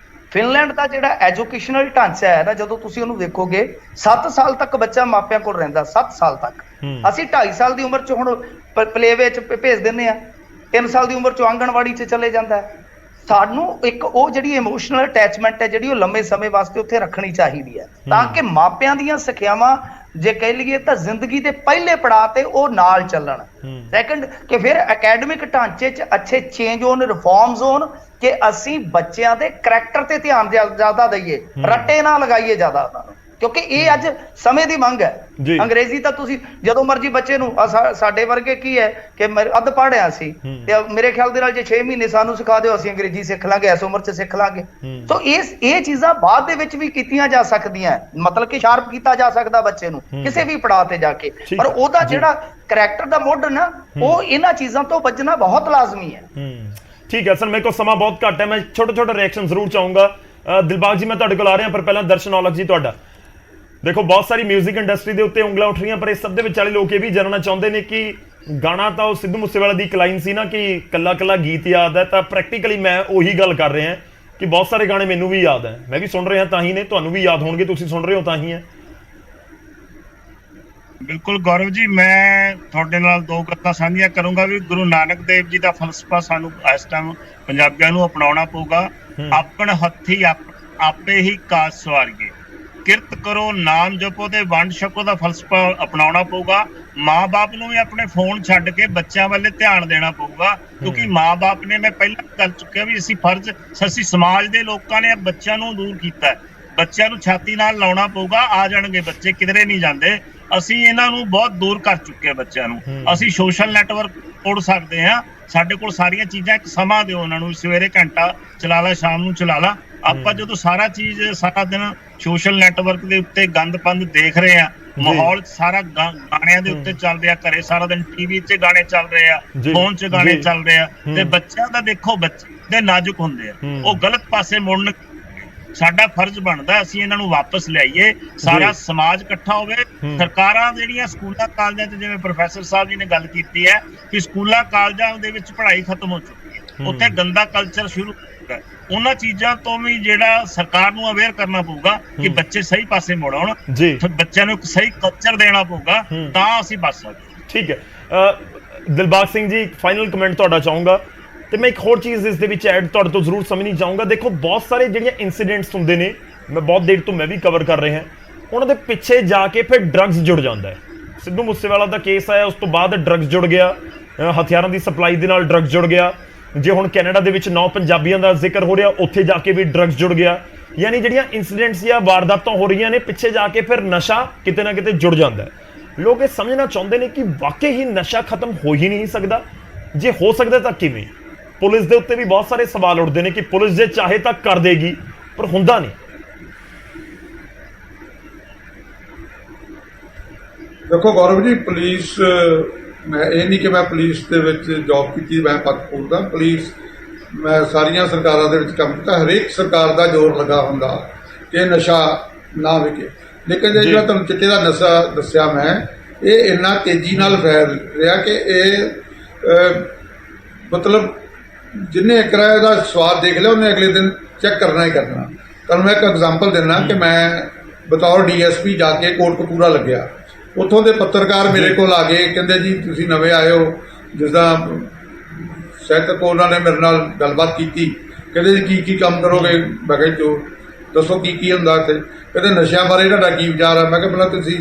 ਫਿਨਲੈਂਡ ਦਾ ਜਿਹੜਾ ਐਜੂਕੇਸ਼ਨਲ ਢਾਂਚਾ ਹੈ ਨਾ, ਜਦੋਂ ਤੁਸੀਂ ਉਹਨੂੰ ਵੇਖੋਗੇ 7 ਸਾਲ ਤੱਕ ਬੱਚਾ ਮਾਪਿਆਂ ਕੋਲ ਰਹਿੰਦਾ, 7 ਸਾਲ ਤੱਕ। ਅਸੀਂ 2.5 ਸਾਲ ਦੀ ਉਮਰ 'ਚ ਹੁਣ ਪਲੇ ਵਿੱਚ ਭੇਜ ਦਿੰਦੇ ਆ, 3 ਸਾਲ ਦੀ ਉਮਰ 'ਚ ਆਂਗਣਵਾੜੀ 'ਚ ਚਲੇ ਜਾਂਦਾ ਹੈ। ਸਾਨੂੰ ਇੱਕ ਉਹ ਜਿਹੜੀ ਇਮੋਸ਼ਨਲ ਅਟੈਚਮੈਂਟ ਹੈ ਜਿਹੜੀ ਉਹ ਲੰਮੇ ਸਮੇਂ ਵਾਸਤੇ ਉੱਥੇ ਰੱਖਣੀ ਚਾਹੀਦੀ ਹੈ, ਤਾਂ ਕਿ ਮਾਪਿਆਂ ਦੀਆਂ ਸਿੱਖਿਆਵਾਂ ਜੇ ਕਹਿ ਲਈਏ ਤਾਂ ਜ਼ਿੰਦਗੀ ਦੇ ਪਹਿਲੇ ਪੜਾਅ ਤੇ ਉਹ ਨਾਲ ਚੱਲਣ। ਸੈਕੰਡ ਕਿ ਫਿਰ ਅਕੈਡਮਿਕ ਢਾਂਚੇ 'ਚ ਅੱਛੇ ਚੇਂਜ ਹੋਣ, ਰਿਫਾਰਮਸ ਹੋਣ, ਕਿ ਅਸੀਂ ਬੱਚਿਆਂ ਦੇ ਕਰੈਕਟਰ ਤੇ ਧਿਆਨ ਜ਼ਿਆਦਾ ਦਈਏ, ਰੱਟੇ ਨਾ ਲਗਾਈਏ ਜ਼ਿਆਦਾ ਉਹਨਾਂ ਨੂੰ, ਕਿਉਂਕਿ ਇਹ ਅੱਜ ਸਮੇਂ ਦੀ ਮੰਗ ਹੈ। ਅੰਗਰੇਜ਼ੀ ਤਾਂ ਤੁਸੀਂ ਜਦੋਂ ਮਰਜ਼ੀ ਬੱਚੇ ਨੂੰ ਸਾਡੇ ਵਰਗੇ ਕੀ ਹੈ ਕਿ ਅੱਧ ਪੜ੍ਹਿਆ ਸੀ ਤੇ ਮੇਰੇ ਖਿਆਲ ਦੇ ਨਾਲ ਜੇ 6 ਮਹੀਨੇ ਸਾਨੂੰ ਸਿਖਾ ਦਿਓ ਅਸੀਂ ਅੰਗਰੇਜ਼ੀ ਸਿੱਖ ਲਾਂਗੇ, ਇਸ ਉਮਰ 'ਚ ਸਿੱਖ ਲਾਂਗੇ। ਸੋ ਇਹ ਚੀਜ਼ਾਂ ਬਾਅਦ ਦੇ ਵਿੱਚ ਵੀ ਕੀਤੀਆਂ ਜਾ ਸਕਦੀਆਂ, ਮਤਲਬ ਕਿ ਸ਼ਾਰਪ ਕੀਤਾ ਜਾ ਸਕਦਾ ਬੱਚੇ ਨੂੰ ਕਿਸੇ ਵੀ ਪੜਾਅ ਤੇ ਜਾ ਕੇ, ਪਰ ਉਹਦਾ ਜਿਹੜਾ ਕਰੈਕਟਰ ਦਾ ਮੁੱਢ ਨਾ ਉਹ ਇਹਨਾਂ ਚੀਜ਼ਾਂ ਤੋਂ ਬਚਣਾ ਬਹੁਤ ਲਾਜ਼ਮੀ ਹੈ। ਠੀਕ ਹੈ ਸਰ, ਮੇਰੇ ਕੋਲ ਸਮਾਂ ਬਹੁਤ ਘੱਟ ਹੈ, ਮੈਂ ਛੋਟੇ ਰਿਐਕਸ਼ਨ ਜ਼ਰੂਰ ਚਾਹੂੰਗਾ। ਦਿਲਬਾਗ ਜੀ ਮੈਂ ਤੁਹਾਡੇ ਕੋਲ ਆ ਰਿਹਾ, ਪਰ ਪਹਿਲਾਂ ਦਰਸ਼ਨ ਔਲਖ ਜੀ ਤੁਹਾਡਾ। ਦੇਖੋ ਬਹੁਤ ਸਾਰੀ ਮਿਊਜ਼ਿਕ ਇੰਡਸਟਰੀ ਦੇ ਉੱਤੇ ਉਂਗਲਾਂ ਉੱਠ ਰਹੀਆਂ, ਪਰ ਇਸ ਸਭ ਦੇ ਵਿਚਾਲੇ ਲੋਕ ਇਹ ਵੀ ਜਾਣਨਾ ਚਾਹੁੰਦੇ ਨੇ ਕਿ ਗਾਣਾ ਤਾਂ ਉਹ ਸਿੱਧੂ ਮੂਸੇਵਾਲਾ ਦੀ ਇੱਕ ਲਾਈਨ ਸੀ ਨਾ ਕਿ ਕੱਲਾ ਕੱਲਾ ਗੀਤ ਯਾਦ ਹੈ, ਤਾਂ ਪ੍ਰੈਕਟੀਕਲੀ ਮੈਂ ਉਹੀ ਗੱਲ ਕਰ ਰਿਹਾ ਕਿ ਬਹੁਤ ਸਾਰੇ ਗਾਣੇ ਮੈਨੂੰ ਵੀ ਯਾਦ ਹੈ, ਮੈਂ ਵੀ ਸੁਣ ਰਿਹਾ ਤਾਂ ਹੀ ਨੇ, ਤੁਹਾਨੂੰ ਵੀ ਯਾਦ ਹੋਣਗੇ, ਤੁਸੀਂ ਸੁਣ ਰਹੇ ਹੋ ਤਾਂ ਹੀ ਹੈ। ਬਿਲਕੁਲ ਗੌਰਵ ਜੀ, ਮੈਂ ਤੁਹਾਡੇ ਨਾਲ ਦੋ ਗੱਲਾਂ ਸਾਂਝੀਆਂ ਕਰੂੰਗਾ ਵੀ ਗੁਰੂ ਨਾਨਕ ਦੇਵ ਜੀ ਦਾ ਫਲਸਫਾ ਸਾਨੂੰ ਇਸ ਟਾਈਮ ਪੰਜਾਬੀਆਂ ਨੂੰ ਅਪਣਾਉਣਾ ਪਊਗਾ। ਆਪਣ ਹੱਥੀ ਆਪੇ ਹੀ ਕਾਜ ਸਵਾਰੀਏ, ਕਿਰਤ ਕਰੋ ਨਾਮ ਜਪੋ ਤੇ ਵੰਡ ਛਕੋ ਦਾ ਫਲਸਫਾ ਅਪਣਾਉਣਾ ਪਊਗਾ। ਮਾਂ-ਬਾਪ ਨੂੰ ਵੀ ਆਪਣੇ ਫੋਨ ਛੱਡ ਕੇ ਬੱਚਿਆਂ ਵੱਲ ਧਿਆਨ ਦੇਣਾ ਪਊਗਾ, ਕਿਉਂਕਿ ਮਾਂ-ਬਾਪ ਨੇ, ਮੈਂ ਪਹਿਲਾਂ ਕਰ ਚੁੱਕਿਆ ਵੀ ਅਸੀਂ ਸਮਾਜ ਦੇ ਲੋਕਾਂ ਨੇ ਬੱਚਿਆਂ ਨੂੰ ਦੂਰ ਕੀਤਾ, ਬੱਚਿਆਂ ਨੂੰ ਛਾਤੀ ਨਾਲ ਲਾਉਣਾ ਪਊਗਾ। ਆ ਜਾਣਗੇ ਬੱਚੇ, ਕਿਧਰੇ ਨਹੀਂ ਜਾਂਦੇ, ਅਸੀਂ ਇਹਨਾਂ ਨੂੰ ਬਹੁਤ ਦੂਰ ਕਰ ਚੁੱਕੇ ਬੱਚਿਆਂ ਨੂੰ। ਅਸੀਂ ਸੋਸ਼ਲ ਨੈਟਵਰਕ ਉੜ ਸਕਦੇ ਹਾਂ, ਸਾਡੇ ਕੋਲ ਸਾਰੀਆਂ ਚੀਜ਼ਾਂ, ਇੱਕ ਸਮਾਂ ਦਿਓ ਉਹਨਾਂ ਨੂੰ, ਸਵੇਰੇ ਘੰਟਾ ਚਲਾ ਲਾ, ਸ਼ਾਮ ਨੂੰ ਚਲਾ ਲਾ। ਆਪਾਂ ਜਦੋਂ ਸਾਰਾ ਦਿਨ ਸੋਸ਼ਲ ਨੈਟਵਰਕ ਦੇ ਉੱਤੇ ਗੰਦ ਪੰਦ ਦੇਖ ਰਹੇ ਆ, ਮਾਹੌਲ ਸਾਰਾ ਗਾਣਿਆਂ ਦੇ ਉੱਤੇ ਚੱਲ ਰਿਹਾ, ਘਰੇ ਸਾਰਾ ਦਿਨ ਟੀਵੀ 'ਚ ਗਾਣੇ ਚੱਲ ਰਹੇ ਆ, ਫੋਨ 'ਚ ਗਾਣੇ ਚੱਲ ਰਹੇ ਆ, ਤੇ ਬੱਚਿਆਂ ਦਾ ਦੇਖੋ, ਬੱਚੇ ਦੇ ਨਾਜ਼ੁਕ ਹੁੰਦੇ ਆ, ਉਹ ਗਲਤ ਪਾਸੇ ਮੁੜਨ। ਸਾਡਾ ਫਰਜ਼ ਬਣਦਾ ਅਸੀਂ ਇਹਨਾਂ ਨੂੰ ਵਾਪਸ ਲਿਆਈਏ, ਸਾਰਾ ਸਮਾਜ ਇਕੱਠਾ ਹੋਵੇ। ਸਰਕਾਰਾਂ ਜਿਹੜੀਆਂ ਸਕੂਲਾਂ ਕਾਲਜਾਂ 'ਚ, ਜਿਵੇਂ ਪ੍ਰੋਫੈਸਰ ਸਾਹਿਬ ਜੀ ਨੇ ਗੱਲ ਕੀਤੀ ਹੈ ਕਿ ਸਕੂਲਾਂ ਕਾਲਜਾਂ ਦੇ ਵਿੱਚ ਪੜ੍ਹਾਈ ਖਤਮ ਹੋ ਚੁੱਕੀ ਹੈ, ਉੱਥੇ ਗੰਦਾ ਕਲਚਰ ਸ਼ੁਰੂ ਹੋ ਚੁੱਕਾ, ਉਹਨਾਂ ਚੀਜ਼ਾਂ ਤੋਂ ਵੀ ਜਿਹੜਾ ਸਰਕਾਰ ਨੂੰ ਅਵੇਅਰ ਕਰਨਾ ਪਊਗਾ ਕਿ ਬੱਚੇ ਸਹੀ ਪਾਸੇ ਮੁੜ ਆਉਣ, ਬੱਚਿਆਂ ਨੂੰ ਇੱਕ ਸਹੀ ਕਲਚਰ ਦੇਣਾ ਪਊਗਾ, ਤਾਂ ਅਸੀਂ ਬਚ ਸਕਦੇ। ਠੀਕ ਹੈ ਦਿਲਬਾਗ ਸਿੰਘ ਜੀ, ਫਾਈਨਲ ਕਮੈਂਟ ਤੁਹਾਡਾ ਚਾਹੂੰਗਾ, ਤੇ ਮੈਂ ਇੱਕ ਹੋਰ ਚੀਜ਼ ਇਸ ਦੇ ਵਿੱਚ ਐਡ ਤੁਹਾਡੇ ਤੋਂ ਜ਼ਰੂਰ ਸਮਝਣੀ ਚਾਹੂੰਗਾ। ਦੇਖੋ ਬਹੁਤ ਸਾਰੇ ਜਿਹੜੀਆਂ ਇਨਸੀਡੈਂਟਸ ਹੁੰਦੇ ਨੇ, ਮੈਂ ਬਹੁਤ ਦੇਰ ਤੋਂ ਮੈਂ ਵੀ ਕਵਰ ਕਰ ਰਿਹਾ, ਉਹਨਾਂ ਦੇ ਪਿੱਛੇ ਜਾ ਕੇ ਫਿਰ ਡਰੱਗਸ ਜੁੜ ਜਾਂਦਾ ਹੈ। ਸਿੱਧੂ ਮੂਸੇਵਾਲਾ ਦਾ ਕੇਸ ਆਇਆ, ਉਸ ਤੋਂ ਬਾਅਦ ਡਰੱਗਸ ਜੁੜ ਗਿਆ, ਹਥਿਆਰਾਂ ਦੀ ਸਪਲਾਈ ਦੇ ਨਾਲ ਡਰੱਗਸ ਜੁੜ ਗਿਆ। ਜੇ ਹੁਣ ਕੈਨੇਡਾ ਦੇ ਵਿੱਚ 9 ਪੰਜਾਬੀਆਂ ਦਾ ਜ਼ਿਕਰ ਹੋ ਰਿਹਾ, ਉੱਥੇ ਜਾ ਕੇ ਵੀ ਡਰੱਗਸ ਜੁੜ ਗਿਆ। ਯਾਨੀ ਜਿਹੜੀਆਂ ਇਨਸੀਡੈਂਟਸ ਜਾਂ ਵਾਰਦਾਤਾਂ ਹੋ ਰਹੀਆਂ ਨੇ, ਪਿੱਛੇ ਜਾ ਕੇ ਫਿਰ ਨਸ਼ਾ ਕਿਤੇ ਨਾ ਕਿਤੇ ਜੁੜ ਜਾਂਦਾ ਹੈ। ਲੋਕ ਇਹ ਸਮਝਣਾ ਚਾਹੁੰਦੇ ਨੇ ਕਿ ਵਾਕਈ ਹੀ ਨਸ਼ਾ ਖਤਮ ਹੋ ਹੀ ਨਹੀਂ ਸਕਦਾ, ਜੇ ਹੋ ਸਕਦਾ ਤਾਂ ਕਿਵੇਂ। ਪੁਲਿਸ ਦੇ ਉੱਤੇ ਵੀ ਬਹੁਤ ਸਾਰੇ ਸਵਾਲ ਉੱਠਦੇ ਨੇ ਕਿ ਪੁਲਿਸ ਜੇ ਚਾਹੇ ਤਾਂ ਕਰ ਦੇਗੀ, ਪਰ ਹੁੰਦਾ ਨਹੀਂ। ਦੇਖੋ ਗੌਰਵ ਜੀ, ਪੁਲਿਸ, ਮੈਂ ਇਹ ਨਹੀਂ ਕਿ ਮੈਂ ਪੁਲਿਸ ਦੇ ਵਿੱਚ ਜੌਬ ਕੀਤੀ, ਮੈਂ ਪੱਖ ਪੂਰਦਾ, ਪੁਲਿਸ ਮੈਂ ਸਾਰੀਆਂ ਸਰਕਾਰਾਂ ਦੇ ਵਿੱਚ ਕੰਮ ਕੀਤਾ, ਹਰੇਕ ਸਰਕਾਰ ਦਾ ਜ਼ੋਰ ਲੱਗਾ ਹੁੰਦਾ ਕਿ ਨਸ਼ਾ ਨਾ ਵਿਕੇ। ਲੇਕਿਨ ਜਿਹੜਾ ਤੁਹਾਨੂੰ ਚਿੱਟੇ ਦਾ ਨਸ਼ਾ ਦੱਸਿਆ ਮੈਂ, ਇਹ ਇੰਨਾ ਤੇਜ਼ੀ ਨਾਲ ਫੈਲ ਰਿਹਾ ਕਿ ਇਹ ਮਤਲਬ ਜਿੰਨੇ ਇੱਕ ਵਾਰ ਇਹਦਾ ਸਵਾਦ ਦੇਖ ਲਿਆ, ਉਹਨੇ ਅਗਲੇ ਦਿਨ ਚੈੱਕ ਕਰਨਾ ਹੀ ਕਰਨਾ। ਤੁਹਾਨੂੰ ਮੈਂ ਇੱਕ ਐਗਜ਼ਾਮਪਲ ਦਿੰਦਾ ਕਿ ਮੈਂ ਬਤੌਰ ਡੀਐਸਪੀ ਜਾ ਕੇ ਕੋਟਕਪੂਰਾ ਲੱਗਿਆ, ਉੱਥੋਂ ਦੇ ਪੱਤਰਕਾਰ ਮੇਰੇ ਕੋਲ ਆ ਗਏ, ਕਹਿੰਦੇ ਜੀ ਤੁਸੀਂ ਨਵੇਂ ਆਏ ਹੋ, ਜਿਸਦਾ ਸਹਿਤਕ ਉਹਨਾਂ ਨੇ ਮੇਰੇ ਨਾਲ ਗੱਲਬਾਤ ਕੀਤੀ, ਕਹਿੰਦੇ ਜੀ ਕੀ ਕੰਮ ਕਰੋਗੇ। ਮੈਂ ਕਿਹਾ ਜੋ ਦੱਸੋ ਕੀ ਹੁੰਦਾ ਇੱਥੇ। ਕਹਿੰਦੇ ਨਸ਼ਿਆਂ ਬਾਰੇ ਤੁਹਾਡਾ ਕੀ ਵਿਚਾਰ ਹੈ। ਮੈਂ ਕਿਹਾ ਪਹਿਲਾਂ ਤੁਸੀਂ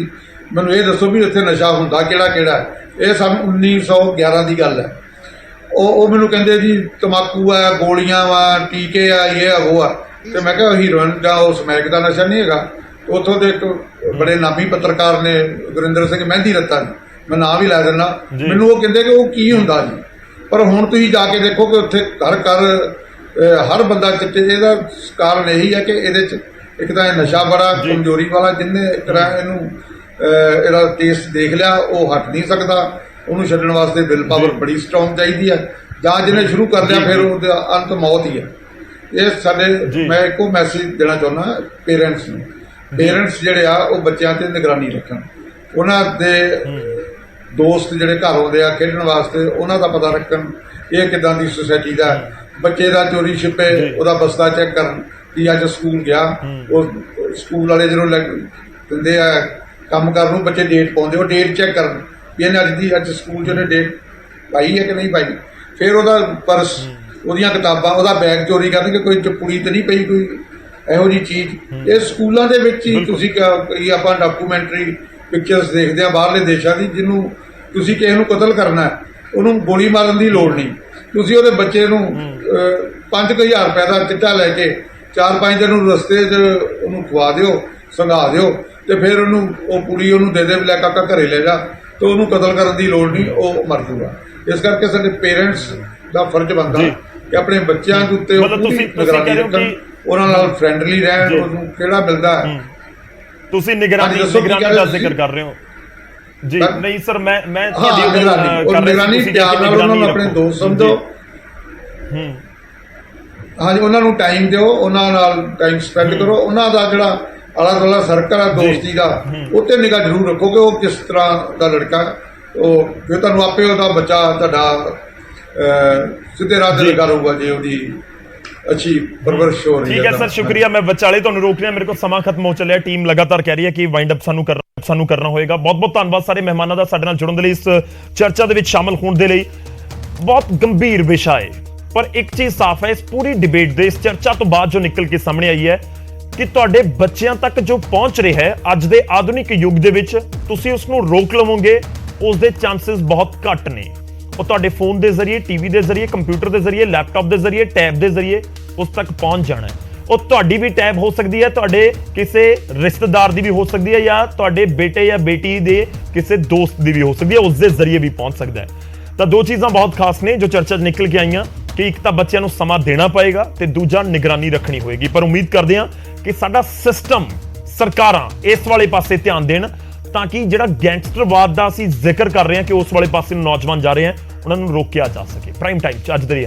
ਮੈਨੂੰ ਇਹ ਦੱਸੋ ਵੀ ਇੱਥੇ ਨਸ਼ਾ ਹੁੰਦਾ ਕਿਹੜਾ। ਇਹ ਸਨ 1911 ਦੀ ਗੱਲ ਹੈ। ਉਹ ਮੈਨੂੰ ਕਹਿੰਦੇ ਜੀ ਤੰਬਾਕੂ ਆ, ਗੋਲੀਆਂ ਵਾ, ਟੀਕੇ ਆ, ਇਹ ਆ ਉਹ ਆ। ਤੇ ਮੈਂ ਕਿਹਾ ਹੀਰੋਇਨ ਜਾਂ ਉਹ ਸਮੈਕ ਦਾ ਨਸ਼ਾ ਨਹੀਂ ਹੈਗਾ। ਉੱਥੋਂ ਦੇ ਇੱਕ ਬੜੇ ਨਾਮੀ ਪੱਤਰਕਾਰ ਨੇ, ਗੁਰਿੰਦਰ ਸਿੰਘ ਮਹਿੰਦੀ ਰੱਤਾ ਜੀ, ਮੈਂ ਨਾਂ ਵੀ ਲੈ ਦਿੰਦਾ, ਮੈਨੂੰ ਉਹ ਕਹਿੰਦੇ ਕਿ ਉਹ ਕੀ ਹੁੰਦਾ ਜੀ। ਪਰ ਹੁਣ ਤੁਸੀਂ ਜਾ ਕੇ ਦੇਖੋ ਕਿ ਉੱਥੇ ਹਰ ਬੰਦਾ ਚਿੱਟੇ। ਇਹਦਾ ਕਾਰਨ ਇਹੀ ਹੈ ਕਿ ਇਹਦੇ 'ਚ ਇੱਕ ਤਾਂ ਇਹ ਨਸ਼ਾ ਬੜਾ ਕਮਜ਼ੋਰੀ ਵਾਲਾ, ਜਿਹਨੇ ਇੱਕ ਤਰ੍ਹਾਂ ਇਹਨੂੰ ਇਹਦਾ ਟੇਸਟ ਦੇਖ ਲਿਆ ਉਹ ਹਟ ਨਹੀਂ ਸਕਦਾ। ਉਹਨੂੰ ਛੱਡਣ ਵਾਸਤੇ ਵਿਲ ਪਾਵਰ ਬੜੀ ਸਟਰੋਂਗ ਚਾਹੀਦੀ ਹੈ, ਜਾਂ ਜਿਹਨੇ ਸ਼ੁਰੂ ਕਰ ਲਿਆ ਫਿਰ ਉਹਦਾ ਅੰਤ ਮੌਤ ਹੀ ਹੈ। ਇਹ ਸਾਡੇ, ਮੈਂ ਇੱਕੋ ਮੈਸੇਜ ਦੇਣਾ ਚਾਹੁੰਦਾ ਪੇਰੈਂਟਸ ਨੂੰ, ਪੇਰੈਂਟਸ ਜਿਹੜੇ ਆ ਉਹ ਬੱਚਿਆਂ ਤੇ ਨਿਗਰਾਨੀ ਰੱਖਣ, ਉਹਨਾਂ ਦੇ ਦੋਸਤ ਜਿਹੜੇ ਘਰ ਆਉਂਦੇ ਆ ਖੇਡਣ ਵਾਸਤੇ ਉਹਨਾਂ ਦਾ ਪਤਾ ਰੱਖਣ, ਇਹ ਕਿੱਦਾਂ ਦੀ ਸੁਸਾਇਟੀ ਦਾ ਬੱਚੇ ਦਾ ਚੋਰੀ ਛਿਪੇ ਉਹਦਾ ਬਸਤਾ ਚੈੱਕ ਕਰਨ ਕਿ ਅੱਜ ਸਕੂਲ ਗਿਆ। ਉਹ ਸਕੂਲ ਵਾਲੇ ਜਦੋਂ ਦਿੰਦੇ ਆ ਕੰਮ ਕਰਨ ਨੂੰ, ਬੱਚੇ ਡੇਟ ਪਾਉਂਦੇ, ਉਹ ਡੇਟ ਚੈੱਕ ਕਰਨ ਵੀ ਇਹਨੇ ਅੱਜ ਸਕੂਲ 'ਚ ਉਹਨੇ ਡੇਟ ਪਾਈ ਹੈ ਕਿ ਨਹੀਂ ਪਾਈ। ਫਿਰ ਉਹਦਾ ਪਰਸ, ਉਹਦੀਆਂ ਕਿਤਾਬਾਂ, ਉਹਦਾ ਬੈਗ ਚੋਰੀ ਕਰਨਗੇ, ਕੋਈ ਚਪੂੜੀ ਤਾਂ ਨਹੀਂ ਪਈ ਕੋਈ ਇਹੋ ਜਿਹੀ ਚੀਜ਼। ਇਹ ਸਕੂਲਾਂ ਦੇ ਵਿੱਚ ਹੀ ਤੁਸੀਂ ਕਈ ਆਪਾਂ ਡਾਕੂਮੈਂਟਰੀ ਪਿਕਚਰਸ ਦੇਖਦੇ ਆ ਬਾਹਰਲੇ ਦੇਸ਼ਾਂ ਦੀ, ਜਿਹਨੂੰ ਤੁਸੀਂ ਕਿਸੇ ਨੂੰ ਕਤਲ ਕਰਨਾ ਉਹਨੂੰ ਗੋਲੀ ਮਾਰਨ ਦੀ ਲੋੜ ਨਹੀਂ, ਤੁਸੀਂ ਉਹਦੇ ਬੱਚੇ ਨੂੰ 5000 ਰੁਪਏ ਦਾ ਚਿੱਟਾ ਲੈ ਕੇ 4-5 ਦਿਨ ਨੂੰ ਰਸਤੇ 'ਚ ਉਹਨੂੰ ਖਵਾ ਦਿਓ, ਸੰਘਾ ਦਿਓ, ਤੇ ਫਿਰ ਉਹਨੂੰ ਉਹ ਕੁੜੀ ਉਹਨੂੰ ਦੇ ਦੇ ਲੈ ਕਾਕਾ ਘਰੇ ਲੈ ਜਾ, ਤੇ ਉਹਨੂੰ ਕਤਲ ਕਰਨ ਦੀ ਲੋੜ ਨਹੀਂ, ਉਹ ਮਰ ਜੂਗਾ। ਇਸ ਕਰਕੇ ਸਾਡੇ ਪੇਰੈਂਟਸ ਦਾ ਫਰਜ਼ ਬਣਦਾ ਕਿ ਆਪਣੇ ਬੱਚਿਆਂ ਦੇ ਉੱਤੇ ਉਹ ਪੂਰੀ ਨਿਗਰਾਨੀ ਰੱਖਣ, ਉਹਨਾਂ ਨਾਲ ਫਰੈਂਡਲੀ ਰਹਿਣ, ਉਹਨੂੰ ਕਿਹੜਾ ਮਿਲਦਾ ਹੈ। ਤੁਸੀਂ ਨਿਗਰਾਨੀ ਦਾ ਜ਼ਿਕਰ ਕਰ ਰਹੇ ਹੋ ਜੀ। ਨਹੀਂ ਸਰ, ਮੈਂ ਨਿਗਰਾਨੀ ਪਿਆਰ ਨਾਲ ਉਹਨਾਂ ਨੂੰ ਆਪਣੇ ਦੋਸਤ ਸਮਝੋ। ਹਾਂਜੀ, ਉਹਨਾਂ ਨੂੰ ਟਾਈਮ ਦਿਓ, ਉਹਨਾਂ ਨਾਲ ਟਾਈਮ ਸਪੈਂਡ ਕਰੋ, ਉਹਨਾਂ ਦਾ ਜਿਹੜਾ ਆਲਾ ਦੁਆਲਾ ਸਰਕਲ ਆ ਦੋਸਤੀ ਦਾ, ਉੱਤੇ ਨਿਗਾਹ ਜ਼ਰੂਰ ਰੱਖੋ ਕਿ ਉਹ ਕਿਸ ਤਰ੍ਹਾਂ ਦਾ ਲੜਕਾ, ਉਹ ਫਿਰ ਤੁਹਾਨੂੰ ਆਪੇ ਉਹਦਾ ਬੱਚਾ ਤੁਹਾਡਾ ਸਿੱਧੇ ਰਾਹ ਤੇ ਲਗਾ ਰਹੂਗਾ ਜੇ ਉਹਦੀ ਅੱਛੀ ਪਰਵਰਿਸ਼ ਹੋ ਰਹੀ ਹੈ। ਠੀਕ ਹੈ ਸਰ, ਸ਼ੁਕਰੀਆ। ਮੈਂ ਵਿਚਾਲੇ ਤੁਹਾਨੂੰ ਰੋਕ ਰਿਹਾ, ਮੇਰੇ ਕੋਲ ਸਮਾਂ ਖਤਮ ਹੋ ਚੱਲਿਆ। ਟੀਮ ਲਗਾਤਾਰ ਕਹਿ ਰਹੀ ਹੈ ਕਿ ਵਾਈਂਡ ਅਪ ਸਾਨੂੰ ਕਰਨਾ ਹੋਏਗਾ। ਬਹੁਤ ਬਹੁਤ ਧੰਨਵਾਦ ਸਾਰੇ ਮਹਿਮਾਨਾਂ ਦਾ ਸਾਡੇ ਨਾਲ ਜੁੜਨ ਦੇ ਲਈ, ਇਸ ਚਰਚਾ ਦੇ ਵਿੱਚ ਸ਼ਾਮਲ ਹੋਣ ਦੇ ਲਈ। ਬਹੁਤ ਗੰਭੀਰ ਵਿਸ਼ਾ ਹੈ, ਪਰ ਇੱਕ ਚੀਜ਼ ਸਾਫ਼ ਹੈ, ਇਸ ਪੂਰੀ ਡਿਬੇਟ ਦੇ, ਇਸ ਚਰਚਾ ਤੋਂ ਬਾਅਦ ਜੋ ਨਿਕਲ ਕੇ ਸਾਹਮਣੇ ਆਈ ਹੈ ਕਿ ਤੁਹਾਡੇ ਬੱਚਿਆਂ ਤੱਕ ਜੋ ਪਹੁੰਚ ਰਿਹਾ ਹੈ ਅੱਜ ਦੇ ਆਧੁਨਿਕ ਯੁੱਗ ਦੇ ਵਿੱਚ, ਤੁਸੀਂ ਉਸ ਨੂੰ ਰੋਕ ਲਵੋਗੇ, ਉਸ ਦੇ ਚਾਂਸਸ ਬਹੁਤ ਘੱਟ ਨੇ। ਉਹ ਤੁਹਾਡੇ ਫੋਨ ਦੇ ਜ਼ਰੀਏ, ਟੀਵੀ ਦੇ ਜ਼ਰੀਏ, ਕੰਪਿਊਟਰ ਦੇ ਜ਼ਰੀਏ, ਲੈਪਟਾਪ ਦੇ ਜ਼ਰੀਏ, ਟੈਬ ਦੇ ਜ਼ਰੀਏ ਉਸ ਤੱਕ ਪਹੁੰਚ ਜਾਣਾ ਹੈ। ਉਹ ਤੁਹਾਡੀ ਵੀ ਟੈਬ ਹੋ ਸਕਦੀ ਹੈ, ਤੁਹਾਡੇ ਕਿਸੇ ਰਿਸ਼ਤੇਦਾਰ ਦੀ ਵੀ ਹੋ ਸਕਦੀ ਹੈ, ਜਾਂ ਤੁਹਾਡੇ ਬੇਟੇ ਜਾਂ ਬੇਟੀ ਦੇ ਕਿਸੇ ਦੋਸਤ ਦੀ ਵੀ ਹੋ ਸਕਦੀ ਹੈ, ਉਸ ਦੇ ਜ਼ਰੀਏ ਵੀ ਪਹੁੰਚ ਸਕਦਾ ਹੈ। ਤਾਂ ਦੋ ਚੀਜ਼ਾਂ ਬਹੁਤ ਖਾਸ ਨੇ ਜੋ ਚਰਚਾ 'ਚ ਨਿਕਲ ਕੇ ਆਈਆਂ ਕਿ ਇੱਕ ਤਾਂ ਬੱਚਿਆਂ ਨੂੰ ਸਮਾਂ ਦੇਣਾ ਪਏਗਾ ਤੇ ਦੂਜਾ ਨਿਗਰਾਨੀ ਰੱਖਣੀ ਹੋਏਗੀ। ਪਰ ਉਮੀਦ ਕਰਦੇ ਹਾਂ ਕਿ ਸਾਡਾ ਸਿਸਟਮ, ਸਰਕਾਰਾਂ ਇਸ ਵਾਲੇ ਪਾਸੇ ਧਿਆਨ ਦੇਣ ਤਾਂ ਕਿ ਜਿਹੜਾ ਗੈਂਗਸਟਰਵਾਦ ਦਾ ਅਸੀਂ ਜ਼ਿਕਰ ਕਰ ਰਹੇ ਹਾਂ ਕਿ ਉਸ ਵਾਲੇ ਪਾਸੇ ਨੂੰ ਨੌਜਵਾਨ ਜਾ ਰਹੇ ਹਨ, ਉਹਨਾਂ ਨੂੰ ਰੋਕਿਆ ਜਾ ਸਕੇ। ਪ੍ਰਾਈਮ ਟਾਈਮ 'ਚ ਅੱਜ ਦੇ ਲਈ